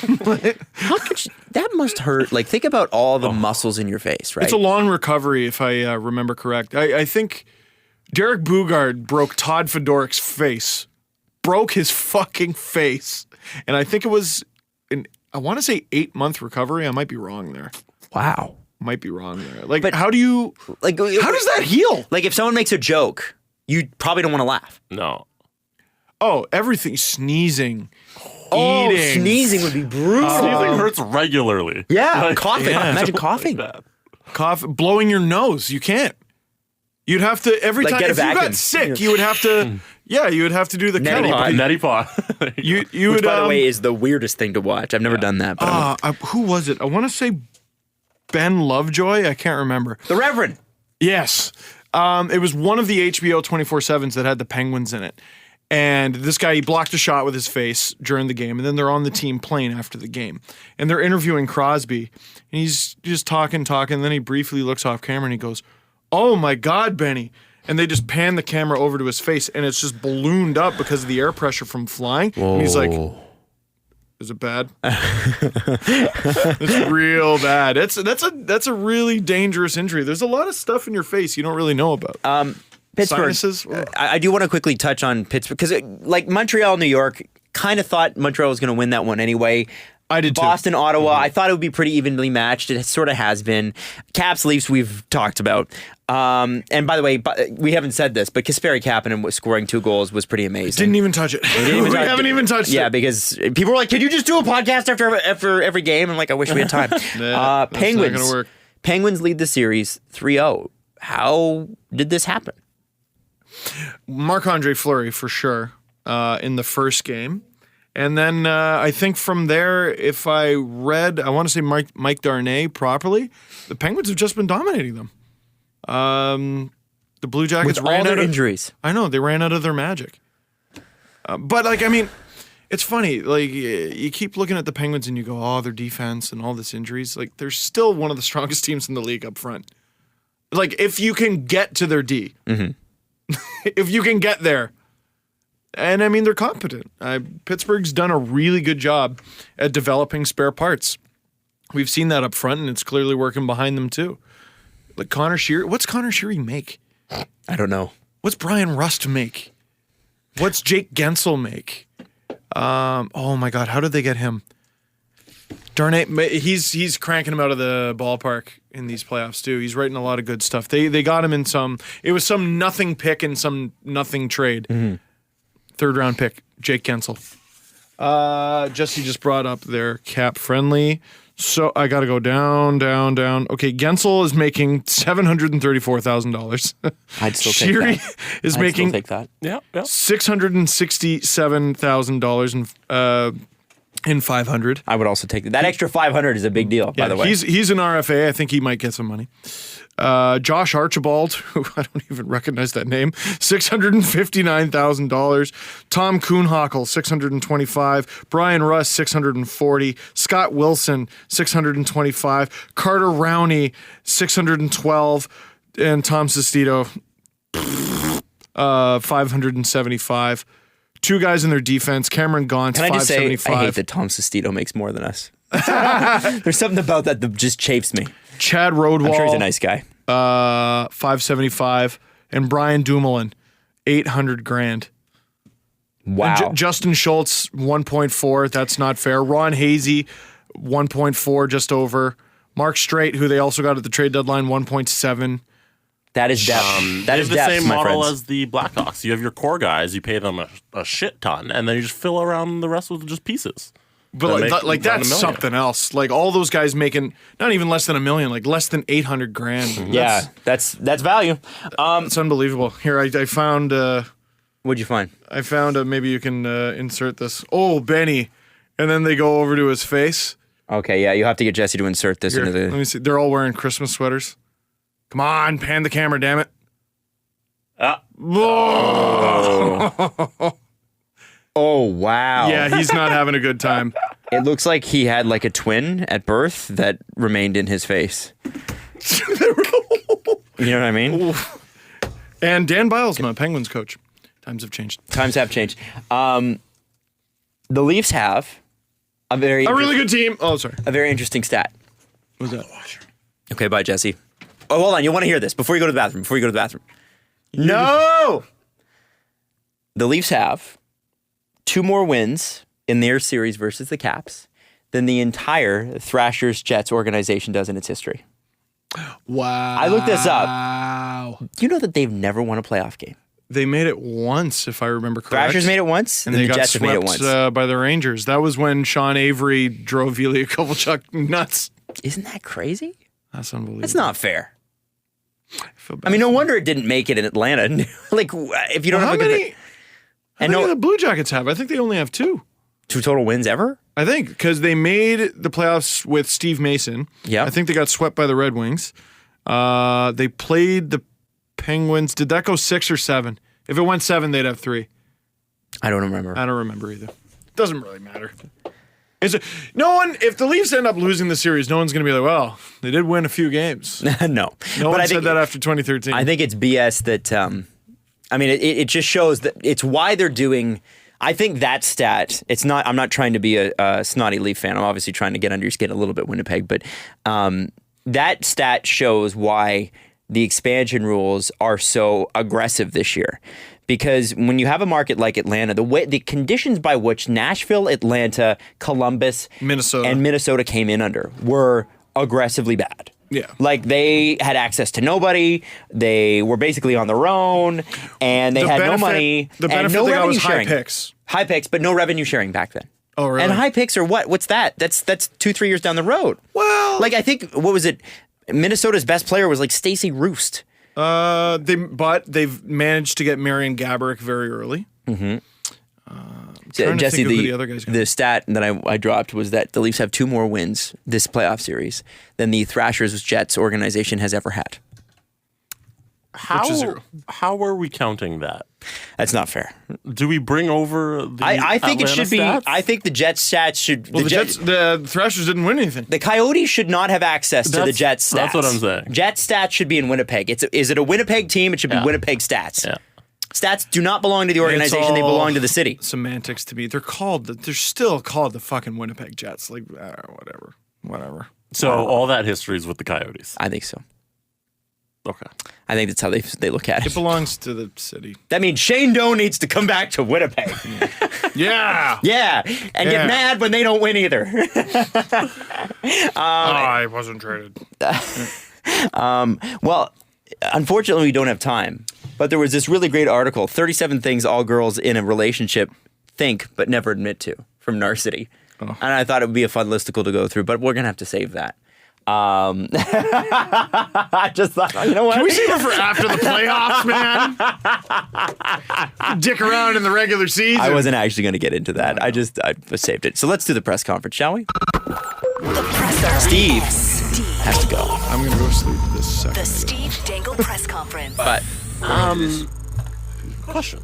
How could you, that must hurt. Like, think about all the muscles in your face, right? It's a long recovery, if I remember correct. I think Derek Bugard broke Todd Fedorik's face. Broke his fucking face. And I think it was I want to say 8-month recovery. I might be wrong there. Wow. Might be wrong there. Like, But- how do you... Like, How does that heal? Like, if someone makes a joke, you probably don't want to laugh. No. Oh, everything. Sneezing. Oh, Eating. sneezing would be brutal. Sneezing hurts regularly. Yeah, Like, coughing. yeah. Imagine coughing. Like that. Cough. Blowing your nose. You can't. You'd have to, every Like, time... get a If you vacuum. got sick, you would have to... Yeah, you would have to do the Neti kettle. pot. Neti pot. You Which, would, by the way, is the weirdest thing to watch. I've never done that. But who was it? I want to say Ben Lovejoy. I can't remember. the Reverend. Yes. It was one of the HBO 24/7s that had the Penguins in it. And this guy, he blocked a shot with his face during the game. And then they're on the team plane after the game. And they're interviewing Crosby. And he's just talking. And then he briefly looks off camera and he goes, "Oh my God, Benny." And they just pan the camera over to his face. And it's just ballooned up because of the air pressure from flying. And he's like, "Is it bad?" It's real bad. That's a really dangerous injury. There's a lot of stuff in your face you don't really know about. Pittsburgh. Sinuses? I do want to quickly touch on Pittsburgh because, like Montreal, New York, kind of thought Montreal was going to win that one anyway. I did too. Boston, Ottawa, I thought it would be pretty evenly matched. It sort of has been. Caps, Leafs, we've talked about. And by the way, we haven't said this, but Kasperi Kapanen scoring 2 goals was pretty amazing. Didn't even touch it. We haven't even touched Yeah, it. because people were like, "Can you just do a podcast after every game?" I'm like, "I wish we had time." That's Penguins. not gonna work. Penguins lead the series 3-0. How did this happen? Marc-Andre Fleury for sure in the first game. And then I think from there, if I read, I want to say Mike Darnay properly, the Penguins have just been dominating them. The Blue Jackets With all ran their out of injuries. I know, they ran out of their magic. But like, I mean, it's funny. Like, you keep looking at the Penguins and you go, oh, their defense and all this injuries. Like, they're still one of the strongest teams in the league up front. Like, if you can get to their D, if you can get there. And I mean, they're competent. Pittsburgh's done a really good job at developing spare parts. We've seen that up front, and it's clearly working behind them too. Like Connor Sheary, what's Connor Sheary make? I don't know. What's Brian Rust make? What's Jake Gensel make? Oh my God, how did they get him? Darnay, he's cranking him out of the ballpark in these playoffs too. He's writing a lot of good stuff. They got him in it was some nothing pick and some nothing trade. Third round pick, Jake Gensel. Jesse just brought up their cap friendly. So I got to go down. Okay, Gensel is making $734,000. I'd still take Sheary that. is I'd making still take that. Yeah. $667,000 in 500. I would also take that. That extra 500 is a big deal, by the way. He's an RFA. I think he might get some money. Josh Archibald, who I don't even recognize that name, $659,000. Tom Kuhnhackel, $625,000. Brian Russ, $640,000. Scott Wilson, $625,000. Carter Rowney, $612,000. And Tom Sestito, $575,000. Two guys in their defense. Cameron Gaunt, Can I just say, $575,000. I hate that Tom Sestito makes more than us. There's something about that just chafes me. Chad Rodwall. I'm sure he's a nice guy. $575,000, and Brian Dumoulin, $800,000. Wow. And Justin Schultz, 1.4. That's not fair. Ron Hazy, 1.4, just over. Mark Straight, who they also got at the trade deadline, 1.7. That is depth. That They is have the depth, same my model friends. as the Blackhawks. You have your core guys, you pay them a shit ton, and then you just fill around the rest with just pieces. But That like, make that's around $1 million. something else. Like all those guys making not even less than $1 million, like less than $800,000. Yeah, that's value. It's unbelievable. Here, I found. What'd you find? I found. Maybe you can insert this. Oh, Benny, and then they go over to his face. Okay, yeah, you have to get Jesse to insert this Here, into let the. me see. They're all wearing Christmas sweaters. Come on, pan the camera, damn it. Oh wow! Yeah, he's not having a good time. It looks like he had like a twin at birth that remained in his face. You know what I mean? And Dan Bilesma, Penguins coach. Times have changed. Times have changed. The Leafs have a really good team. Oh, sorry. a very interesting stat. What's that? Okay, bye, Jesse. Oh, hold on. You want to hear this before you go to the bathroom. No! The Leafs have 2 more wins in their series versus the Caps than the entire Thrashers Jets organization does in its history. Wow. I looked this up. Wow. Do you know that they've never won a playoff game? They made it once, if I remember correct. Thrashers made it once, and they the got Jets have made it swept once. by the Rangers. That was when Sean Avery drove Ilya Kovalchuk nuts. Isn't that crazy? That's unbelievable. That's not fair. feel bad. I mean, no wonder it didn't make it in Atlanta. Like, if you don't How have a many? good... How And many no, do the Blue Jackets have? I think they only have 2. 2 total wins ever? I think because they made the playoffs with Steve Mason. Yeah. I think they got swept by the Red Wings. They played the Penguins. Did that go 6 or 7? If it went 7, they'd have 3. I don't remember. I don't remember either. Doesn't really matter. Is it? No one. If the Leafs end up losing the series, no one's going to be like, "Well, they did win a few games." No. No But one I said think, that after 2013. I think it's BS that, I mean, it just shows that it's why they're doing, I think that stat, it's not, I'm not trying to be a snotty Leaf fan. I'm obviously trying to get under your skin a little bit, Winnipeg, but that stat shows why the expansion rules are so aggressive this year. Because when you have a market like Atlanta, the conditions by which Nashville, Atlanta, Columbus, and Minnesota came in under were aggressively bad. Yeah. Like they had access to nobody, they were basically on their own, and they had no money. The benefit and no they got revenue was high sharing. picks. High picks, but no revenue sharing back then. Oh, really? And high picks are what? What's that? That's 2-3 years down the road. Well, Like I think, what was it? Minnesota's best player was like Stacey Roost. they've managed to get Marian Gaborik very early. Mm-hmm. Trying to Jesse, think of who the other guys got. the stat that I dropped was that the Leafs have 2 more wins this playoff series than the Thrashers Jets organization has ever had. How, is 0. how are we counting that? That's not fair. Do we bring over the I think it Atlanta should be. stats? I think the Jets stats should. Well, the Thrashers didn't win anything. The Coyotes should not have access to the That's- Jets stats. that's what I'm saying. Jets stats should be in Winnipeg. Is it a Winnipeg team? It should be Yeah. Winnipeg stats. Yeah. Stats do not belong to the organization. They all belong to the city. Semantics to me. They're still called the fucking Winnipeg Jets. Like, whatever. So all that history is with the Coyotes. I think so. Okay. I think that's how they look at It it. belongs to the city. That means Shane Doe needs to come back to Winnipeg. Yeah. Yeah, and get Yeah. mad when they don't win either. I wasn't traded. Well, unfortunately, we don't have time. But there was this really great article, 37 Things All Girls in a Relationship Think But Never Admit To, from Narcity. And I thought it would be a fun listicle to go through, but we're going to have to save that. I just thought, you know what? Can we save it for after the playoffs, man? Dick around in the regular season. I wasn't actually going to get into that. I saved it. So let's do the press conference, shall we? The presser. Steve Steve. has to go. I'm going to go sleep this second. The Steve Dangle press conference. But Question.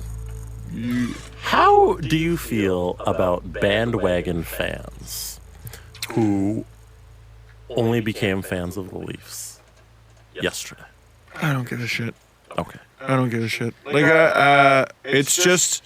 How do you feel about bandwagon fans who only became fans of the Leafs yesterday? I don't give a shit. Okay. I don't give a shit. Like, it's just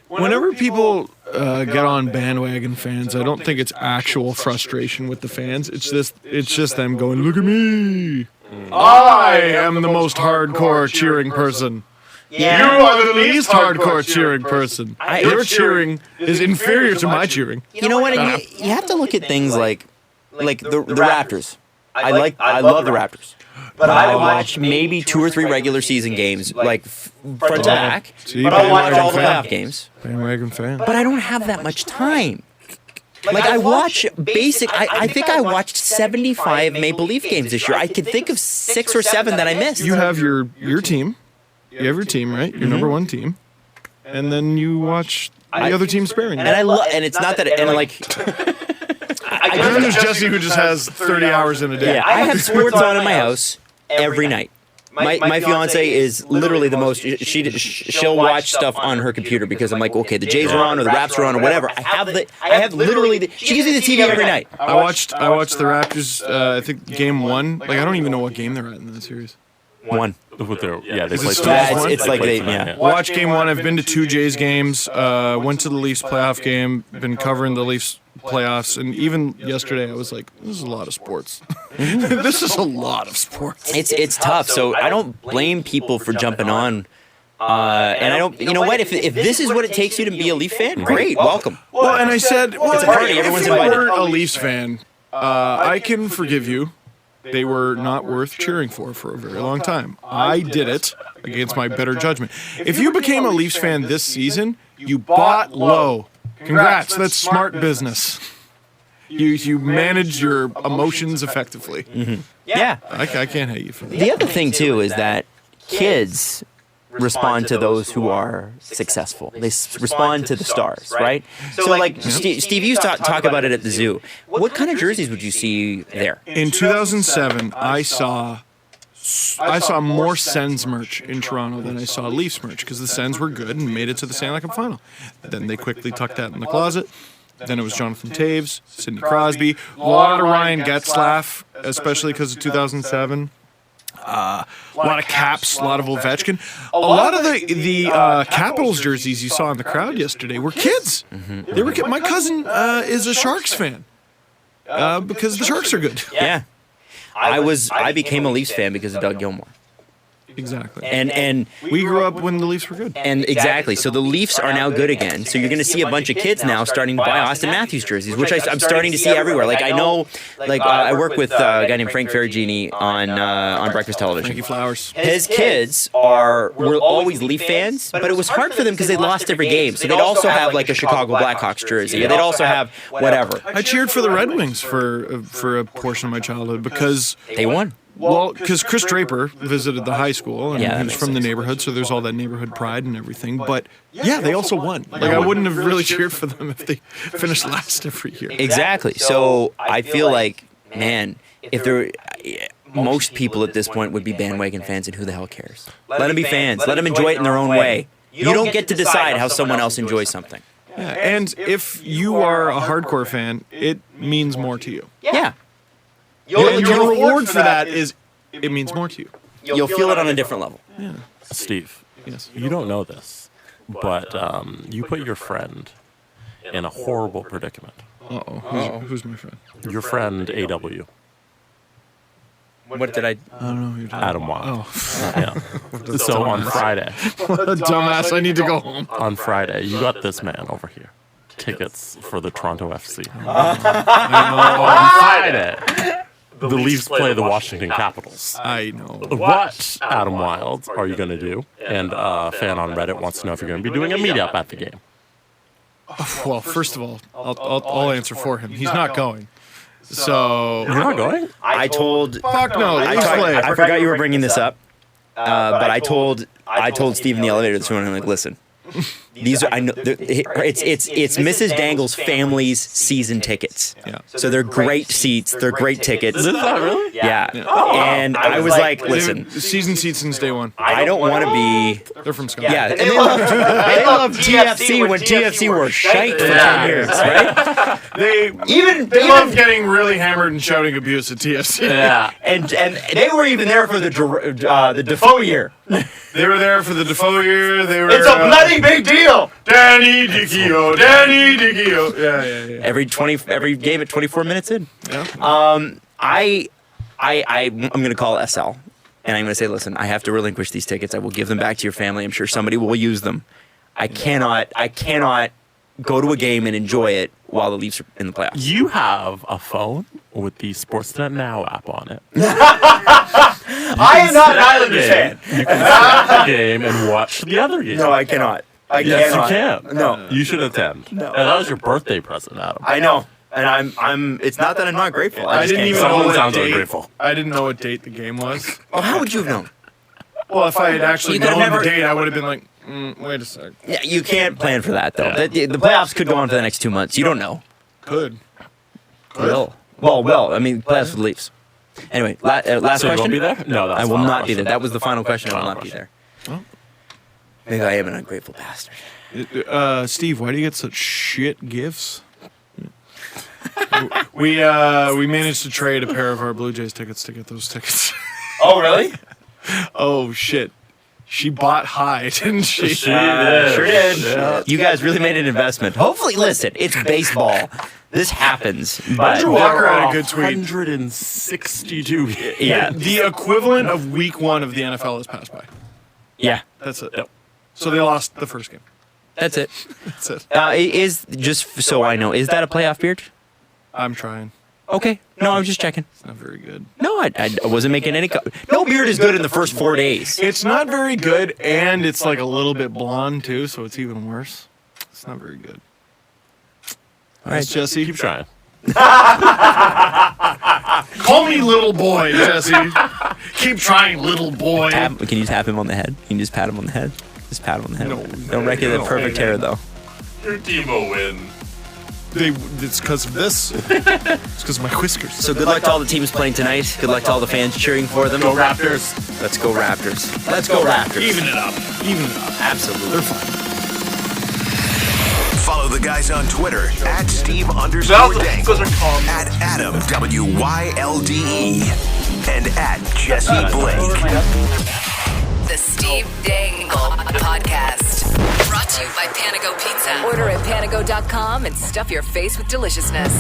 whenever people get on bandwagon fans, I don't think it's actual frustration with the fans. It's just them going, "Look at me! I am the most hardcore cheering person. You are the least hardcore cheering person. Your cheering is inferior to my cheering." you know what? And you have to look at things like the Raptors. I love the Raptors. But I watch maybe 2 or 3 regular season games, like front to back. See, But I watch bandwagon all the fan. playoff games. Bandwagon fan. But I don't have that much time. Like I watch basic. I think I watched 75 Maple Leaf games this year. I could think of 6 or 7 that I missed. You have your team. You have your team, right? Your number 1 team. And then you watch the other team sparingly. and I love. And it's not that. And like. And then there's Jesse who just has 30 hours in a day. Yeah, I have sports on in my house every night. My fiance is literally the most. She'll watch stuff on her computer because I'm like, okay, the Jays are on or the Raps are on or whatever. I have literally. She gives me the TV every night. I watched the Raptors. I think game 1. Like I don't even know what game they're at in the series. One. With their, they Is it played still tonight. one? It's like they. Tonight, Yeah. Watch game 1. I've been to 2 Jays games. Went to the Leafs playoff game. Been covering the Leafs playoffs, and even yesterday I was like, "This is a lot of sports. This is a lot of sports." It's tough. So I don't blame people for jumping on. And I don't. You know what? If this is what it takes you to be a Leaf fan, great, welcome. Well, and I said, It's a party, everyone's if you invited. were a Leafs fan, I can forgive you. They were not worth cheering for a very long time. I did it against my better judgment. If you became a Leafs fan this season, you bought low. Congrats, that's smart business. You managed your emotions effectively. Yeah. I can't hate you for that. The other thing too is that kids respond to those who are successful. They respond to the stars, right? So like Steve, you used to talk about it at the zoo. What kind of jerseys would you see there? In 2007, I saw more Sens merch in Toronto than I saw Leafs merch because the Sens were good and made it to the Stanley Cup final. Then they quickly tucked that in the closet. Then it was Jonathan Toews, Sidney Crosby, a lot of Ryan Getzlaf, especially because of 2007. A lot of Caps, a lot of Ovechkin. A lot of the Capitals jerseys you saw in the crowd yesterday were kids. They were my cousin is a Sharks fan because the Sharks are good. Yeah. I became a Leafs fan because of Doug Gilmour. Exactly. And We grew up when the Leafs were good. And exactly. So the Leafs are now good again. So you're going to see a bunch of kids now starting to buy Austin Matthews jerseys, which I'm starting to see everywhere. Like I know, I work with a guy named Frank Ferragini on Breakfast Television. Frankie Flowers. His kids were always Leaf fans, but it was hard for them because they lost every game. So they'd also have like a Chicago Blackhawks jersey. Or they'd also have whatever. I cheered for the Red Wings for a portion of my childhood because They won. Well, because Chris Draper visited the high school, and Yeah, that he was makes from the sense. neighborhood, so there's all that neighborhood pride and everything. But yeah, they also won. Like I wouldn't have really cheered for them if they finished last every year. Exactly. So I feel like, man, if there, most people at this point would be bandwagon fans, and who the hell cares? Let them be fans. Let them enjoy it in their own way. You don't get to decide how someone else enjoys something. Yeah, and if you are a hardcore fan, it means more to you. Yeah. Your reward for that is it means more to you. You'll feel it on a different level. Steve, Yes. you don't know this, but you put your friend in a horrible predicament. Uh-oh. Who's my friend? Your friend AW, What did I? I don't know who you're talking Adam Wild. Oh, Yeah. So on Friday, what a dumbass. I need to go home. on Friday, you got this man over here. Tickets for the Toronto FC. On Friday, the Leafs play the Washington Capitals. I know. What, Adam Wild, are you going to do? And a fan on Reddit wants to know if you're going to be doing a meetup at the game. Well, first of all, I'll answer for him. He's not going. So You're not going? I told. fuck no. I, Leafs play. I forgot you were bringing this up, but I told Steve in the elevator this morning. I'm like, listen, these are it's Mrs. Dangle's family's season tickets. Yeah. So they're great seats. They're great tickets. Is that really? Yeah. And I was like, listen, Season seats since day one. I don't want to be. They're from Scotland. Yeah, and they love TFC when TFC were shite for 10 years, right? They love getting really hammered and shouting abuse at TFC. Yeah. And they were even there for the Defoe year. They were there for the Defoe year. They were. It's a bloody big deal. Danny Dicchio. Yeah. Every game at 24 minutes in. Yeah. I'm going to call SL, and I'm going to say, listen, I have to relinquish these tickets. I will give them back to your family. I'm sure somebody will use them. I cannot go to a game and enjoy it while the Leafs are in the playoffs. You have a phone with the Sportsnet Now app on it. I am not an Islanders fan. You can start the game and watch the other game. No, I cannot. Yes, cannot. you can. No. You should attend. No. And that was your birthday present, Adam. I know, and I'm. It's not that I'm not grateful. I just didn't can't even go. know Someone what sounds date. ungrateful. I didn't know what date the game was. Oh, how would you have known? Well, if I had actually You could've known never- the date, I would have been like, wait a sec. Yeah, you can't plan for that though. The playoffs could go on for the next 2 months. You don't know. Could. Will. Well. I mean, playoffs for the Leafs. Anyway, last So you question. won't be there? No, that's I will the not be question. there. That was the final question. I will Final not be question. there. Oh. Maybe I am an ungrateful bastard. Steve, why do you get such shit gifts? We managed to trade a pair of our Blue Jays tickets to get those tickets. Oh, really? Oh shit. She bought high, didn't she? She did. Sure did. Yeah. You guys really made an investment. Hopefully, listen, it's baseball. This happens. But Andrew Walker had a good tweet. 162. yeah, The equivalent of week 1 of the NFL has passed by. yeah, That's it. Yep. So they lost the first game. that's it. That's it. Is just so I know, is that a playoff beard? I'm trying. Okay. No, I'm just checking. It's not very good. No, I wasn't making any. No beard is good in the first 4 days. It's not very good, and it's like a little bit blonde too, so it's even worse. It's not very good. All right, Jesse. Keep trying. Call me little boy, Jesse. Keep trying, little boy. Can you tap him on the head? Can you just pat him on the head? Just pat him on the head. No. Don't wreck it. Perfect hair though. Your team will win. It's because of this. It's because of my whiskers. So good luck to all the teams playing tonight. Good luck to all the fans cheering for them. Go Raptors. Let's go Raptors. Let's go Raptors. Even it up. Even it up. Absolutely. They're fine. Follow the guys on Twitter at Steve_Dangle, at Adam WYLDE, and at Jesse Blake. The Steve Dangle Podcast. Brought to you by Panago Pizza. Order at panago.com and stuff your face with deliciousness.